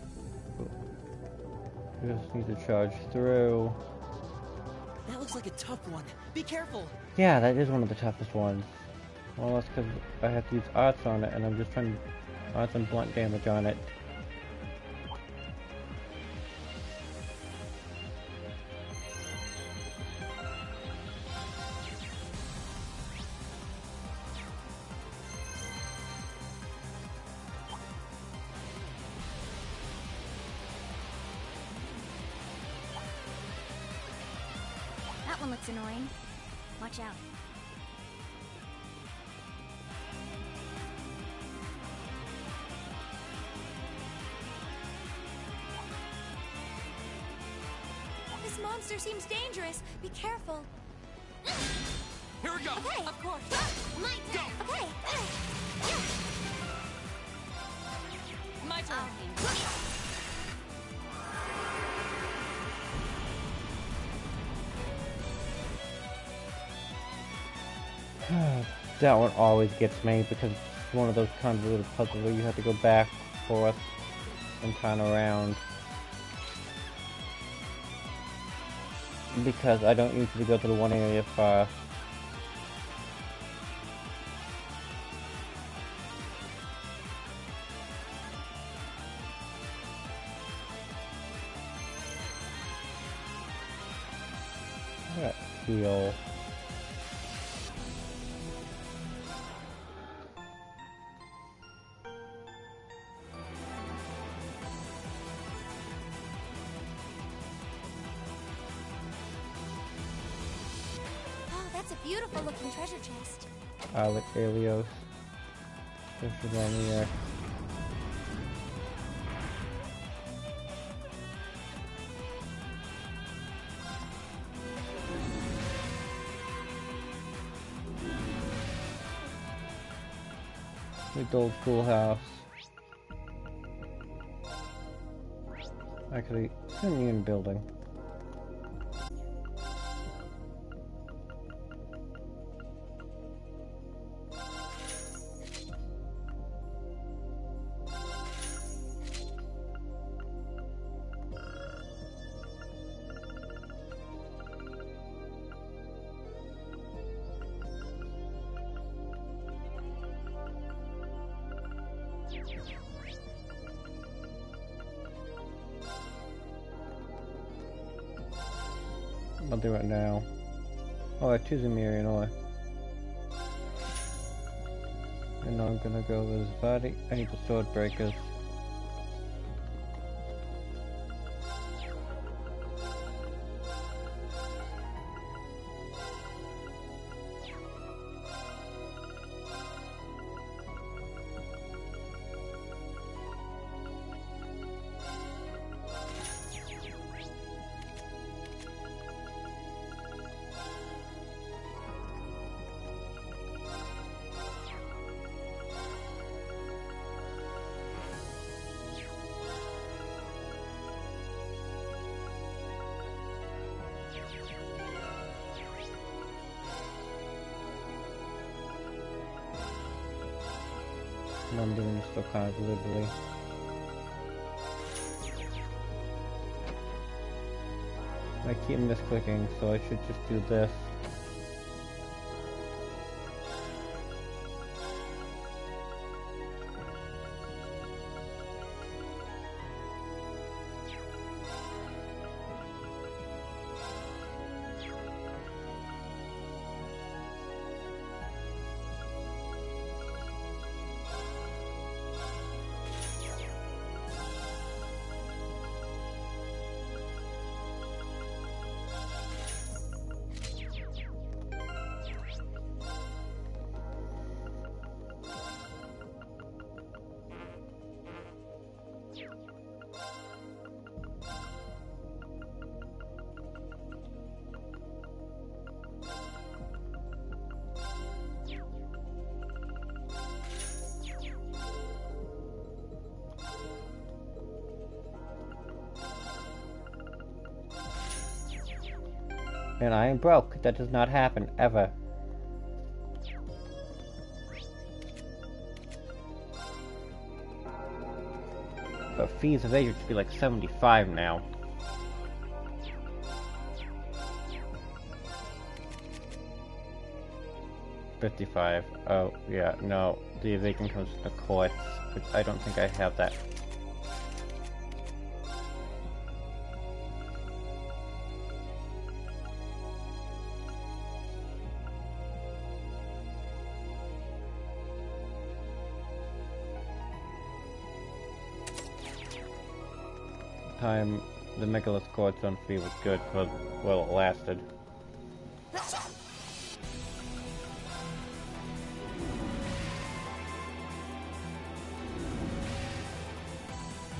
We just need to charge through. That looks like a tough one. Be careful. Yeah, that is one of the toughest ones. Well, that's because I have to use arts on it, and I'm just trying to arts and blunt damage on it. That one looks annoying. Watch out. This monster seems dangerous. Be careful. Here we go. Okay. Of course. My turn. Okay. My turn. That one always gets me because it's one of those kinds of little puzzles where you have to go back, forth, and turn around. Because I don't usually go to the one area first. Alright, heal. Oh, that's a beautiful looking treasure chest. Alec Alios. This is one here. The old schoolhouse. Actually, it's a new building. I'll do it now. Oh, I choose a Miriam Ore. And now I'm gonna go with Zvadi. I need the sword breakers. And I'm doing this still kind of deliberately. I keep misclicking, so I should just do this. And I am broke. That does not happen, ever. But fees of age should be like 75 now. 55. Oh, yeah, no. The evasion comes from the quartz, which I don't think I have that. Time the Megalith quartz on free was good for, well, it lasted.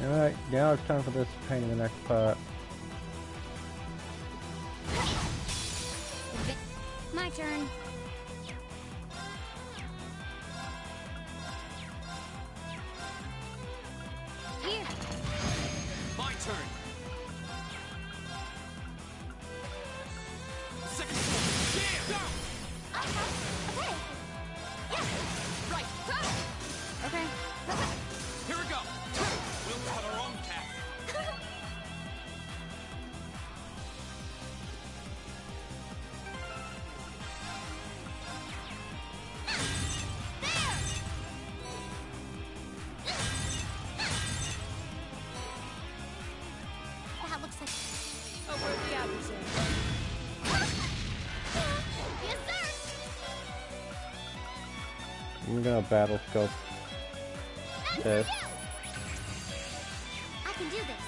Alright, now it's time for this pain in the next part. My turn. Here. My turn. Second floor. Yeah. Okay. Yeah. Right. Okay. Here we go. We'll cut our own path. That looks like A worthy adversary. yes, sir. I'm gonna battle scope this. I can do this.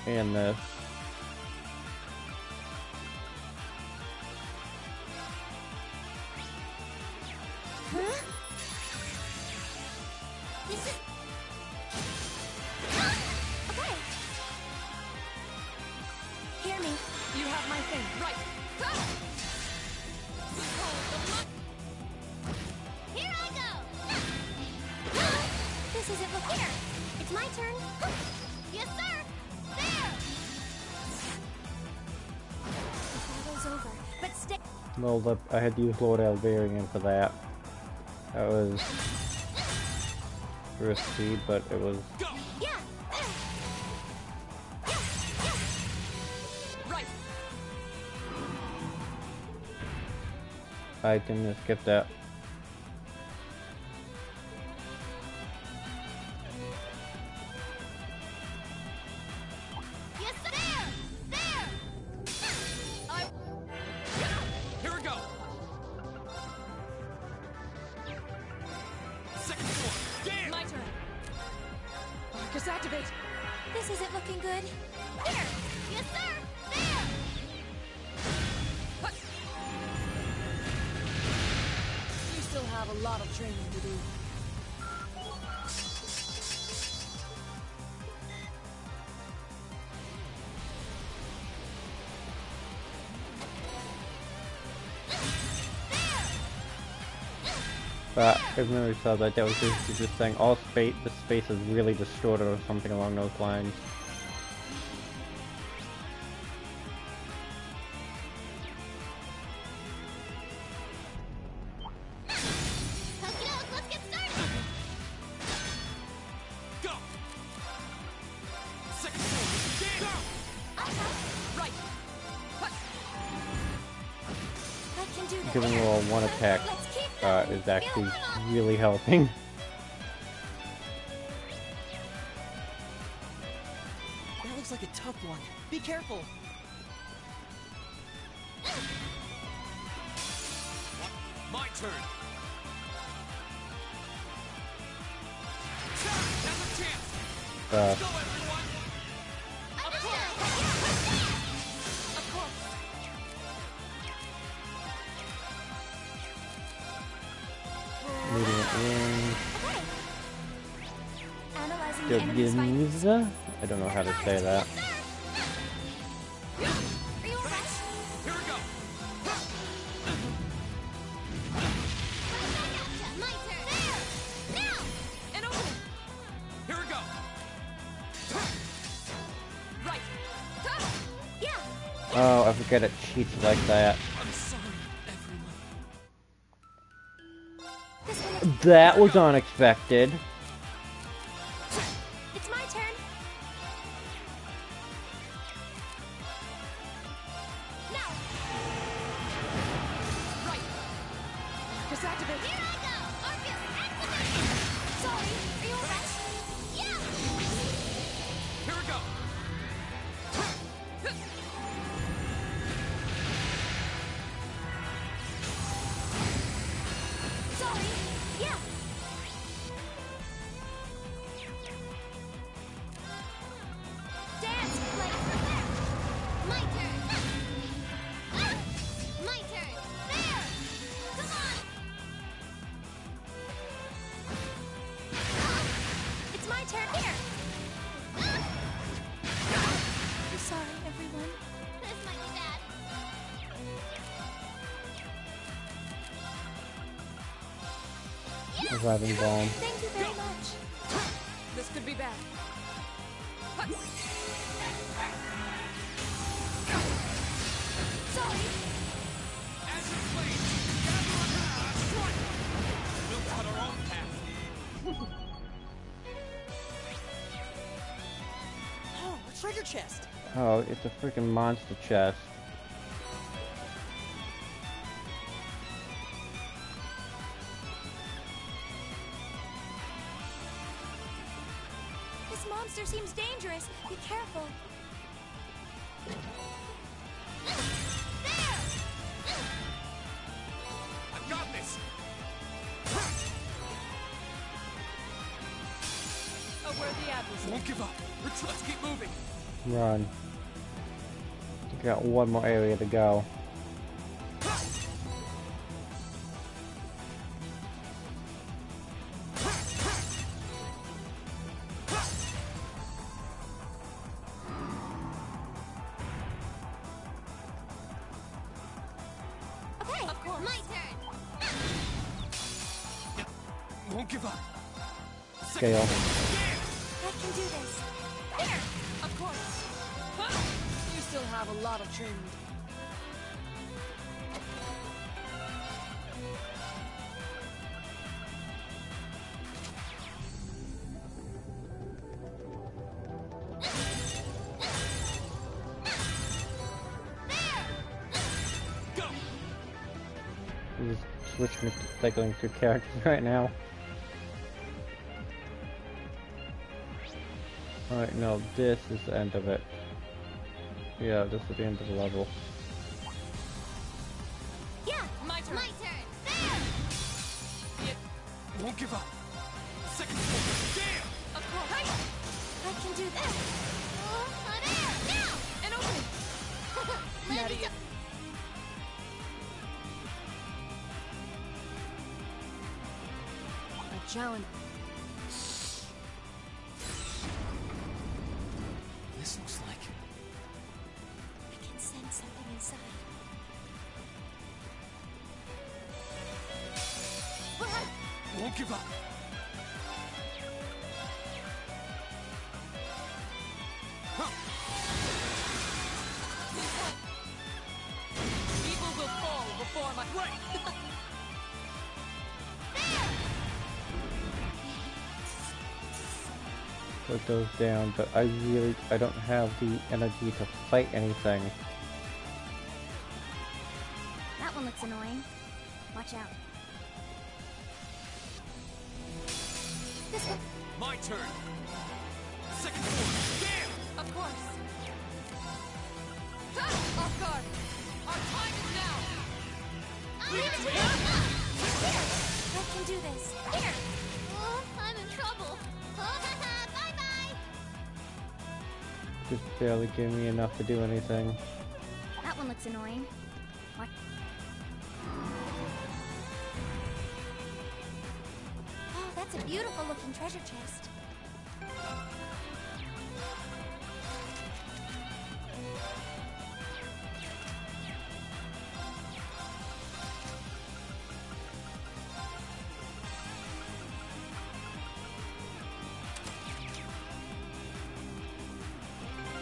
And this. Huh? This is okay. Hear me. You have my thing. Right. Here I go. This isn't look here. It's my turn. Yes, sir. There. The battle's over, but stay. Well, I had to use Lord Alvarian for that. That was risky, but it was. Yeah. Right. I can skip that. Yes, sir. There. Here we go. Second floor. Damn. My turn. Arcus activate. This isn't looking good. Here. Yes, sir. There. You still have a lot of training to do. But if memory serves, that was just saying all space, the space is really distorted or something along those lines. Let's get started. Go. Second floor. Damn. Right. I can do this. Giving you all one attack is actually really helping. That looks like a tough one. Be careful. My turn. Now's a chance. Let's go, everyone. Of course. Moving it in. Analyzing the enemy's fight. Doginza? I don't know how to say that. Are you alright? Here we go. My turn. There. Now. And open. Here we go. Right. Yeah. Oh, I forget it cheats like that. I'm sorry, everyone. This one. That was unexpected. It's my turn. Now. activate. Here I go! Morpheus, activate! Sorry, are you alright? Yeah! Here we go! Sorry, Yeah! Dance, play, prepare! My turn! Ah! My turn! There! Come on! It's my turn here! I'm sorry, everyone. This might be bad. Reviving bomb. Thank you very much. This could be bad. Sorry. As you please, gather around, strike! We'll cut our own path. Oh, a treasure chest. Oh, it's a freaking monster chest. This monster seems dangerous. Be careful. I've got this! A worthy adversary. Won't give up. Let's keep moving. Run. We got one more area to go. Okay, Of course. my turn! Won't give up. Scale. I can do this. There! Of course. You still have a lot of training. Go! I'm just switching, cycling through characters right now. Alright, no, this is the end of it. Yeah, this is the end of the level. Yeah! My turn. My turn! There! Won't give up. Second floor. Damn! Of course. I can do this! There! Now! And open. Let Not me yet. A challenge. This looks like... I can sense something inside. Won't give up. Evil will fall before my... Put those down, but I don't have the energy to fight anything. That one looks annoying. Watch out. This one. My turn. Second floor. Damn! Of course. Ha! Off guard. Our time is now. Leave it to me! Here! I can do this. Here! Oh, I'm in trouble. Oh, bye-bye! Just barely give me enough to do anything. That one looks annoying. What? Oh, that's a beautiful looking treasure chest.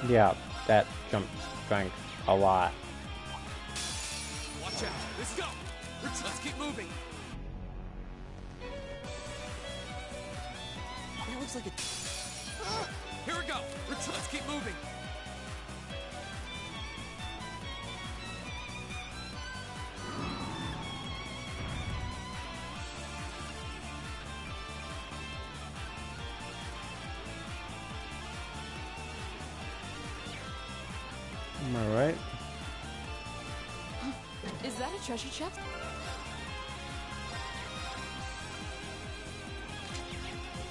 Yeah, that jump strength a lot. Watch out. Let's go. Let's keep moving. That looks like a... Here we go. Let's keep moving. Am I right? Is that a treasure chest?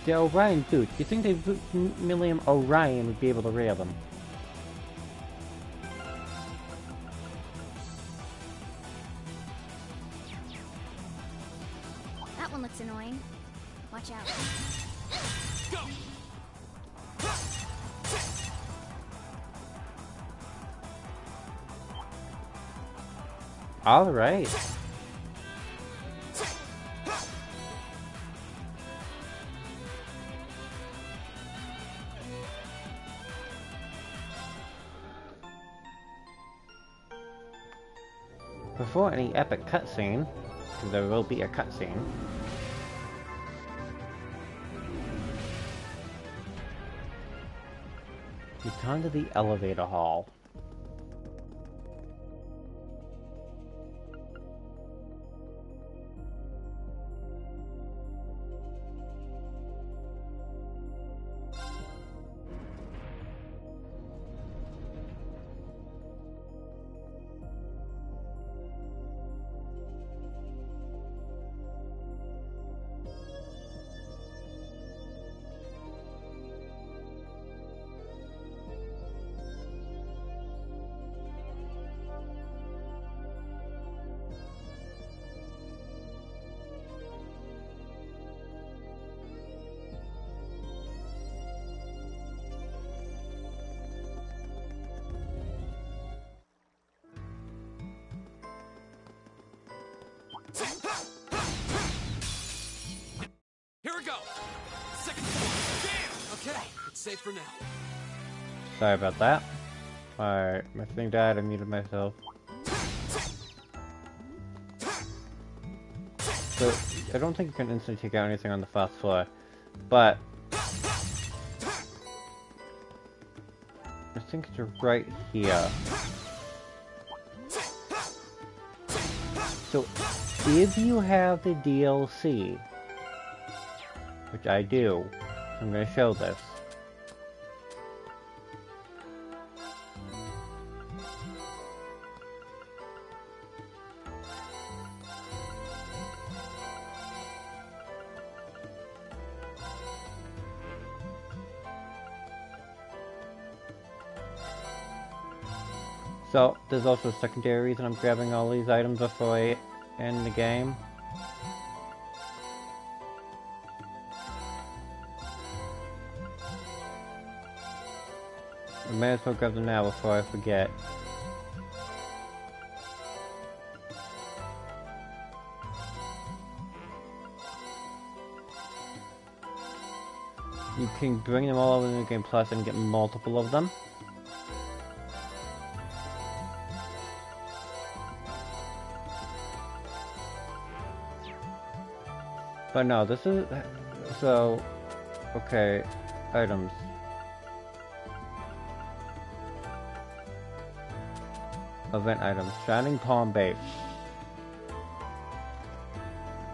The Orion boots. You think William Orion would be able to wear them? That one looks annoying. Watch out. Go! All right. Before any epic cutscene, because there will be a cutscene. Return to the elevator hall. Here we go! Second floor! Bam! Okay, it's safe for now. Sorry about that. Alright, my thing died, I muted myself. So, I don't think you can instantly take out anything on the first floor, but I think it's right here. So, if you have the DLC, which I do, I'm going to show this. So, there's also a secondary reason I'm grabbing all these items before I end the game. I may as well grab them now before I forget. You can bring them all over in the game plus and get multiple of them. But no, this is... So... Okay, items. Event items. Shining Palm Base.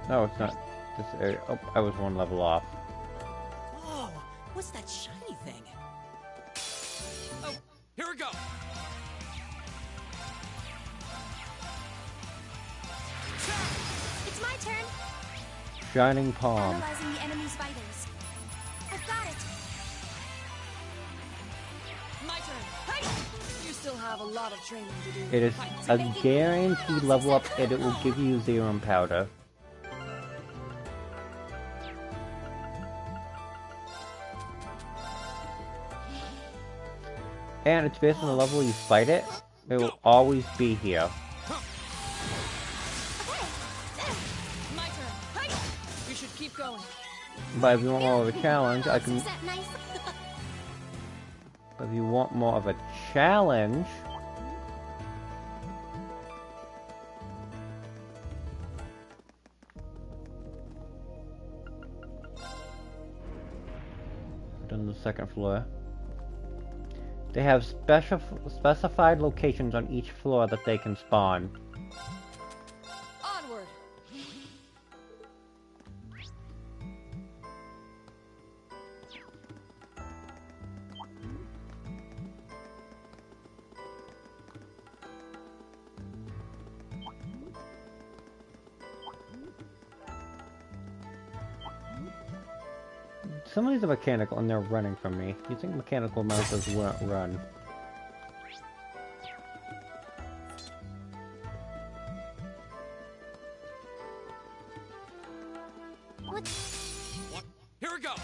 No, it's not this area. Oh, I was one level off. Whoa! What's that shiny thing? Oh, here we go! It's my turn. Shining Palm. Analyzing the enemy's vitals. I've got it. My turn. You still have a lot of training to do. It is a guaranteed level up and it will give you Zerum Powder. And it's based on the level you fight it. It will always be here. My turn. We should keep going. But if you want more of a challenge, I can... But if you want more of a challenge... On the second floor. They have specified locations on each floor that they can spawn. Onward. Some of these are mechanical and they're running from me. You think mechanical monsters won't run? What? Here we go!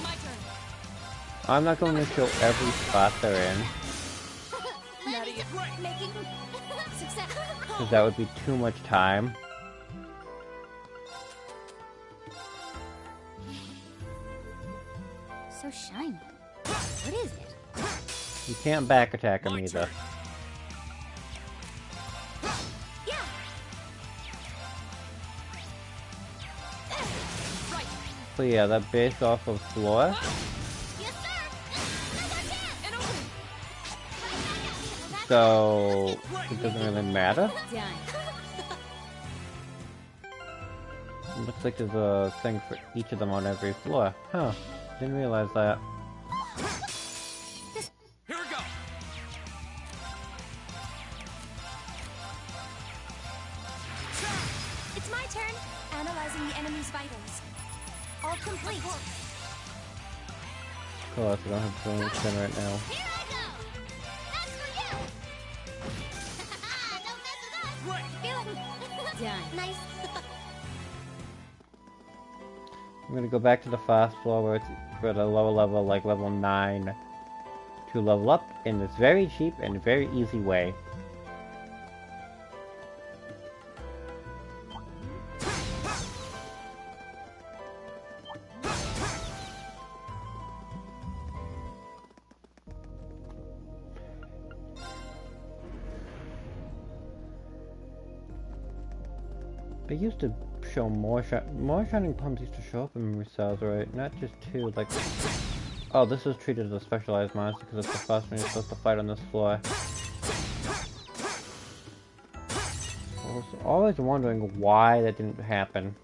My turn. I'm not going to show every spot they're in, Making success. because that would be too much time. So shiny. What is it? You can't back attack them either. So yeah, that based off of floor. So it doesn't really matter. Looks like there's a thing for each of them on every floor. Huh. Didn't realize that. Here we go! It's my turn. Analyzing the enemy's vitals. All complete. Of course, I don't have so much spin right now. Here I go. That's for you. Don't mess with us. Right. Done. Nice. I'm gonna go back to the fast floor where it's for the lower level, like level 9, to level up in this very cheap and very easy way. They used to show more shining pumps used to show up in memory cells, right? Not just 2, like... Oh, this is treated as a specialized monster because it's the first one you're supposed to fight on this floor. I was always wondering why that didn't happen.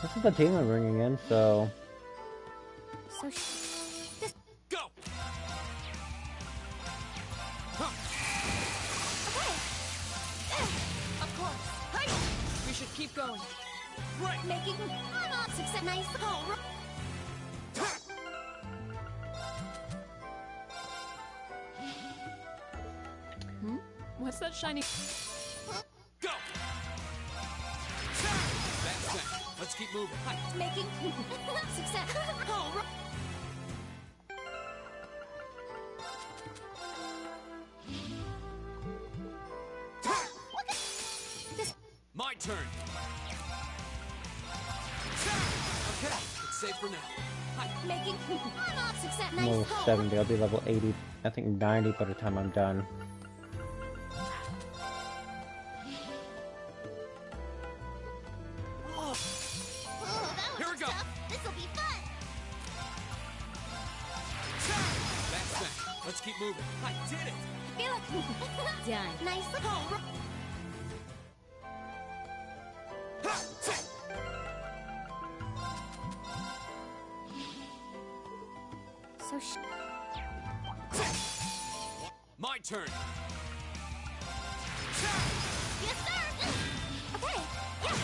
This is the team I'm bringing in, so... So Go! Of course. We should keep going. Right. Making success. Nice. What's that shiny? Go! That's it. Let's keep moving. Making success. My turn. Okay, it's safe for now. Making success. I'm level Nice. 70, I'll be level 80, I think 90 by the time I'm done. Here we go. This will be fun. That's it. Let's keep moving. I did it. Feel it. Done. Nice. So My turn. Yes, sir. Okay. Yeah.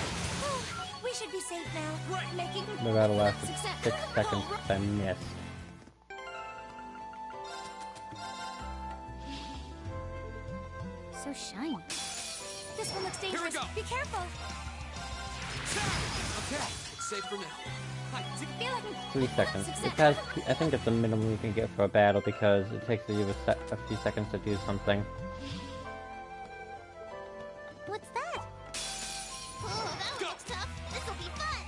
We should be safe now. Right. Making The battle lasted success. 6 seconds, I missed. So shiny. This one looks Here we dangerous. go. Be careful. Okay, it's safe for now. I did it. Feel it. 3 seconds. It has, I think it's the minimum you can get for a battle because it takes you a few seconds to do something. What's that? Oh, that looks tough. This will be fun.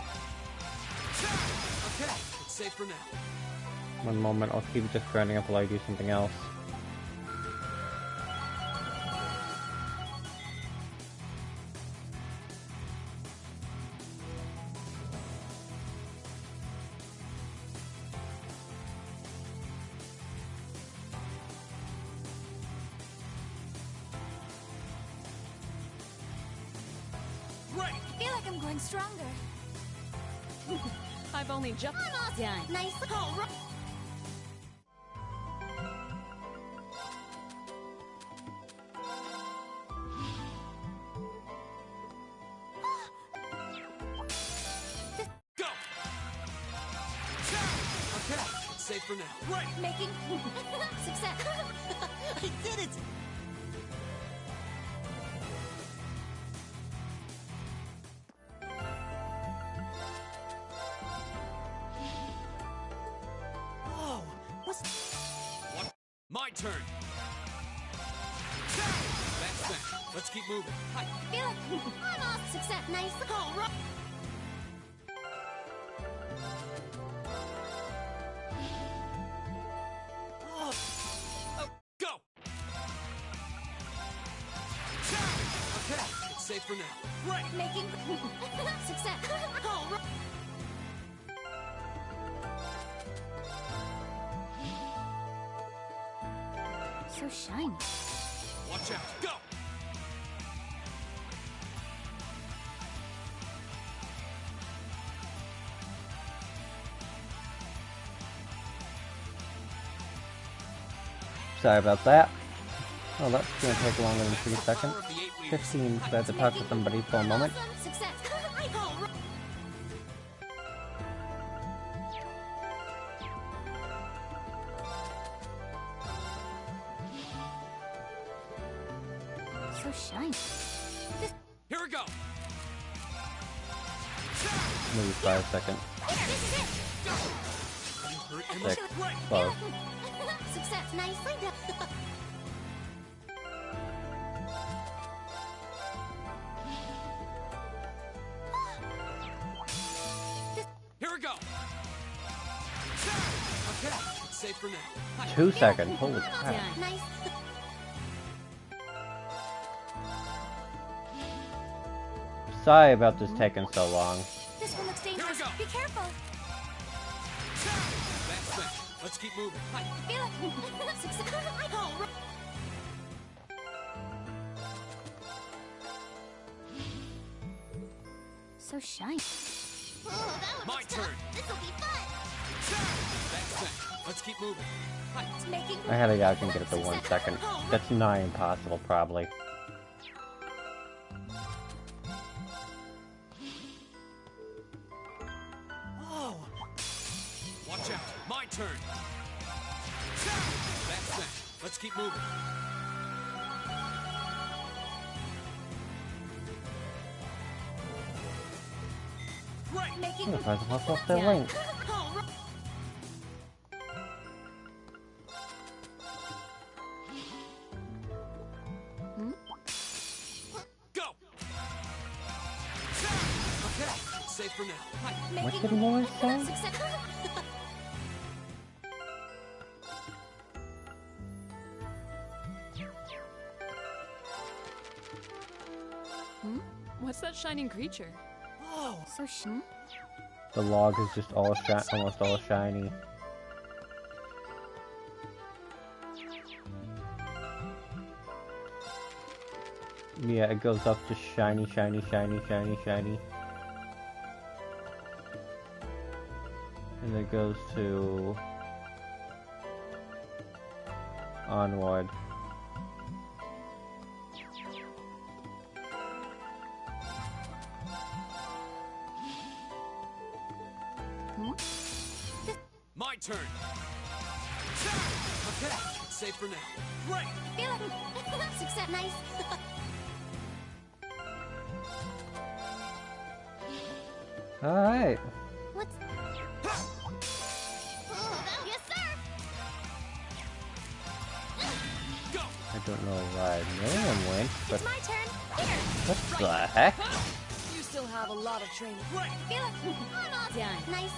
Okay, it's safe for now. One moment, I'll keep just grinding up while I do something else. I feel like I'm growing stronger. I've only just Done. Nice. safe for now. Right. Making success. I did it! Oh, what's... What? My turn. That's that. Let's keep moving. Hi. Feel it. I'm off. Success. Nice. All right. Go! Okay, it's safe for now. Right. Making success. All right. So shiny. Watch out. Go! Sorry about that. Oh, that's gonna take longer than 3 seconds. 15, so I have to talk to somebody for a moment. Success. So shiny. Here we go. Maybe 5 seconds. Six. Close. Success. Nicely done. Here we go. Okay, it's safe for now. Hi. 2 seconds. Holy crap. Nice. Sorry about this taking so long. This one looks dangerous. Be careful. That's that. Let's keep moving. Hi. Feel it. Success. All right. So shiny. Oh, that My turn. This'll be fun. That's that. Let's keep moving. Hi. It's making. I had a guy can get it to 1 second. That's nigh impossible, probably. Oh, Watch out. My turn. That's that. Let's keep moving. Right. Making. I'm gonna try to hustle up their link. All right. Go! Okay, it's safe for now. Hi. What did Morris say? Success. What's that shining creature? oh, So shiny. The log is just all almost all shiny. Yeah, it goes up to shiny, shiny, shiny, shiny, shiny. And it goes to onward. My turn. Okay, it's safe for now. Right. Feel it. Success. Nice. Alright. What's... Yes, sir! Go! I don't know why Miriam went, but It's my turn. Here. what the heck? You still have a lot of training. Right. Feel it. I'm off. Done. Nice.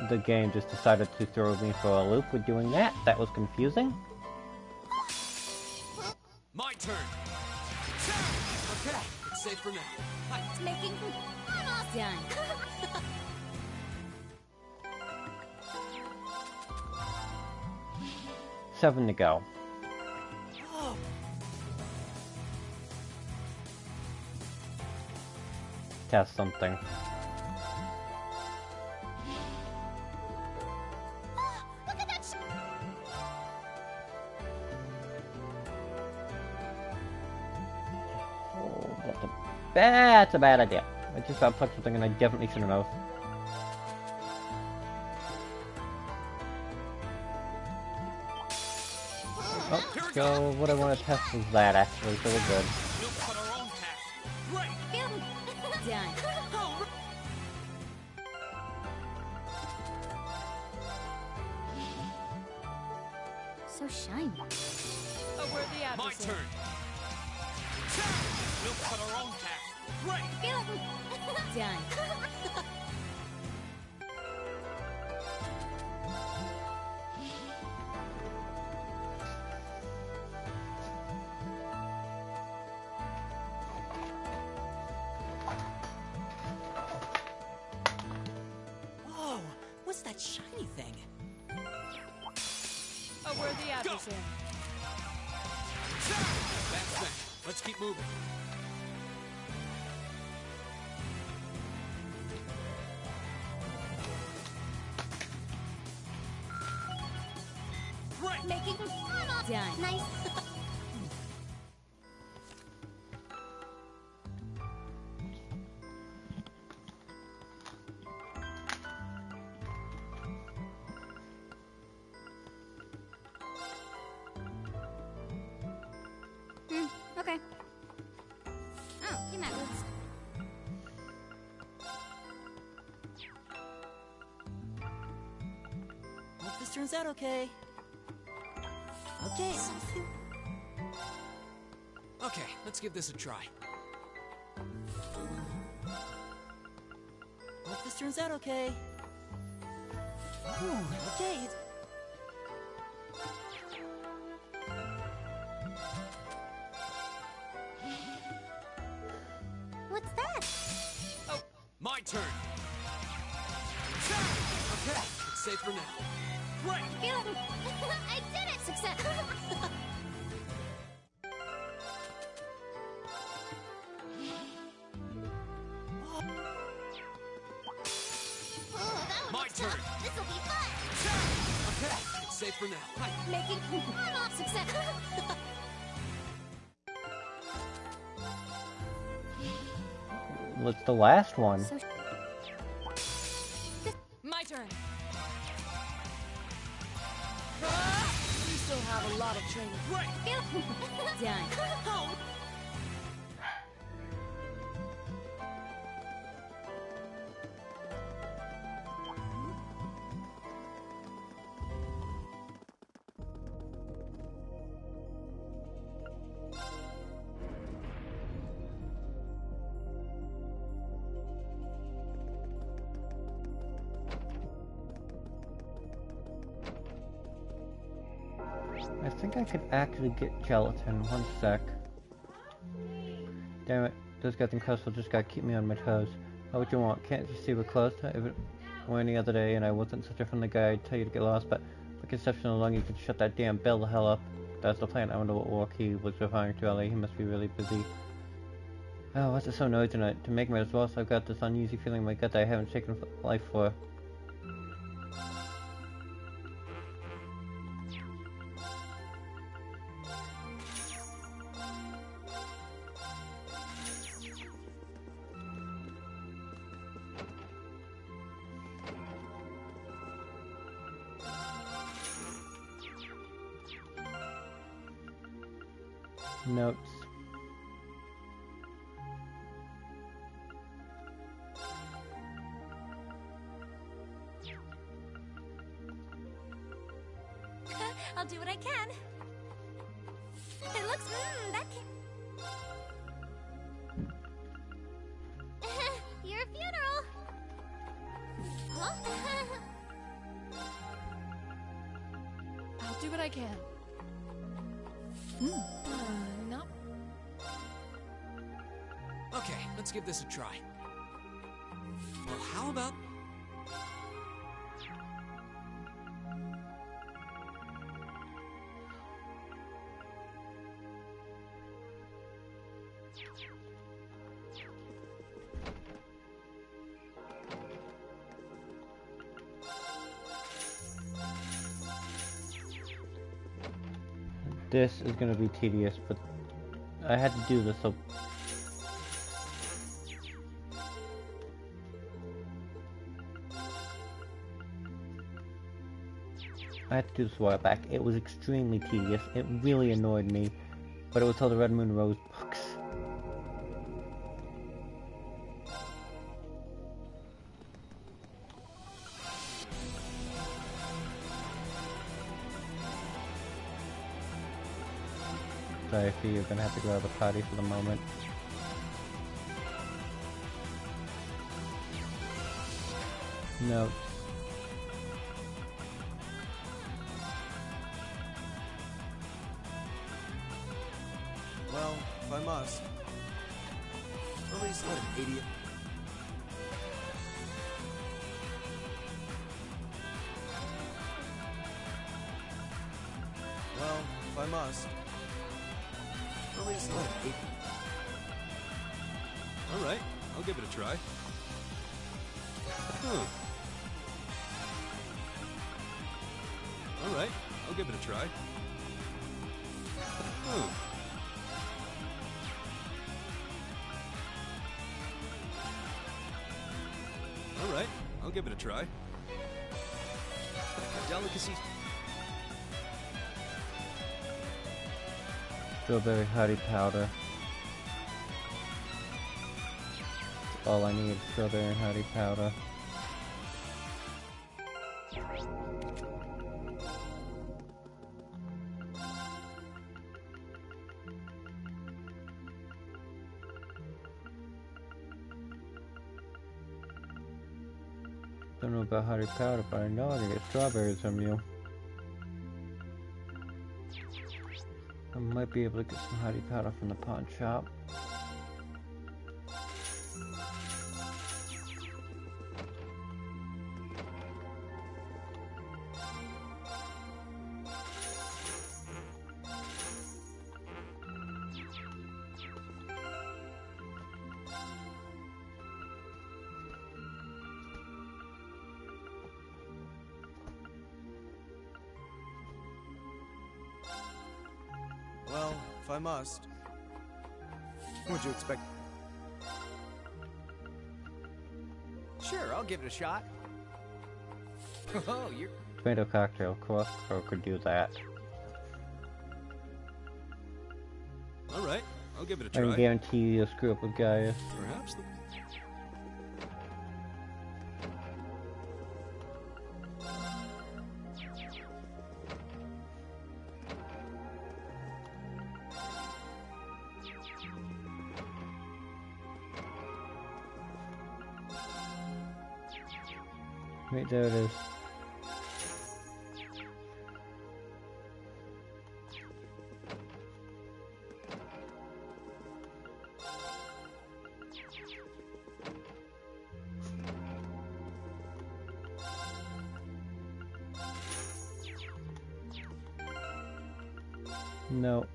The game just decided to throw me for a loop with doing that. That was confusing. My turn. Okay, it's safe for now. Hi. It's making... I'm off. Done. 7 to go. oh, Test something. Look at that. Oh, that's a bad idea. I just about plucked something and I definitely shouldn't have. So what I want to test is that actually, so we're good. We'll cut our own path. Great! Done. So shiny. A worthy adversary. My turn. We'll cut our own path. Great! Done. Whoa, what's that shiny thing? A worthy adversary. That's that. Let's keep moving. Great! Making Done. nice. Okay. Oh, you met Liz. Hope this turns out okay. Okay. Okay, let's give this a try. Hope this turns out okay. Whew, okay. What's that? Oh, my turn. Okay, it's safe for now. Great! I did it! Success! My turn. This'll be fun! Okay, it's safe for now. Hi. Making success! What's the last one? My turn. We still have a lot of training. Great! Done. I think I could actually get gelatin. One sec. Damn it. Those guys in Coastal just gotta keep me on my toes. Oh, what you want? Can't you see we're close? If it were any other day and I wasn't such a friendly guy, I'd tell you to get lost, but for conception alone, you could shut that damn bell the hell up. That's the plan. I wonder what work he was referring to, LA. He must be really busy. Oh, what's it so noisy tonight? To make matters worse, I've got this uneasy feeling in my gut that I haven't taken life for. Notes. I'll do what I can. It looks, that can... Your funeral. Huh? I'll do what I can. No. Okay, let's give this a try. Well, how about... This is gonna be tedious, but I had to do this so... I had to do this a while back. It was extremely tedious. It really annoyed me. But it was all the Red Moon Rose books. Sorry, Fee, you're gonna have to go out of the party for the moment. No. Well, if I must. Or at least let an idiot. Well, if I must. Or at least let an idiot. Alright, I'll give it a try. Alright, I'll give it a try. Alright, I'll give it a try. Delicacies. Strawberry Hardy Powder. That's all I need, strawberry Hardy Powder. Don't know about Hardy Powder, but I know I can get strawberries from you. I might be able to get some Hardy Powder from the pawn shop. Well, if I must. What'd you expect? Sure, I'll give it a shot. Oh, you're... Tomato cocktail, of course, or could do that. Alright, I'll give it a I try. can guarantee you'll screw up with Gaius. Perhaps the... Right there it is. No.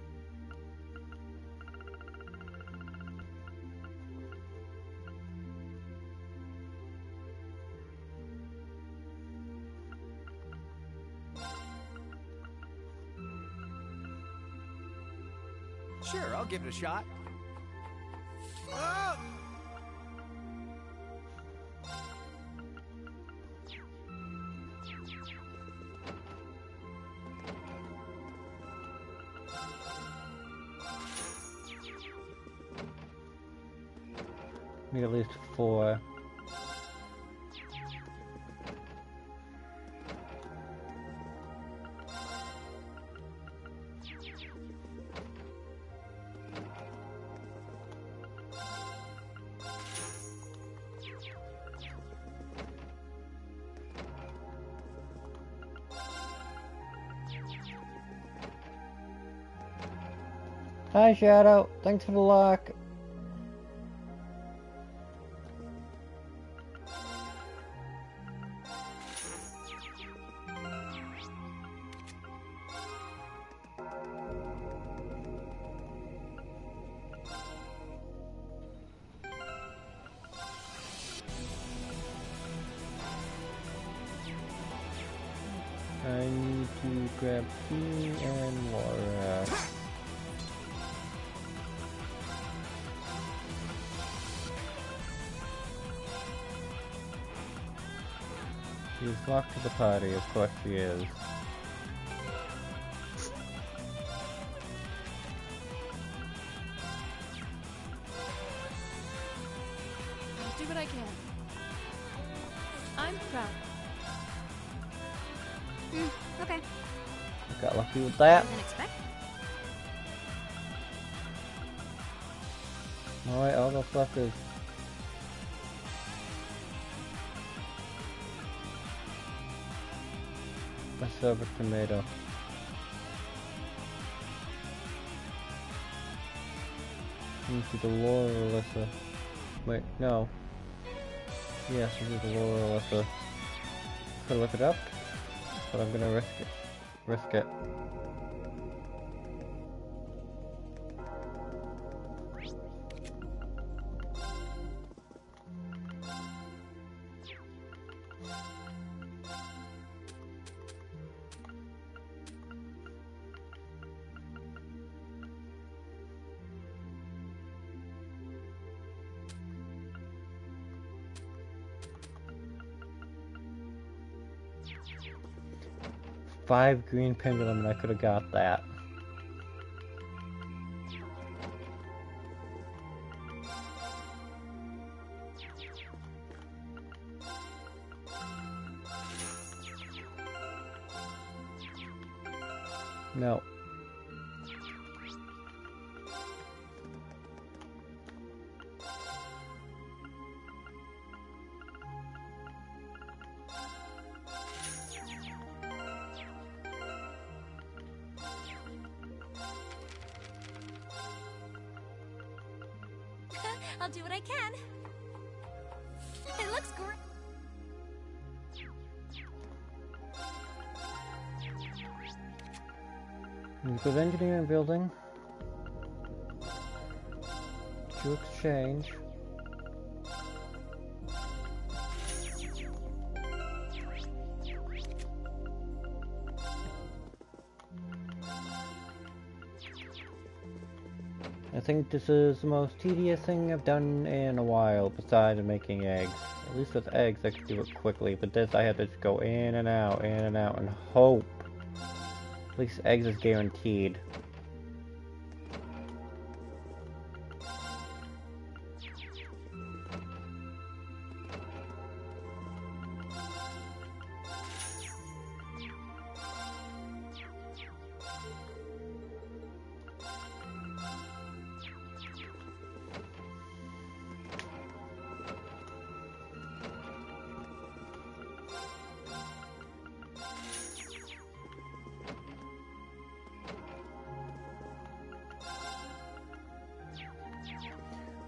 Sure, I'll give it a shot. Ah! Need at least 4. Hi Shadow, thanks for the lock. I need to grab Fee and Laura. She's locked to the party, of course she is. what I can. I'm proud. Okay. Got lucky with that. Didn't expect. Alright, all that's left is a silver tomato. This is the Laura Alyssa. Wait, no. Yes, this is the Laura Alyssa. Could look it up, but I'm gonna risk it. Risk it. Five green pendulum and I could have got that. No. I'll do what I can. It looks great. Good engineering building. To exchange. I think this is the most tedious thing I've done in a while, besides making eggs. At least with eggs I could do it quickly, but this I had to just go in and out, and hope. At least eggs is guaranteed.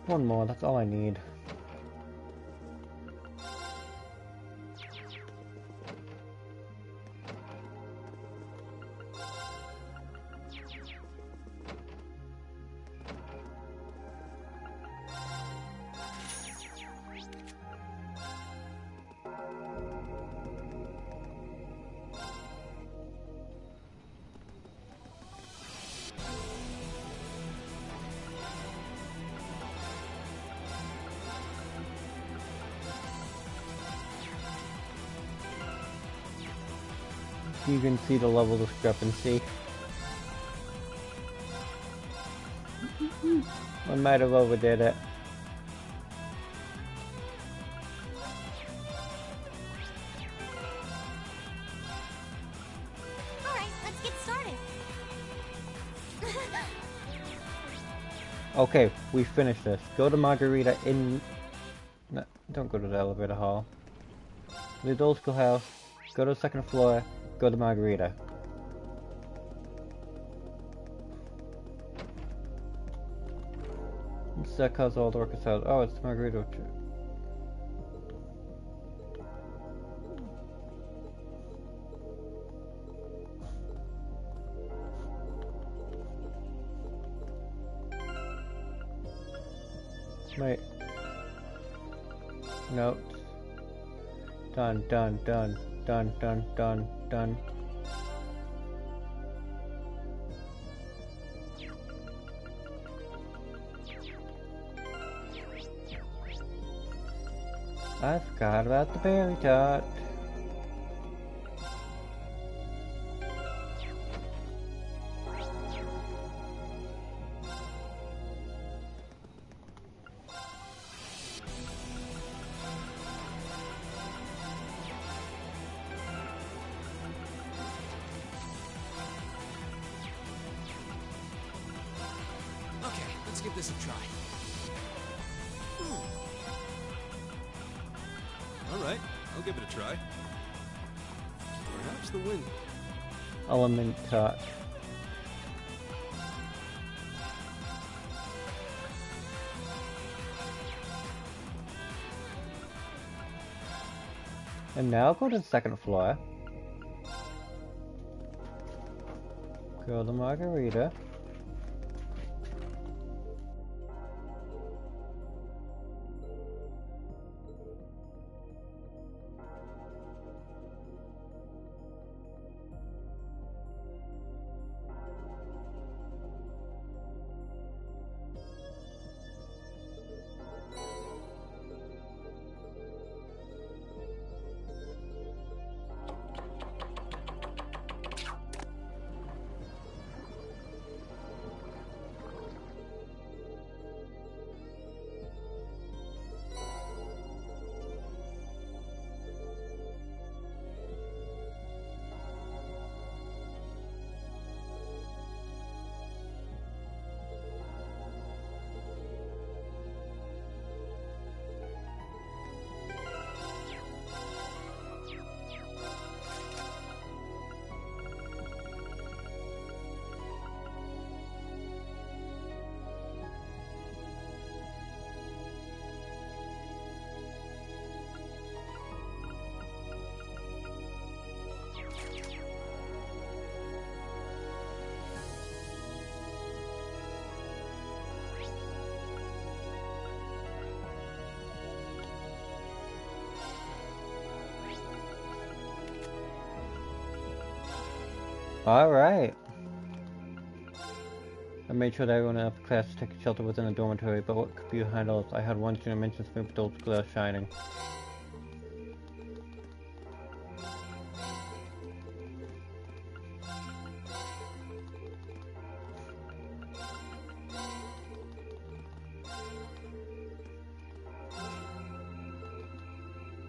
One more, that's all I need. You can see the level discrepancy. I might have overdid it. Alright, let's get started. Okay, we finished this. Go to Margarita in... No, don't go to the elevator hall. Leave the old schoolhouse. Go to the second floor. Go to Margarita. That caused all the workers out. Oh, it's Margarita. Wait. Note. Done, done, done, done, done, done, done. I forgot about the berry tart. give this a try. Alright, I'll give it a try. Perhaps the wind. Element touch. And now go to the second floor. Go to Margarita. Alright. I made sure that everyone in the class took shelter within the dormitory, but what could be behind all this? I had one student mention smooth those glass shining.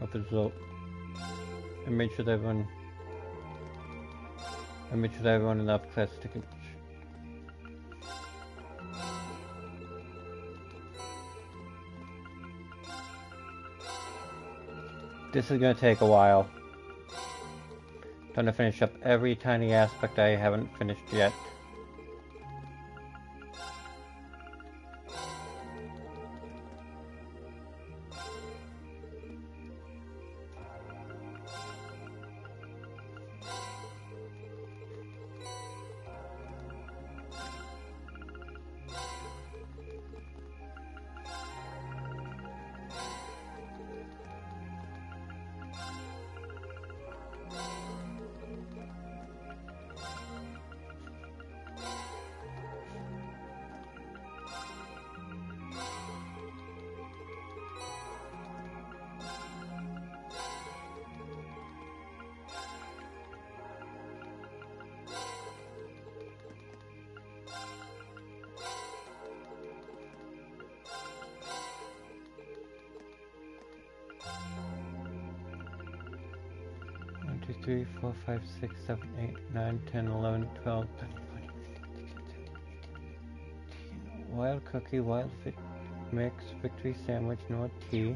Of the result. I made sure that everyone in the upper class took it. This is going to take a while. Trying to finish up every tiny aspect I haven't finished yet. One, two, 3, 4, 5, 6, 7, 8, 9, 10, 11, 12, 13, 14, 15, wild cookie, wild mix, victory sandwich, no tea.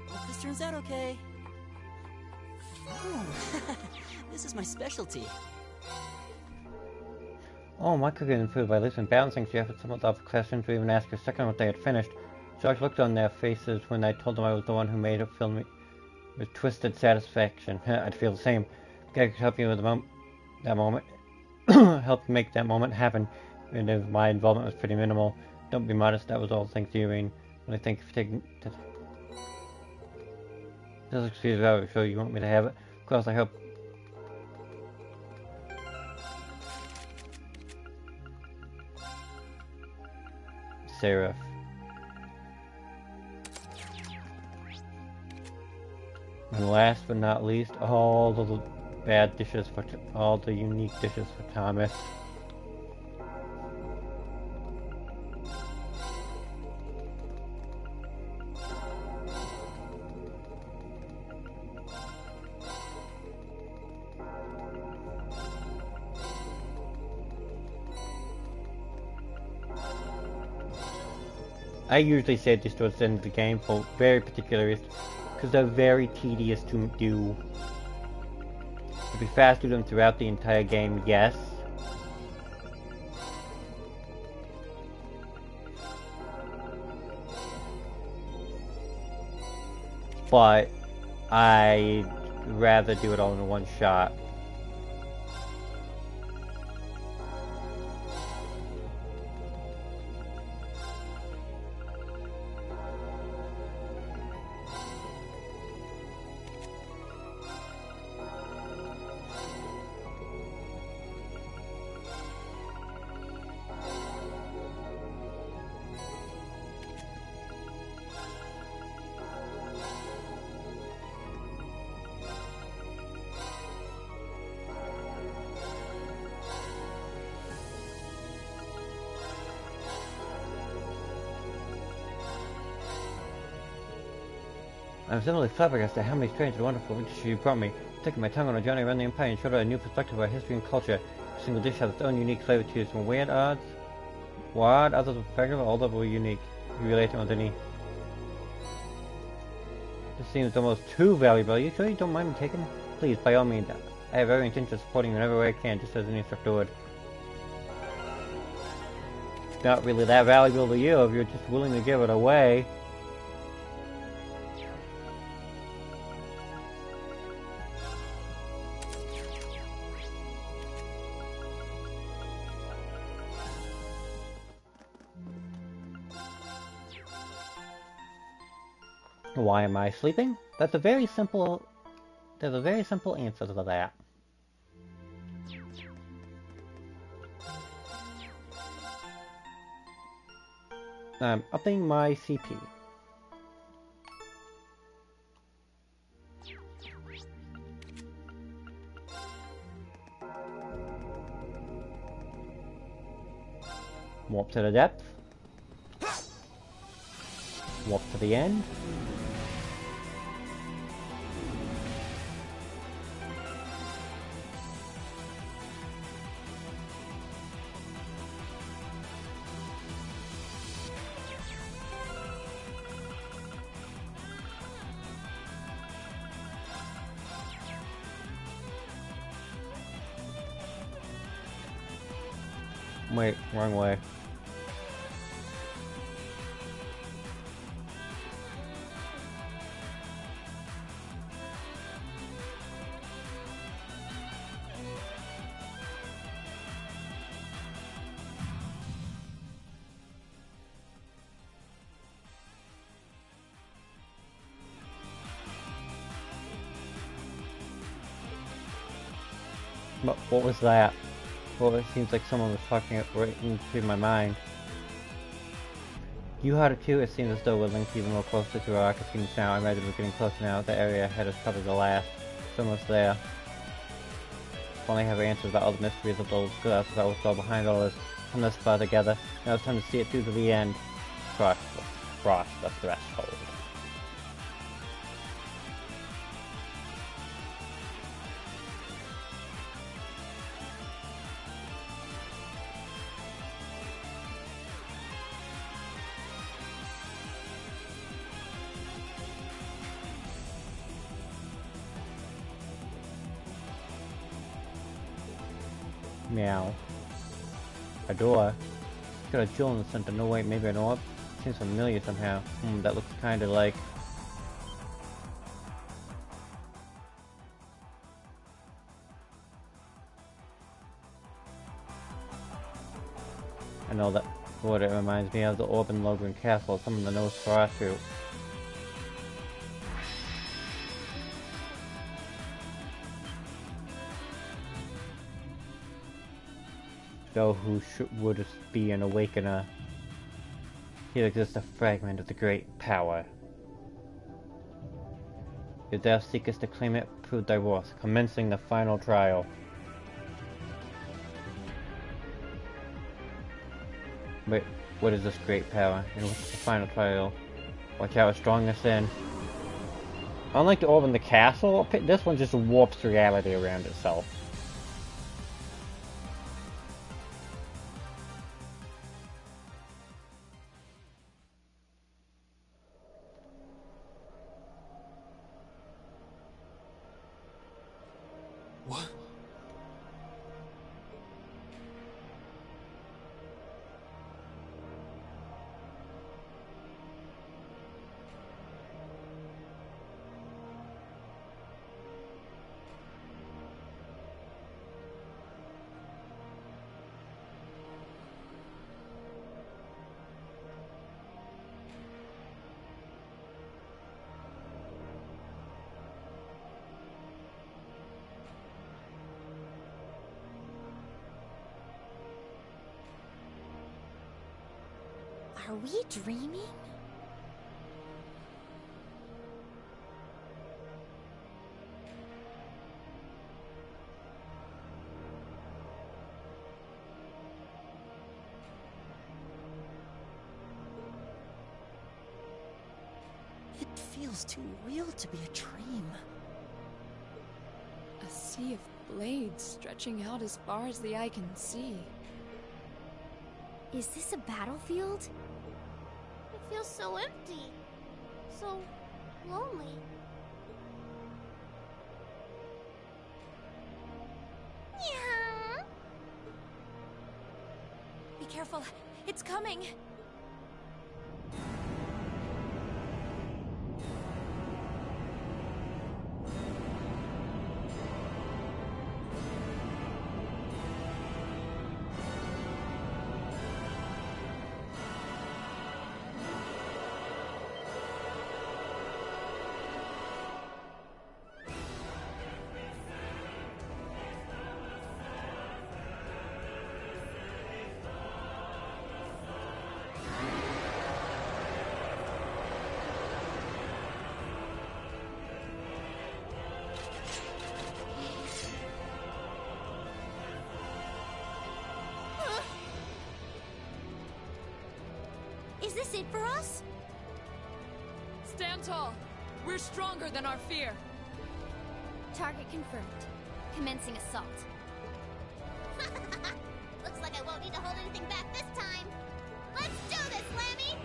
Hope this turns out okay. Oh, this is my specialty. Oh, my cooking and food by Listen balancing she offered some of the other questions to even ask a second what they had finished. George looked on their faces when I told them I was the one who made it, filled me with twisted satisfaction. I'd feel the same. I could help you with that moment. Help make that moment happen. Even if my involvement was pretty minimal. Don't be modest, that was all thanks to you, Irene. When I think of taking... This excuse I was sure you want me to have it. Of course, I hope... Seraph. And last but not least, all the bad dishes for all the unique dishes for Thomas. I usually say this towards the end of the game for very particular reasons, because they're very tedious to do. It'd be fast to do them throughout the entire game, yes. But I'd rather do it all in one shot. I'm similarly flabbergasted at how many strange and wonderful dishes you brought me. Taking my tongue on a journey around the Empire and showed her a new perspective of our history and culture. Every single dish has its own unique flavor to it. Some weird odds, others were effective, all of them were unique. You relate to any? This seems almost too valuable. Are you sure you don't mind me taking? Please, by all means. I have every intention of supporting you in every way I can, just as an instructor would. It's not really that valuable to you if you're just willing to give it away. Why am I sleeping? There's a very simple answer to that. I'm upping my CP. Warp to the depth. Warp to the end. Wait, wrong way. What was that? Well, it seems like someone was talking it right into my mind. You heard it too? It seems as though we're linked even more closely to our Arca schemes now. I imagine we're getting closer now. The area ahead is probably the last. It's almost there. If only have answers about all the mysteries of those glass that was all behind all this. Come this far together. Now it's time to see it through to the end. Cross the threshold. Meow. A door. Got a jewel in the center. No, wait, maybe an orb? Seems familiar somehow. That looks kinda like... I know that what it reminds me of, the orb in Logren Castle, some of the Nosferatu. Though who would be an awakener. Here exists a fragment of the great power. If thou seekest to claim it, prove thy worth, commencing the final trial. Wait, what is this great power? And what's the final trial? Watch out, it's strong as sin. Unlike the orb in the castle, this one just warps reality around itself. What? Are we dreaming? It feels too real to be a dream. A sea of blades stretching out as far as the eye can see. Is this a battlefield? It feels so empty. So lonely. Yeah. Be careful. It's coming. Is this it for us? Stand tall. We're stronger than our fear. Target confirmed. Commencing assault. Looks like I won't need to hold anything back this time. Let's do this, Lammy!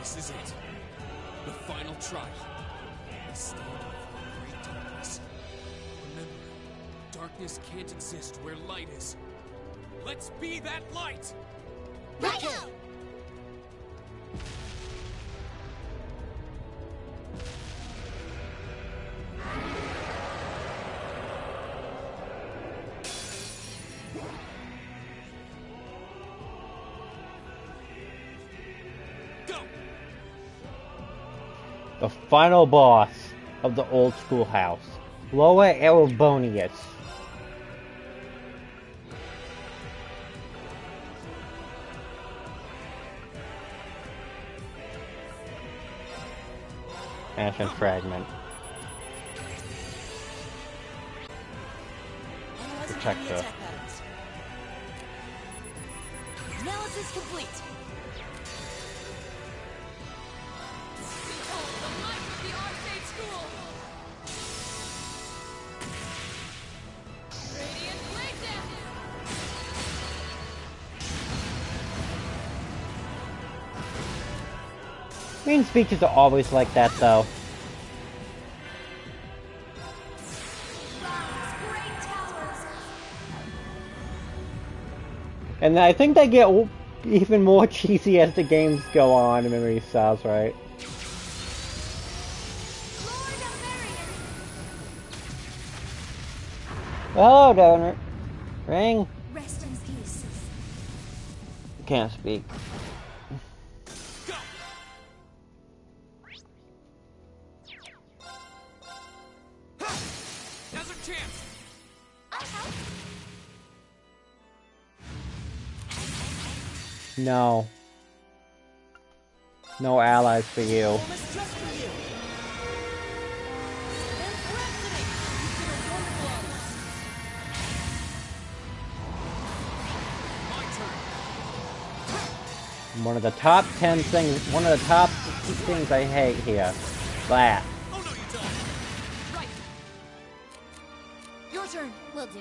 This is it. The final trial. We stand before great darkness. Remember, darkness can't exist where light is. Let's be that light! Right. The final boss of the old schoolhouse, Loa Erebonius. Ashen fragment. Protector. Analysis complete. Behold the might of the Arcade School. Radiant blade dance. Main speeches are always like that, though. And I think they get even more cheesy as the games go on, if memory serves right. Hello, Donor. Ring. Rest in peace. Can't speak. Now's our chance! No. No allies for you. One of the top 10 things, one of the top things I hate here. That. Right. Your turn. Will do.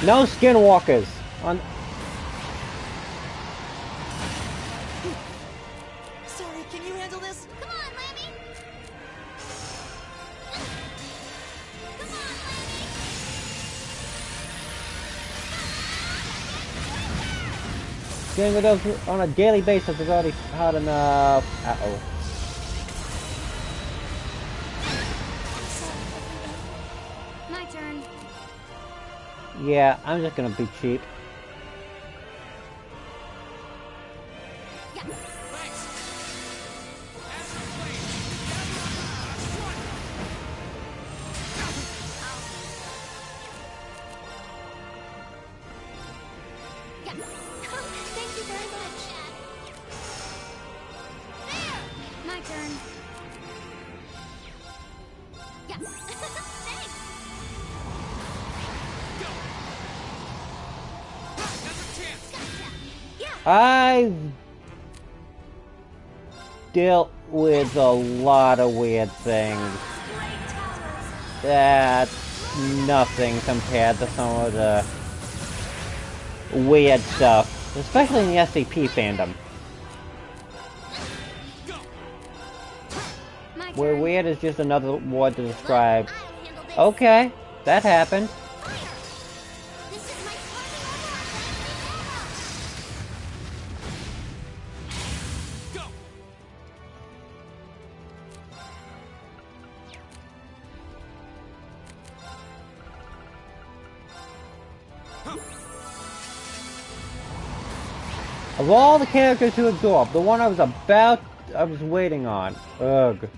No skinwalkers on. Sorry, can you handle this? Come on, Lammy! Dealing with those on a daily basis is already hard enough. Uh-oh. My turn. Yeah, I'm just gonna be cheap. Thank you very much. My turn. Yeah. Thanks. I've dealt with a lot of weird things. That's nothing compared to some of the weird stuff, especially in the SCP fandom. Where weird is just another word to describe. Okay, that happened. Of all the characters to absorb, the one I was waiting on. Ugh.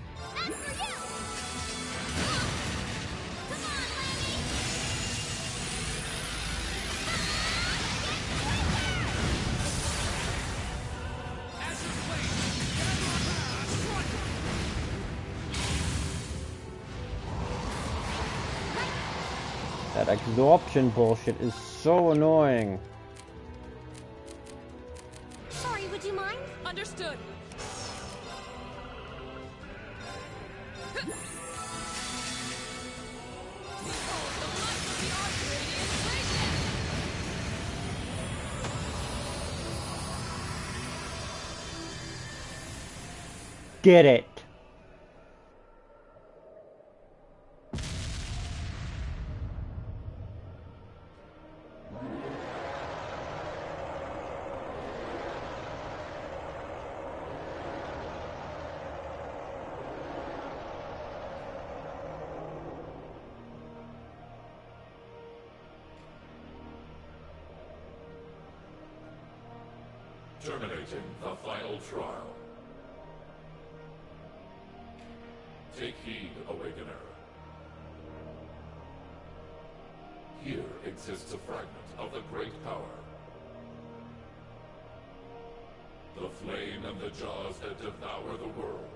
That absorption bullshit is so annoying. Sorry, would you mind? Understood. Get it. Terminating the final trial. Take heed, Awakener. Here exists a fragment of the great power. The flame and the jaws that devour the world.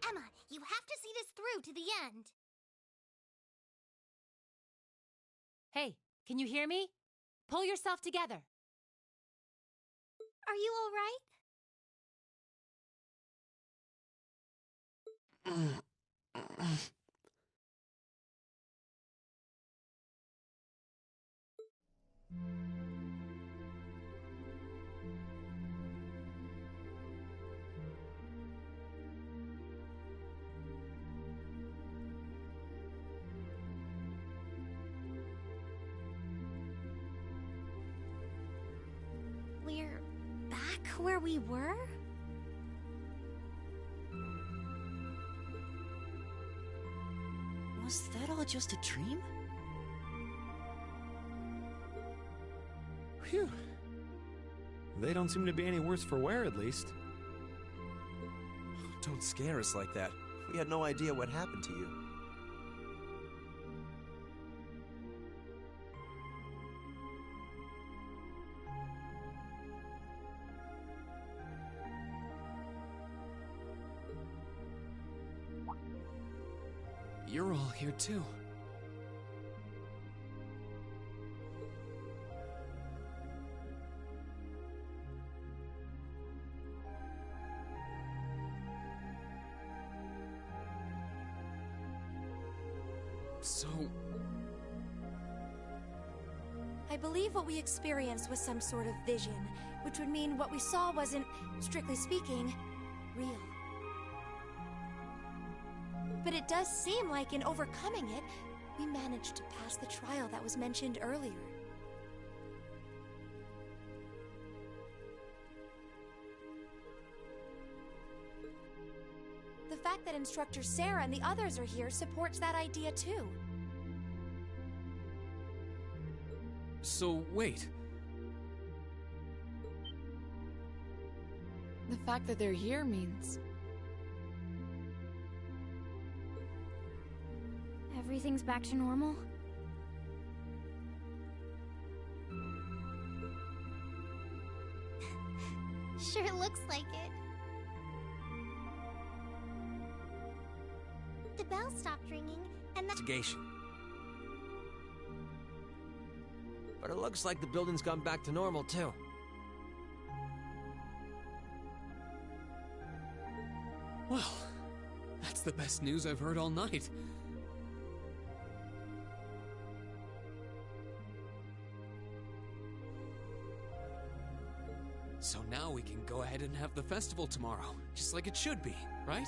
Emma, you have to see this through to the end. Hey, can you hear me? Pull yourself together. Are you all right? We're back where we were? Was that all just a dream? Phew. They don't seem to be any worse for wear, at least. Don't scare us like that. We had no idea what happened to you. you're all here too. So... I believe what we experienced was some sort of vision, which would mean what we saw wasn't, strictly speaking, real. But it does seem like in overcoming it, we managed to pass the trial that was mentioned earlier. The fact that Instructor Sarah and the others are here supports that idea too. So, wait. The fact that they're here means... everything's back to normal? Sure looks like it. The bell stopped ringing, and the Investigation. But it looks like the building's gone back to normal, too. Well, that's the best news I've heard all night. So now we can go ahead and have the festival tomorrow, just like it should be, right?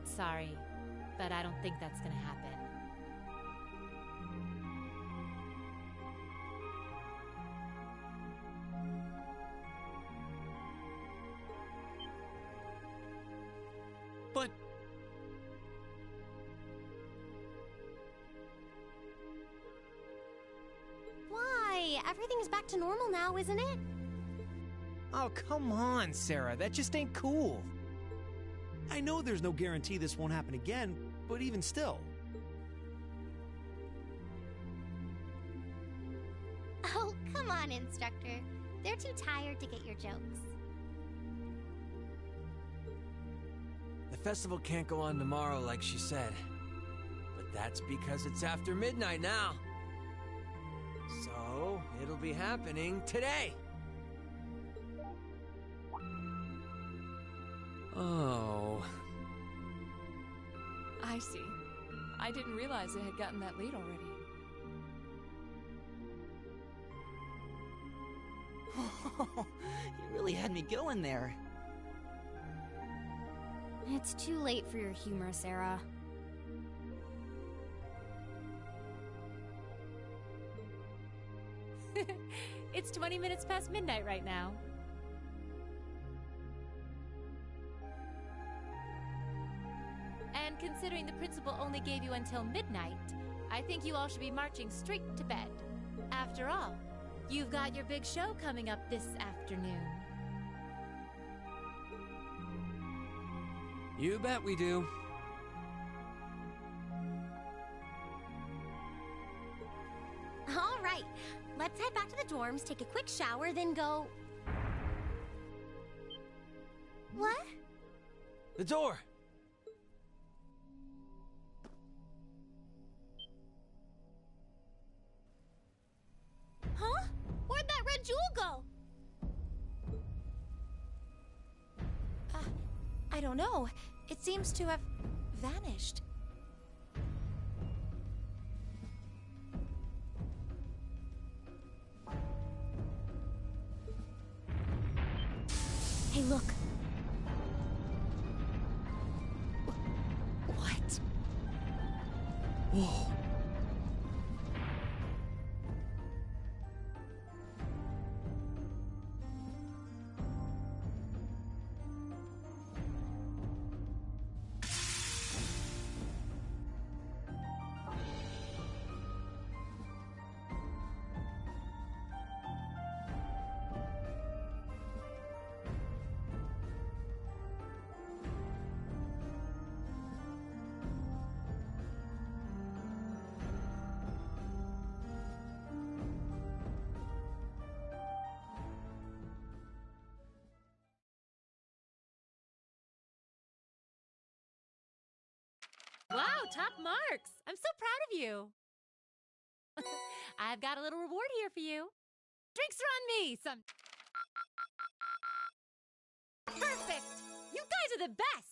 Sorry, but I don't think that's gonna happen. But... Why? Everything's back to normal now, isn't it? Oh, come on, Sarah. That just ain't cool. I know there's no guarantee this won't happen again, but even still. Oh, come on, Instructor. They're too tired to get your jokes. The festival can't go on tomorrow like she said. But that's because it's after midnight now. So, it'll be happening today. Oh... I see. I didn't realize it had gotten that late already. You really had me going there. It's too late for your humor, Sarah. It's 20 minutes past midnight right now. And considering the principal only gave you until midnight, I think you all should be marching straight to bed. After all, you've got your big show coming up this afternoon. You bet we do. All right, let's head back to the dorms, take a quick shower, then go... What? The door! Huh? Where'd that red jewel go? I don't know. It seems to have vanished. Hey, look. What? Whoa. Wow, top marks! I'm so proud of you! I've got a little reward here for you. Drinks are on me! Perfect! You guys are the best!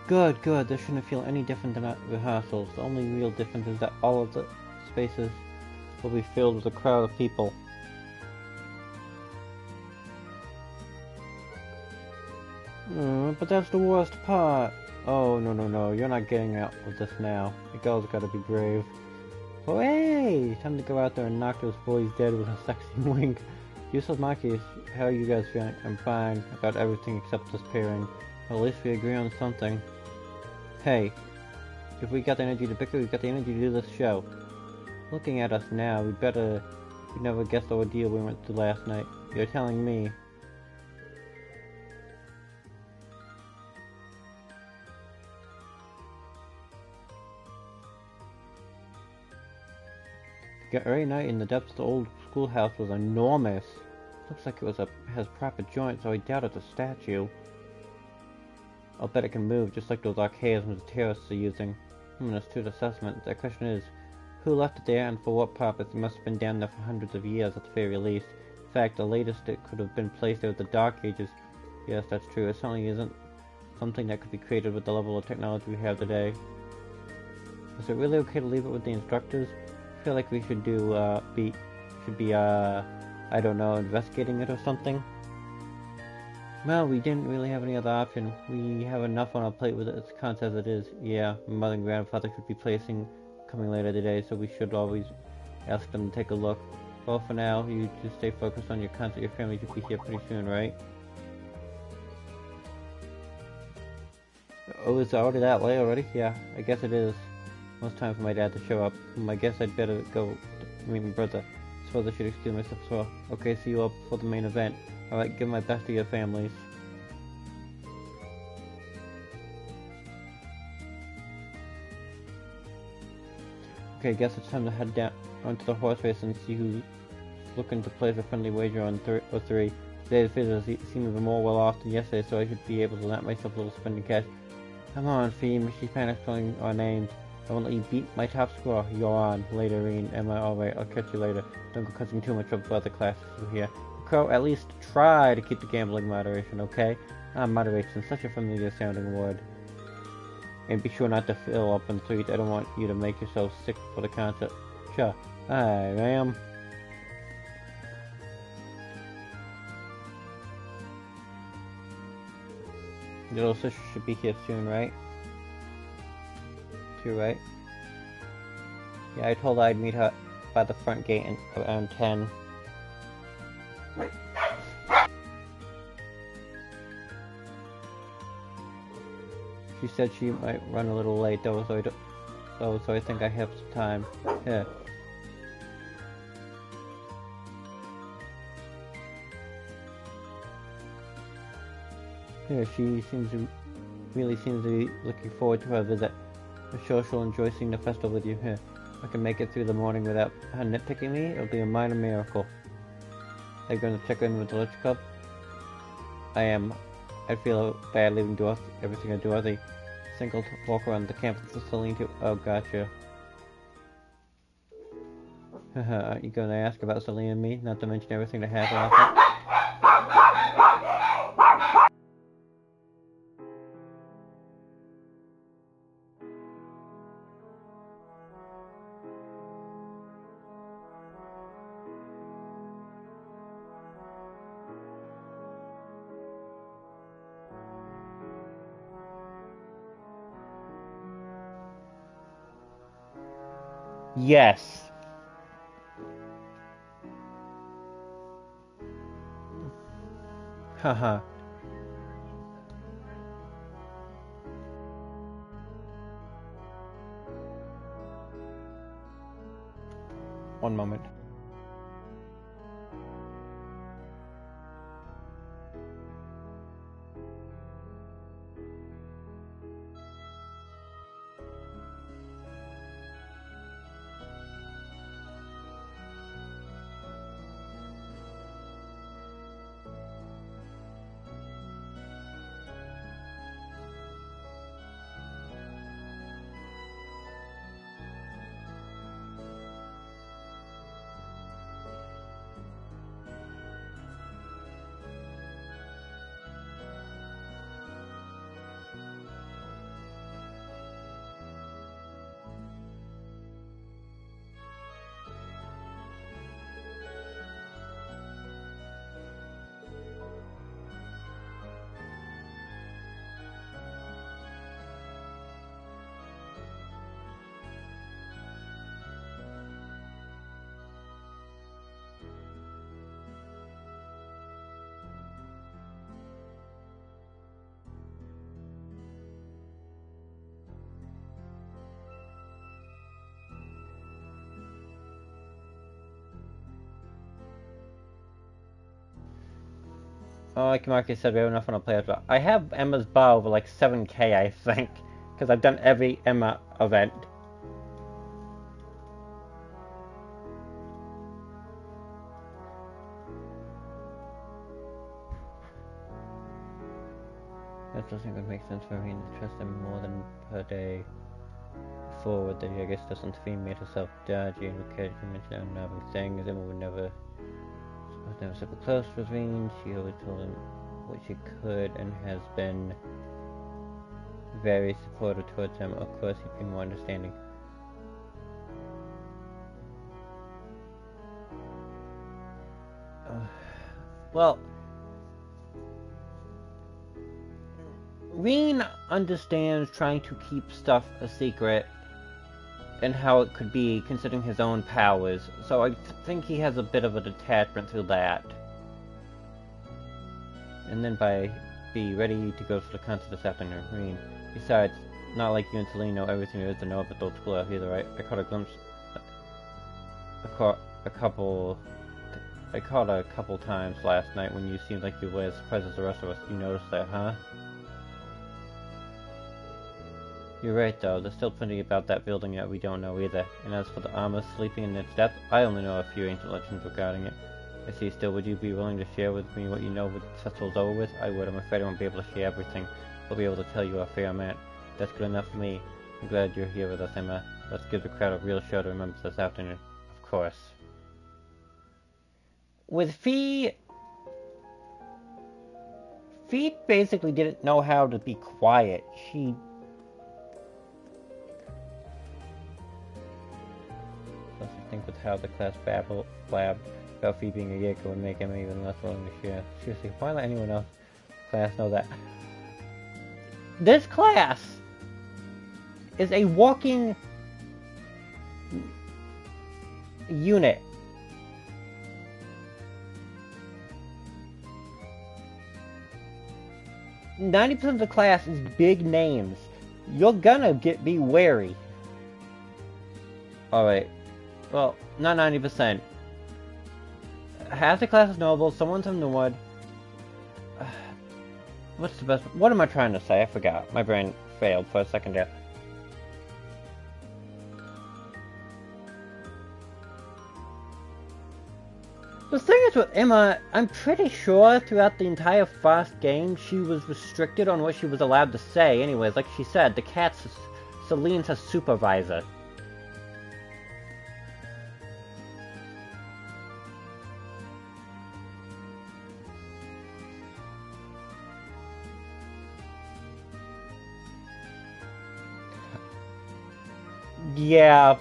Good, good. This shouldn't feel any different than at rehearsals. The only real difference is that all of the spaces will be filled with a crowd of people. But that's the worst part. Oh, no, no, no. You're not getting out of this now. The girl's gotta be brave. Oh, hey! Time to go out there and knock those boys dead with a sexy wink. Useless monkeys, how are you guys feeling? I'm fine about everything except this pairing. Well, at least we agree on something. Hey, if we got the energy to bicker, we've got the energy to do this show. Looking at us now, we never guessed the ordeal we went through last night. You're telling me. The very night in the depths of the old schoolhouse was enormous. Looks like it has proper joints, so I doubt it's a statue. I'll bet it can move, just like those archaisms the terrorists are using. An astute assessment. The question is, who left it there and for what purpose? It must have been down there for hundreds of years at the very least. In fact, the latest it could have been placed there with the Dark Ages. Yes, that's true. It certainly isn't something that could be created with the level of technology we have today. Is it really okay to leave it with the instructors? I feel like we should I don't know, investigating it or something. Well, we didn't really have any other option. We have enough on our plate with its counts as it is. Yeah, my mother and grandfather should be coming later today, so we should always ask them to take a look. Well, for now, you just stay focused on your concert. Your family should be here pretty soon, right? Oh, it's already that way already? Yeah, I guess it is. Well, it's time for my dad to show up. I guess I'd better go meet my brother. I suppose I should excuse myself as well. Okay, see you up for the main event. Alright, give my best to your families. Okay, guess it's time to head down onto the horse race and see who's looking to place a friendly wager on 3. Today's visitors seem even more well off than yesterday, so I should be able to let myself a little spending cash. Come on, Fee, she's panicked calling our names. I won't let you beat my top score. You're on. Later, Reen. Emma, alright, I'll catch you later. Don't go causing too much trouble for other classes here. Crow, at least try to keep the gambling moderation, okay? Moderation, such a familiar sounding word. And be sure not to fill up in sweet. I don't want you to make yourself sick for the concert. Sure. Hi, ma'am. Little sister should be here soon, right? Too, right? Yeah, I told her I'd meet her by the front gate around 10. She said she might run a little late though, so I think I have some time. Yeah. Yeah, she really seems to be looking forward to her visit. I'm sure she'll enjoy seeing the festival with you. Here, if I can make it through the morning without her nitpicking me, it'll be a minor miracle. Are you going to check in with the Lich Club? I feel bad leaving Dorothy, everything to Dorothy. Single walk around the campus with Celine too. Oh, gotcha. Are you gonna ask about Celine and me? Not to mention everything that happened after? Yes. Haha. One moment. Oh, like Marcus said, we have enough on a player as well. I have Emma's bar over like 7k, I think, because I've done every Emma event. That doesn't even make sense for me to trust them more than per day. Forward, that I guess doesn't feel made herself dodgy and occasionally mention unnerving things. Emma would never super close with Rean. She always told him what she could and has been very supportive towards him. Of course, he'd be more understanding. Well, Rean understands trying to keep stuff a secret and how it could be considering his own powers, so I think he has a bit of a detachment through that. And then be ready to go to the concert this afternoon. I mean, besides, not like you and Celine know everything there is to know about the old school out either, right? I caught a glimpse, a couple times last night when you seemed like you were as surprised as the rest of us. You noticed that, huh? You're right, though. There's still plenty about that building that we don't know either. And as for the armor sleeping in its depth, I only know a few ancient legends regarding it. I see. Still, would you be willing to share with me what you know with the festival's over with? I would. I'm afraid I won't be able to share everything. I'll be able to tell you a fair amount. That's good enough for me. I'm glad you're here with us, Emma. Let's give the crowd a real show to remember this afternoon. Of course. With Fee basically didn't know how to be quiet. She think with how the class blabbed about Fee being a Jaeger would make Emma even less willing to share. Seriously, why let anyone else in the class know that? This class is a walking unit. "90% of the class is big names. You're gonna be wary." Alright. Well, not 90%. Half the class is noble, someone's from Nord. What's the best? What am I trying to say? I forgot. My brain failed for a second there. The thing is with Emma, I'm pretty sure throughout the entire first game she was restricted on what she was allowed to say. Anyways, like she said, the cat's Celine's her supervisor. Yeah,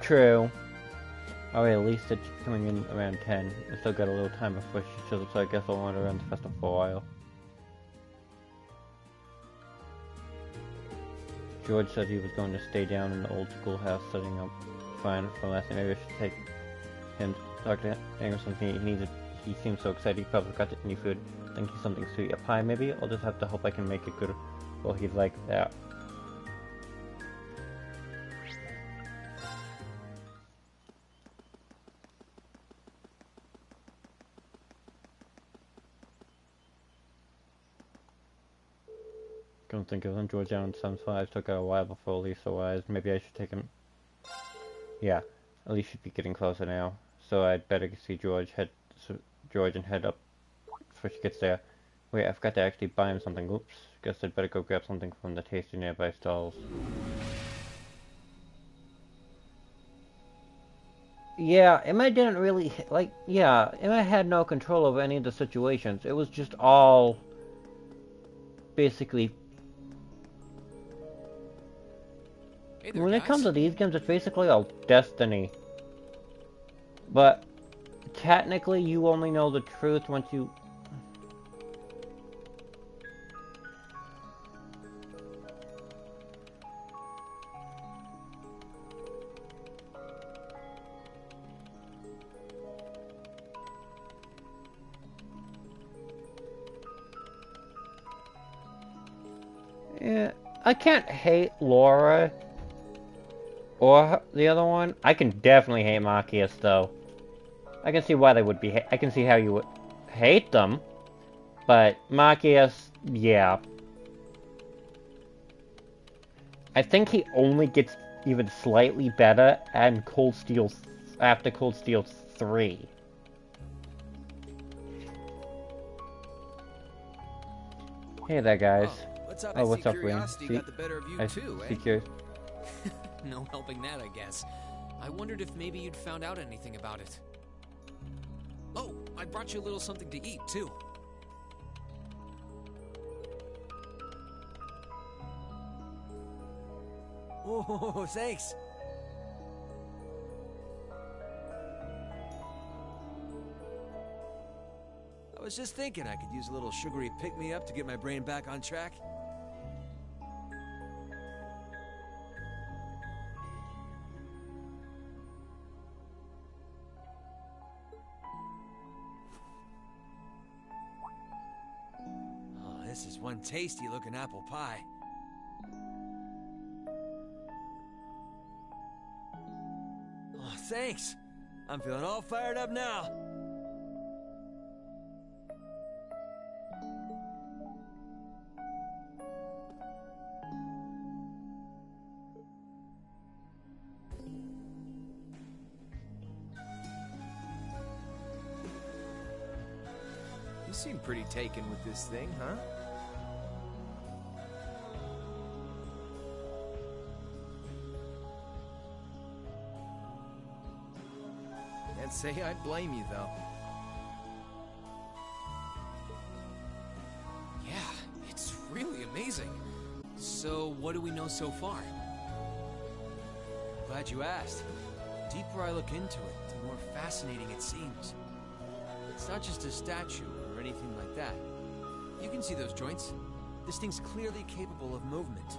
true. Alright, at least it's coming in around 10. I still got a little time before she shows up, so I guess I'll wander around the festival for a while. George said he was going to stay down in the old schoolhouse setting up fine for last night. Maybe I should take him to talk to him or something. He seems so excited he probably got any food. Thinking something sweet. A pie maybe? I'll just have to hope I can make it good. Well, he's like that. Don't think of him. George down in Sims 5 took a while before Lisa arrived. Maybe I should take him. Yeah, at least should be getting closer now. So I'd better see George and head up before she gets there. Wait, I forgot to actually buy him something. Oops. Guess I'd better go grab something from the tasty nearby stalls. Yeah, Emma didn't really Emma had no control over any of the situations. It was just all basically. Hey there, when guys. it comes to these games, it's basically all destiny. But technically, you only know the truth once you. Yeah, I can't hate Laura or the other one. I can definitely hate Marcius, though. I can see why they would be. I can see how you would hate them, but Marcius, yeah. I think he only gets even slightly better and Cold Steel after Cold Steel 3. Hey there, guys. What's up? Oh, what's up, Ring? Curiosity got the better of you too, eh? No helping that, I guess. I wondered if maybe you'd found out anything about it. Oh, I brought you a little something to eat, too. Oh, thanks. I was just thinking I could use a little sugary pick-me-up to get my brain back on track. Oh, this is one tasty-looking apple pie. Oh, thanks. I'm feeling all fired up now. You seem pretty taken with this thing, huh? Can't say I'd blame you, though. Yeah, it's really amazing. So, what do we know so far? Glad you asked. The deeper I look into it, the more fascinating it seems. It's not just a statue or anything like that. You can see those joints. This thing's clearly capable of movement.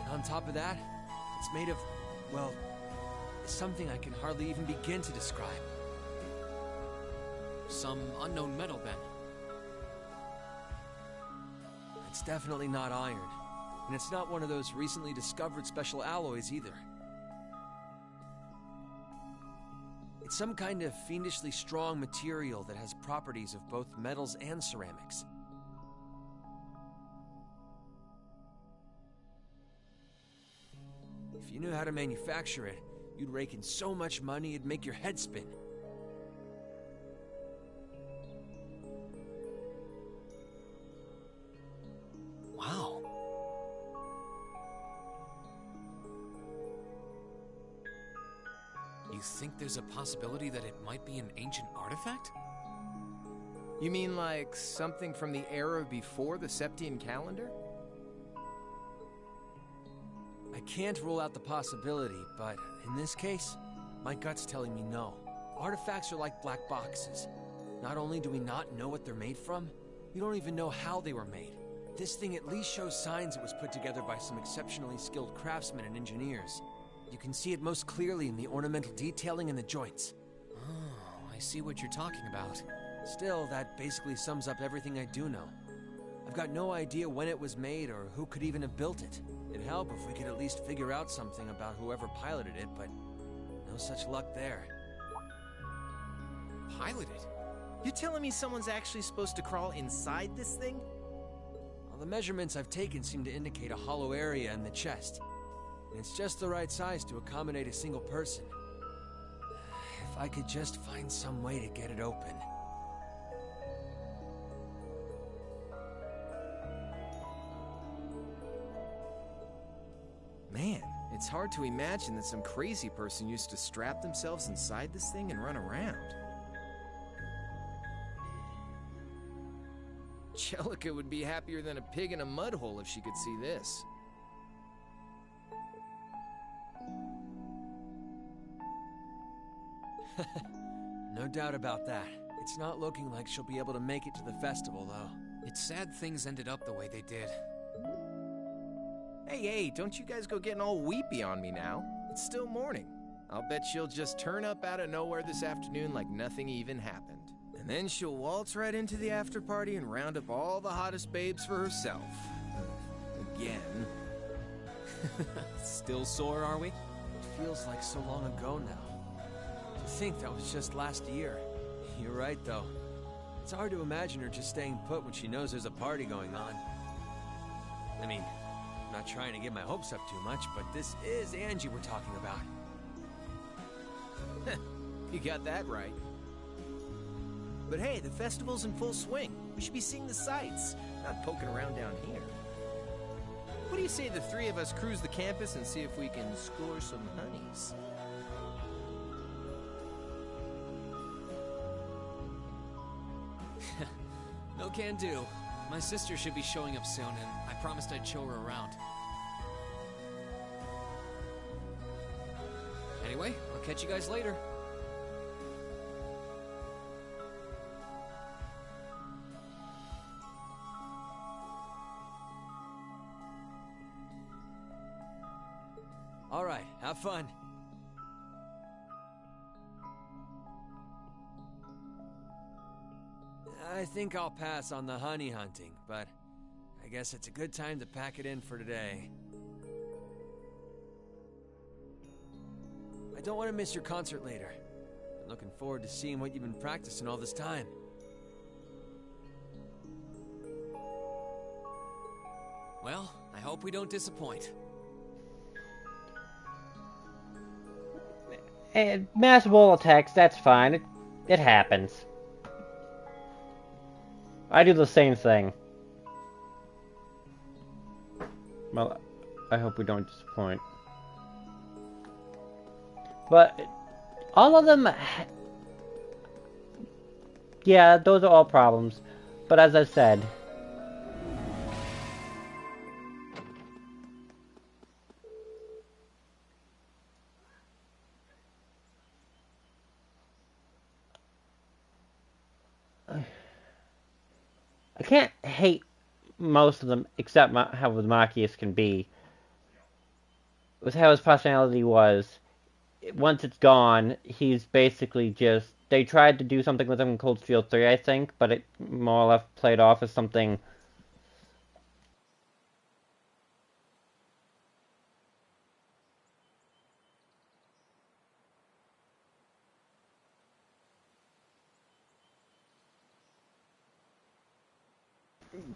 And on top of that, it's made of, well, something I can hardly even begin to describe. Some unknown metal, then. It's definitely not iron. And it's not one of those recently discovered special alloys either. It's some kind of fiendishly strong material that has properties of both metals and ceramics. If you knew how to manufacture it, You'd rake in so much money it'd make your head spin. Wow. You think there's a possibility that it might be an ancient artifact? You mean like something from the era before the Septian calendar? I can't rule out the possibility, but in this case, my gut's telling me no. Artifacts are like black boxes. Not only do we not know what they're made from, we don't even know how they were made. This thing at least shows signs it was put together by some exceptionally skilled craftsmen and engineers. You can see it most clearly in the ornamental detailing in the joints. Oh, I see what you're talking about. Still, that basically sums up everything I do know. I've got no idea when it was made or who could even have built it. It'd help if we could at least figure out something about whoever piloted it, but no such luck there. Piloted? You're telling me someone's actually supposed to crawl inside this thing? Well, the measurements I've taken seem to indicate a hollow area in the chest. And it's just the right size to accommodate a single person. If I could just find some way to get it open. Man, it's hard to imagine that some crazy person used to strap themselves inside this thing and run around. Jellica would be happier than a pig in a mud hole if she could see this. No doubt about that. It's not looking like she'll be able to make it to the festival, though. It's sad things ended up the way they did. Hey, don't you guys go getting all weepy on me now. It's still morning. I'll bet she'll just turn up out of nowhere this afternoon like nothing even happened. And then she'll waltz right into the after party and round up all the hottest babes for herself. Again. Still sore, are we? It feels like so long ago now. To think that was just last year. You're right, though. It's hard to imagine her just staying put when she knows there's a party going on. I mean, I'm not trying to get my hopes up too much, but this is Angie we're talking about. You got that right. But hey, the festival's in full swing. We should be seeing the sights, not poking around down here. What do you say the three of us cruise the campus and see if we can score some honeys? No can do. My sister should be showing up soon, and I promised I'd show her around. Anyway, I'll catch you guys later. All right, have fun. I think I'll pass on the honey hunting, but I guess it's a good time to pack it in for today. I don't want to miss your concert later. I'm looking forward to seeing what you've been practicing all this time. Well, I hope we don't disappoint. Mass wall attacks, that's fine. It happens. I do the same thing. Well, I hope we don't disappoint. But all of them... Yeah, those are all problems. But as I said... I can't hate most of them, except how Marcus can be. With how his personality was. Once it's gone, he's basically just... They tried to do something with him in Cold Steel 3, I think, but it more or less played off as something...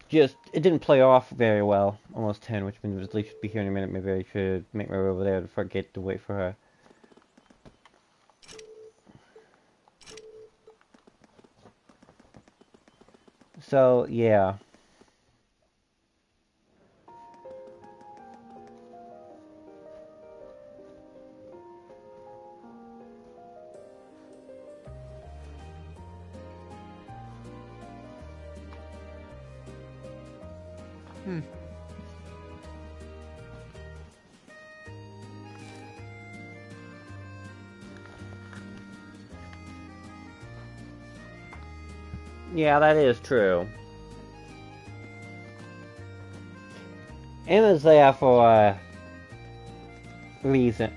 Just, it didn't play off very well. Almost 10, which means at least should be here in a minute. Maybe I should make my way over there to forget to wait for her. So, yeah. Yeah, that is true. Emma's there for a reason.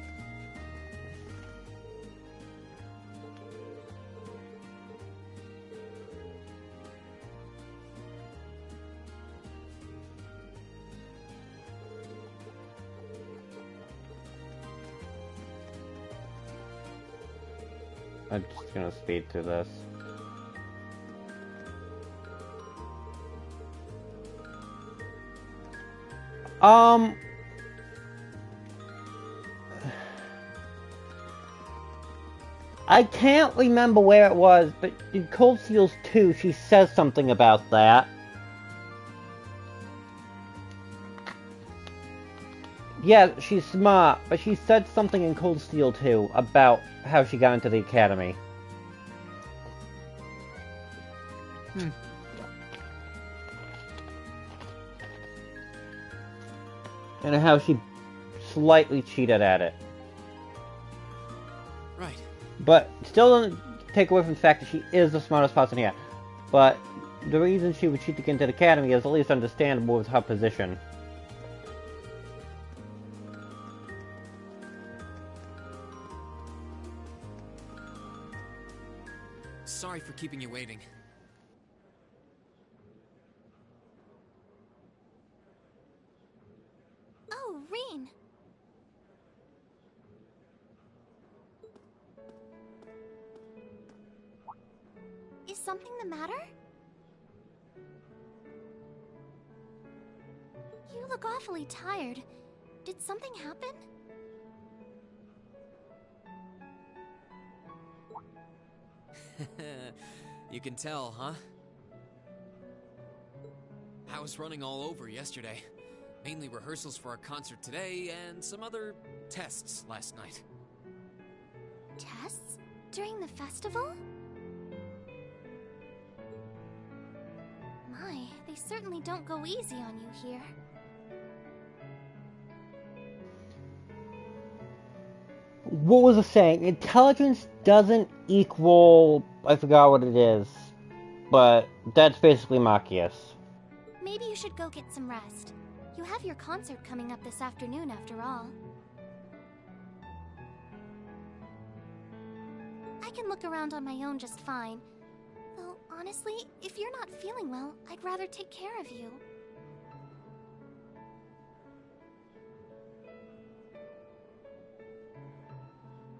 I'm just gonna speed through this. I can't remember where it was, but in Cold Steels 2, she says something about that. Yeah, she's smart, but she said something in Cold Steel 2 about how she got into the academy. And how she slightly cheated at it. Right. But still doesn't take away from the fact that she is the smartest person here. But the reason she would cheat to get into the academy is at least understandable with her position. Sorry for keeping you waiting. Oh, Rean. Is something the matter? You look awfully tired. Did something happen? You can tell, huh? I was running all over yesterday. Mainly rehearsals for our concert today and some other tests last night. Tests? During the festival? My, they certainly don't go easy on you here. What was I saying? Intelligence doesn't equal... I forgot what it is. But that's basically Machias. Maybe you should go get some rest. You have your concert coming up this afternoon after all. I can look around on my own just fine. Though, honestly, if you're not feeling well, I'd rather take care of you.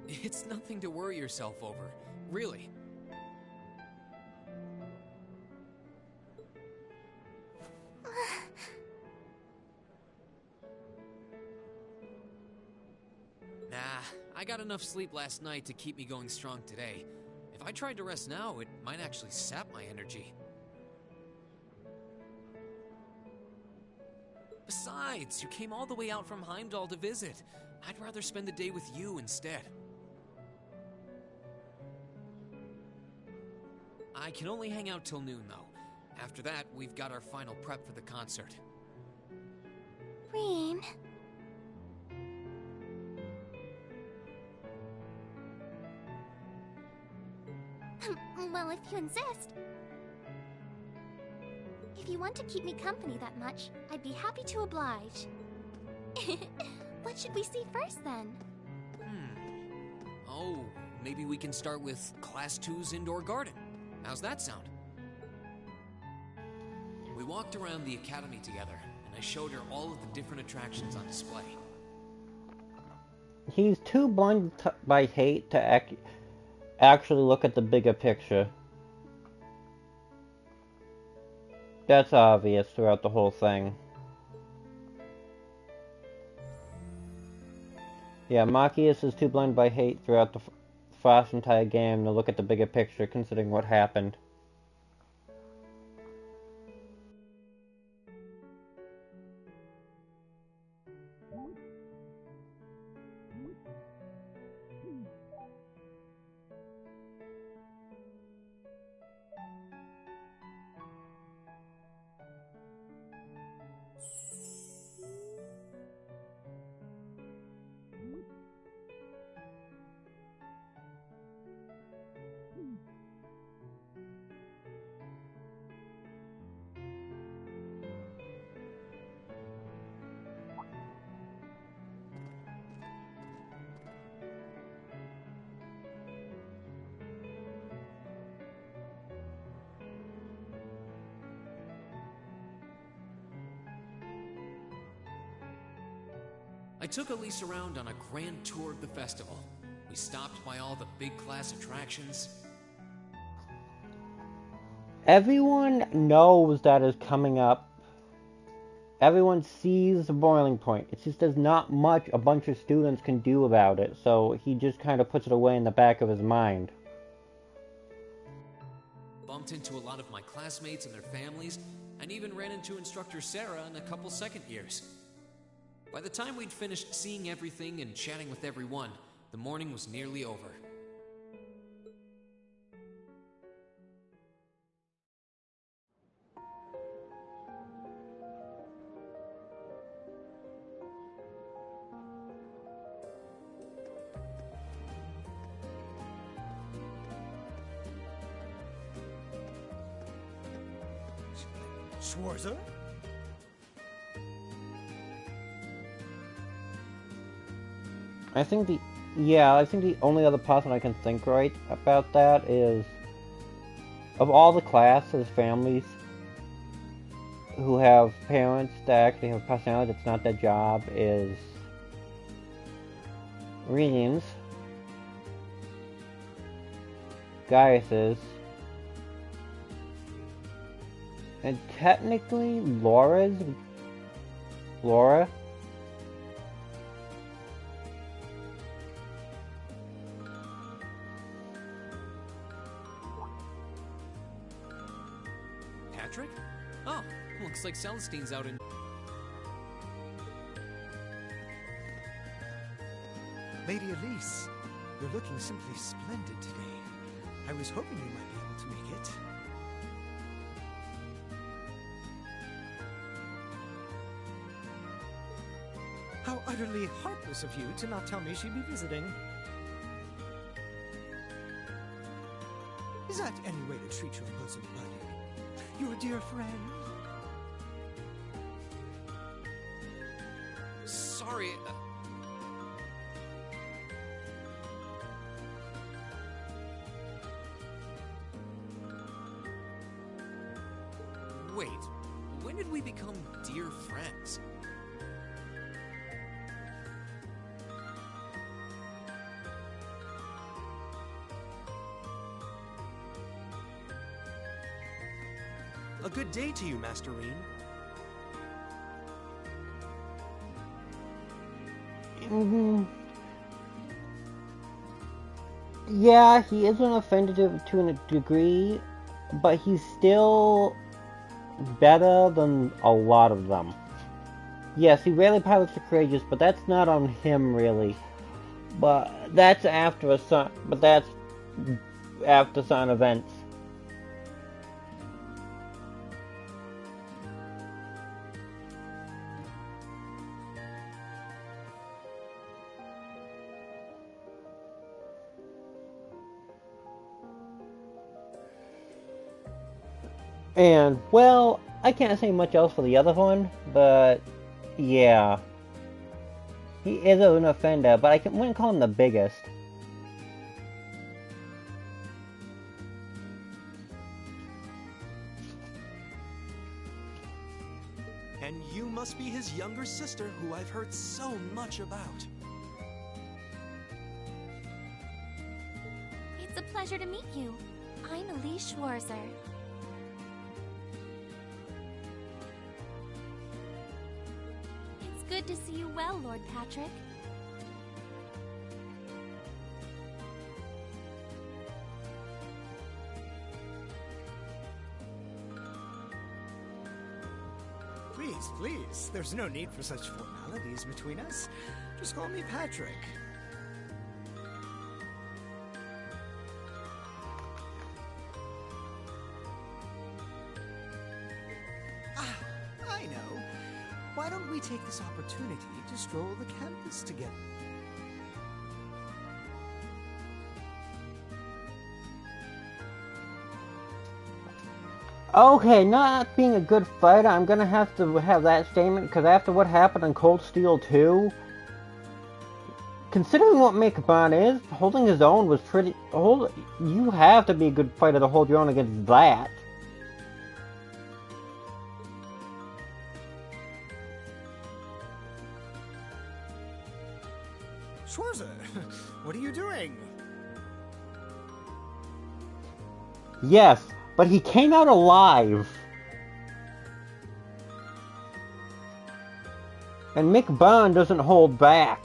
It's nothing to worry yourself over, really. Nah, I got enough sleep last night to keep me going strong today. If I tried to rest now, it might actually sap my energy. Besides, you came all the way out from Heimdall to visit. I'd rather spend the day with you instead. I can only hang out till noon, though. After that, we've got our final prep for the concert. Rean... Well, if you insist. If you want to keep me company that much, I'd be happy to oblige. What should we see first, then? Oh, maybe we can start with Class 2's indoor garden. How's that sound? We walked around the academy together, and I showed her all of the different attractions on display. He's too blind by hate to actually look at the bigger picture. That's obvious throughout the whole thing. Yeah, Machias is too blind by hate throughout the first entire game to look at the bigger picture, considering what happened. I took Elise around on a grand tour of the festival. We stopped by all the big class attractions. Everyone knows that is coming up. Everyone sees the boiling point. It's just there's not much a bunch of students can do about it, so he just kind of puts it away in the back of his mind. Bumped into a lot of my classmates and their families, and even ran into instructor Sarah and a couple second years. By the time we'd finished seeing everything and chatting with everyone, the morning was nearly over. Schwarzer? I think the only other person I can think right about that is, of all the classes, families who have parents that actually have personality that's not their job, is Rean's, Gaius's, and technically Laura. Patrick? Oh, looks like Celestine's out in... Lady Elise, you're looking simply splendid today. I was hoping you might be able to make it. How utterly heartless of you to not tell me she'd be visiting. Is that any way to treat your bosom buddy? Your dear friend? Sorry, Wait, when did we become dear friends? A good day to you, Master Rean. Yeah, he is an offender to a degree, but he's still better than a lot of them. Yes, he rarely pilots the Courageous, but that's not on him really. But that's after certain events. And, well, I can't say much else for the other one, but yeah. He is an offender, but I wouldn't call him the biggest. And you must be his younger sister, who I've heard so much about. It's a pleasure to meet you. I'm Elise Schwarzer. Good to see you well, Lord Patrick. Please, please. There's no need for such formalities between us. Just call me Patrick. I know. Why don't we take this opportunity to stroll the campus together? Okay, not being a good fighter, I'm gonna have to have that statement, because after what happened in Cold Steel 2, considering what Mechbot is, holding his own was pretty... You have to be a good fighter to hold your own against that. Schwarzer, what are you doing? Yes, but he came out alive. And Mick Bond doesn't hold back.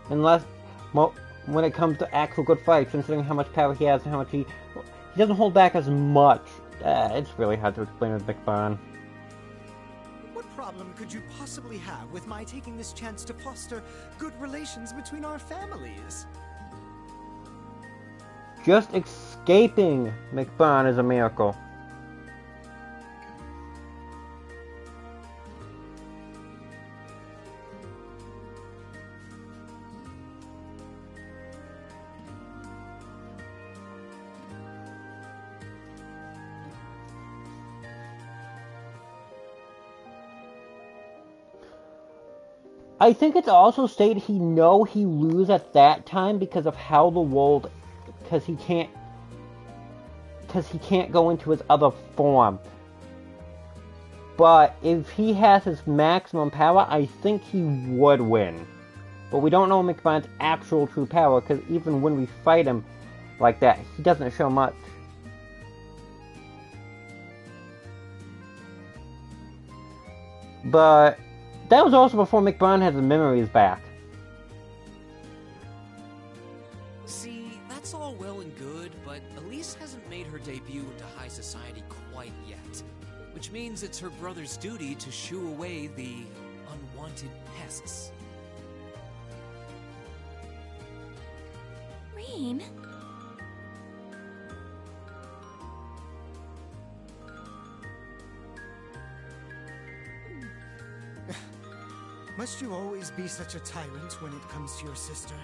Unless, well, when it comes to actual good fights, considering how much power he has and how much he doesn't hold back as much. It's really hard to explain with Mick Bond. What problem could you possibly have with my taking this chance to foster good relations between our families? Just escaping Mick Bond is a miracle. I think it's also stated he lose at that time because of how the world, because he can't go into his other form. But if he has his maximum power, I think he would win. But we don't know Mick Bond's actual true power, because even when we fight him like that, he doesn't show much. But that was also before Mick Bond had his memories back. See, that's all well and good, but Elise hasn't made her debut into high society quite yet. Which means it's her brother's duty to shoo away the unwanted pests. Rean? Must you always be such a tyrant when it comes to your sister?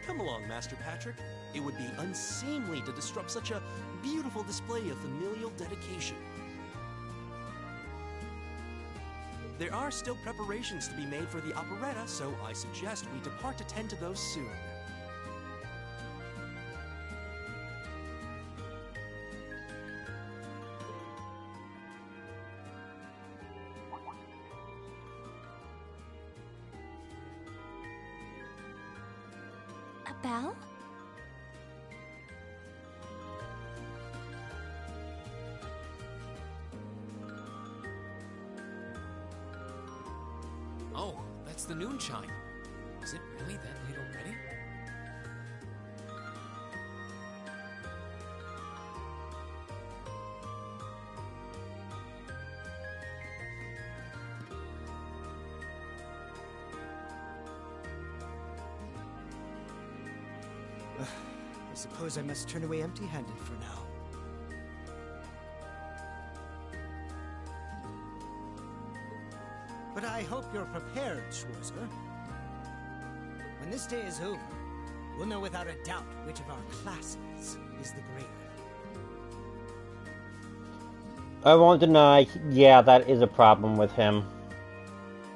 Come along, Master Patrick. It would be unseemly to disrupt such a beautiful display of familial dedication. There are still preparations to be made for the operetta, so I suggest we depart to tend to those soon. A bell? Oh, that's the noon chime. Is it really that late already? I suppose I must turn away empty-handed for now. But I hope you're prepared, Schwarzer. When this day is over, we'll know without a doubt which of our classes is the greater. I won't deny, yeah, that is a problem with him.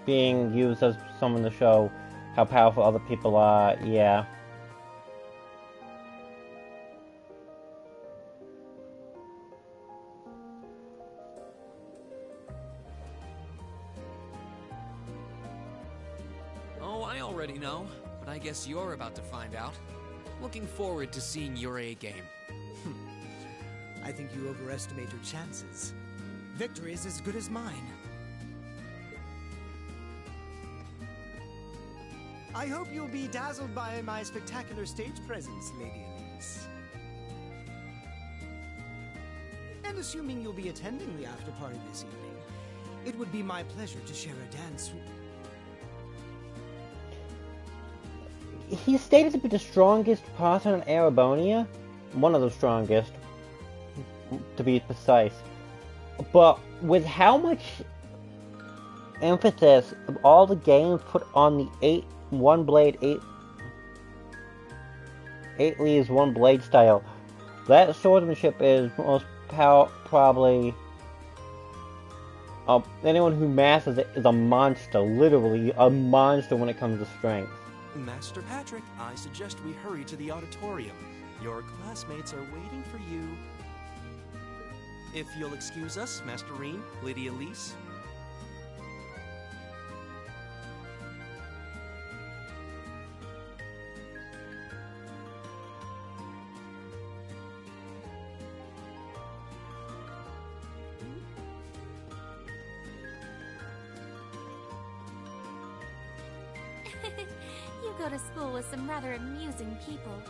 Being used as someone to show how powerful other people are, yeah. Know, but I guess you're about to find out. Looking forward to seeing your A game. I think you overestimate your chances. Victory is as good as mine. I hope you'll be dazzled by my spectacular stage presence, Lady Elise. And assuming you'll be attending the after-party this evening, it would be my pleasure to share a dance with... He's stated to be the strongest person on Erebonia. One of the strongest, to be precise. But with how much emphasis of all the games put on the 8 leaves, 1 blade style, that swordsmanship is most probably... anyone who masters it is a monster, literally a monster when it comes to strength. Master Patrick, I suggest we hurry to the auditorium. Your classmates are waiting for you. If you'll excuse us, Master Rean, Lady Elise. You go to school with some rather amusing people.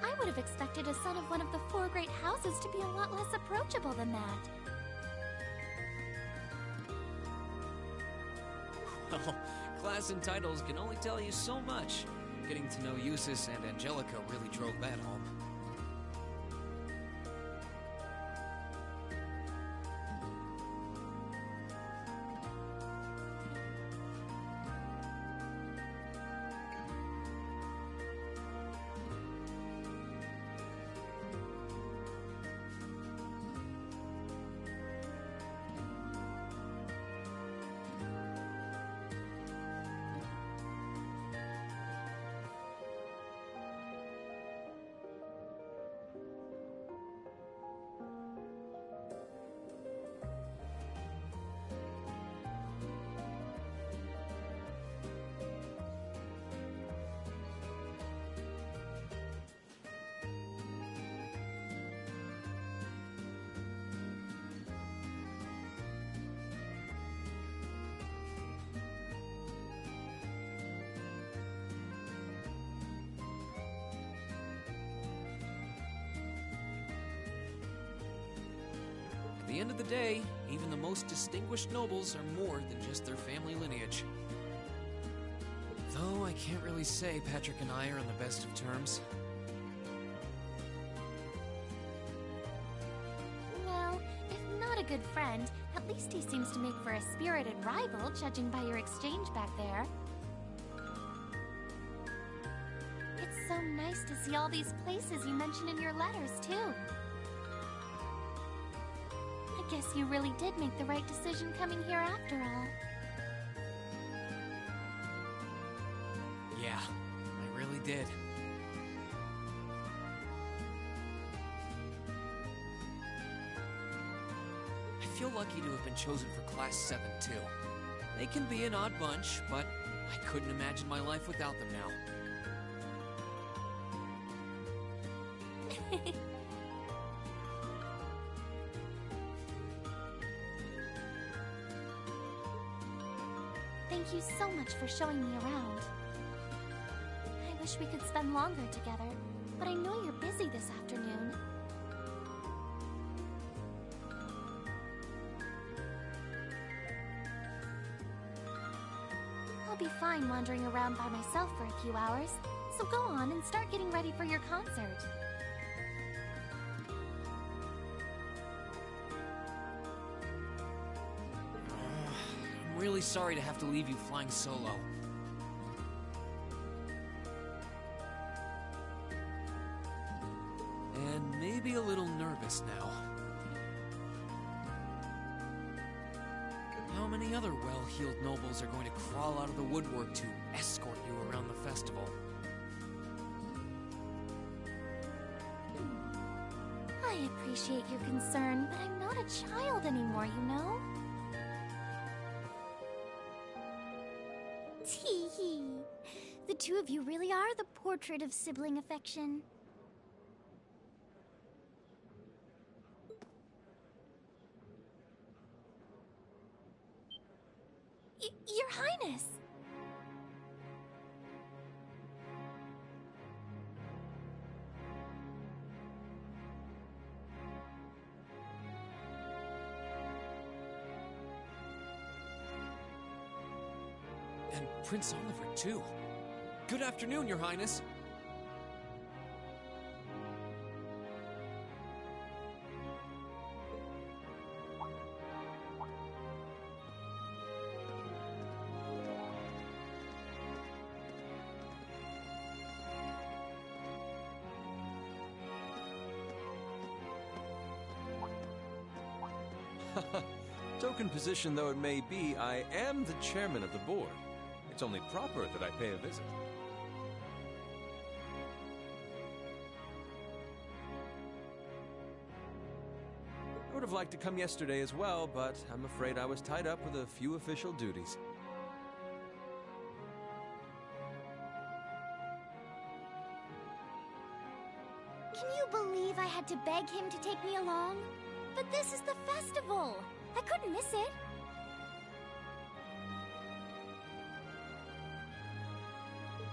I would have expected a son of one of the 4 great houses to be a lot less approachable than that. Well, class and titles can only tell you so much. Getting to know Eustace and Angelica really drove that home. At the end of the day, even the most distinguished nobles are more than just their family lineage. Though I can't really say Patrick and I are on the best of terms. Well, if not a good friend, at least he seems to make for a spirited rival, judging by your exchange back there. It's so nice to see all these places you mention in your letters, too. I guess you really did make the right decision coming here after all. Yeah, I really did. I feel lucky to have been chosen for Class 7, too. They can be an odd bunch, but I couldn't imagine my life without them now. Thank you so much for showing me around. I wish we could spend longer together, but I know you're busy this afternoon. I'll be fine wandering around by myself for a few hours, so go on and start getting ready for your concert. I'm really sorry to have to leave you flying solo. And maybe a little nervous now. How many other well-heeled nobles are going to crawl out of the woodwork to escort you around the festival? I appreciate your concern, but I'm not a child anymore, you know? Tee hee. The two of you really are the portrait of sibling affection. Your Highness! And Prince Oliver, too. Good afternoon, Your Highness. Token position though it may be, I am the chairman of the board. It's only proper that I pay a visit. I would have liked to come yesterday as well, but I'm afraid I was tied up with a few official duties. Can you believe I had to beg him to take me along? But this is the festival! I couldn't miss it!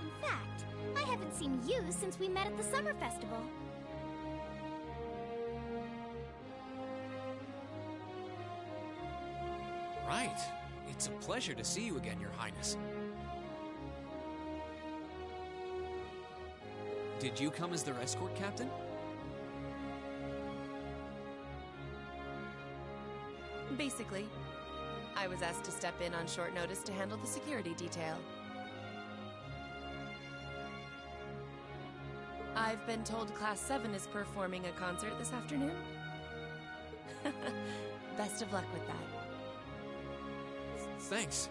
In fact, I haven't seen you since we met at the summer festival. Right. It's a pleasure to see you again, Your Highness. Did you come as their escort captain? Basically. I was asked to step in on short notice to handle the security detail. I've been told Class 7 is performing a concert this afternoon. Best of luck with that. Thanks.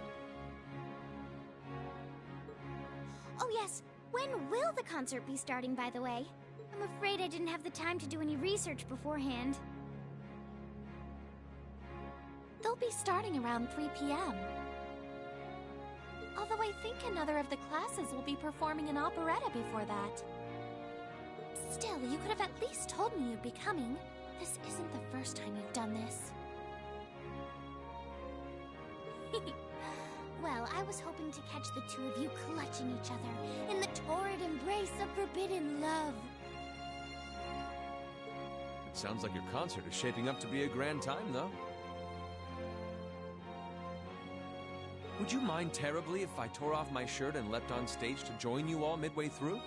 Oh yes, when will the concert be starting, by the way? I'm afraid I didn't have the time to do any research beforehand. They'll be starting around 3 p.m. Although I think another of the classes will be performing an operetta before that. Still, you could have at least told me you'd be coming. This isn't the first time you've done this. Well, I was hoping to catch the two of you clutching each other in the torrid embrace of forbidden love. It sounds like your concert is shaping up to be a grand time, though. Would you mind terribly if I tore off my shirt and leapt on stage to join you all midway through?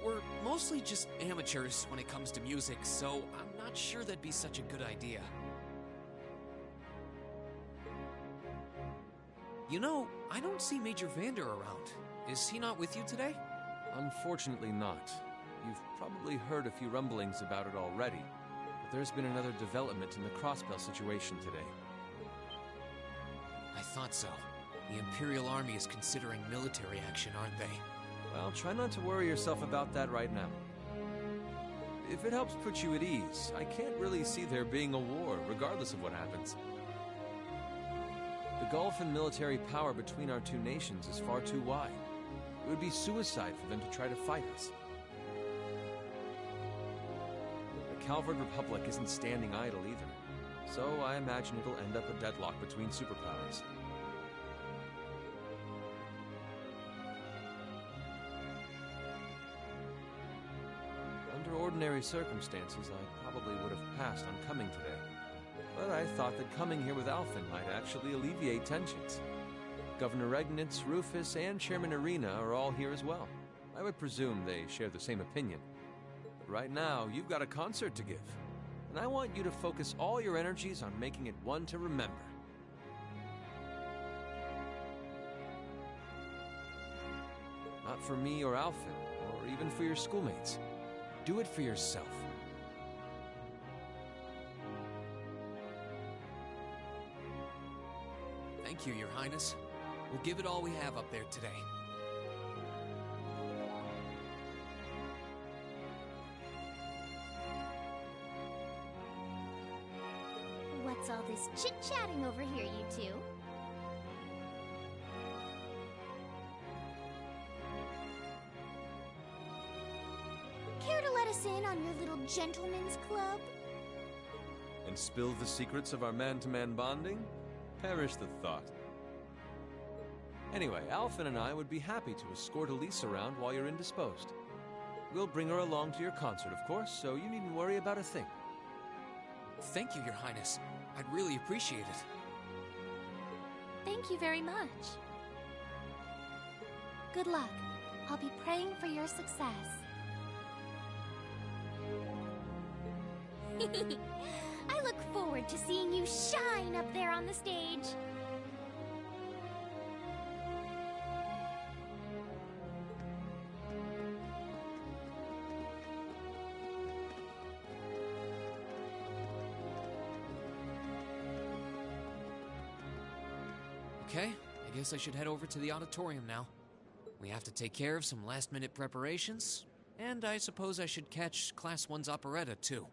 We're mostly just amateurs when it comes to music, so I'm not sure that'd be such a good idea. You know, I don't see Major Vander around. Is he not with you today? Unfortunately not. You've probably heard a few rumblings about it already, but there's been another development in the Crossbell situation today. I thought so. The Imperial Army is considering military action, aren't they? Well, try not to worry yourself about that right now. If it helps put you at ease, I can't really see there being a war, regardless of what happens. The gulf in military power between our two nations is far too wide. It would be suicide for them to try to fight us. The Calvard Republic isn't standing idle either, so I imagine it'll end up a deadlock between superpowers. Under ordinary circumstances, I probably would have passed on coming today. But I thought that coming here with Alphen might actually alleviate tensions. Governor Regnitz, Rufus, and Chairman Arena are all here as well. I would presume they share the same opinion. But right now, you've got a concert to give. And I want you to focus all your energies on making it one to remember. Not for me or Alphen, or even for your schoolmates. Do it for yourself. Thank you, Your Highness. We'll give it all we have up there today. What's all this chit-chatting over here, you two? Care to let us in on your little gentleman's club? And spill the secrets of our man-to-man bonding? Perish the thought. Anyway, Alphen and I would be happy to escort Elise around while you're indisposed. We'll bring her along to your concert, of course, so you needn't worry about a thing. Thank you, Your Highness. I'd really appreciate it. Thank you very much. Good luck. I'll be praying for your success. I look forward to seeing you shine up there on the stage. Okay, I guess I should head over to the auditorium now. We have to take care of some last-minute preparations, and I suppose I should catch Class 1's operetta, too.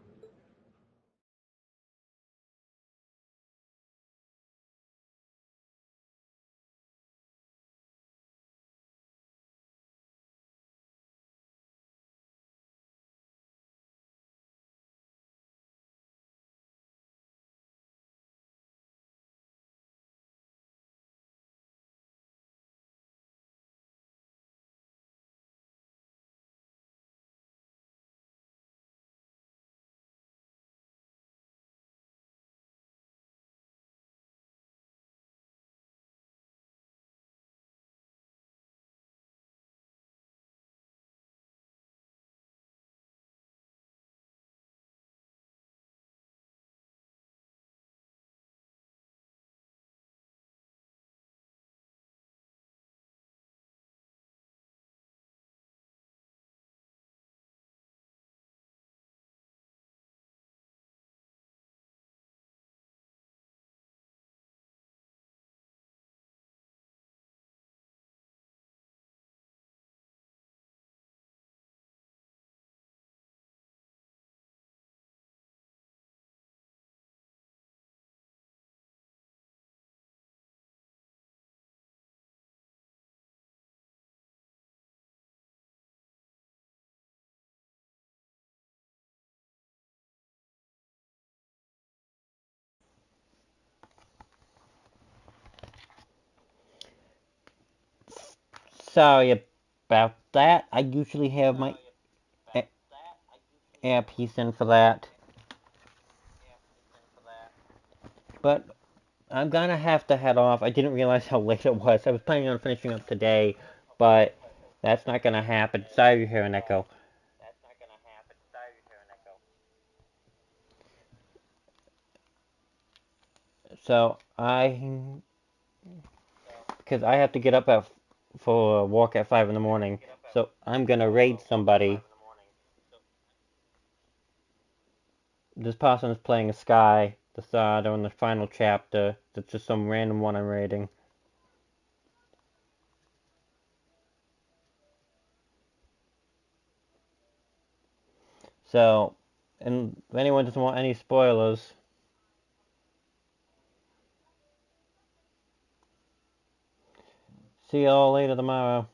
sorry about that. I usually have my earpiece in for that. But I'm gonna have to head off. I didn't realize how late it was. I was planning on finishing up today, but that's not gonna happen. Sorry you hear an echo. So because I have to get up for a walk at 5 in the morning, so I'm gonna raid somebody. This person is playing a Sky, the Third, in the final chapter. That's just some random one I'm raiding. So, and if anyone doesn't want any spoilers, see y'all later tomorrow.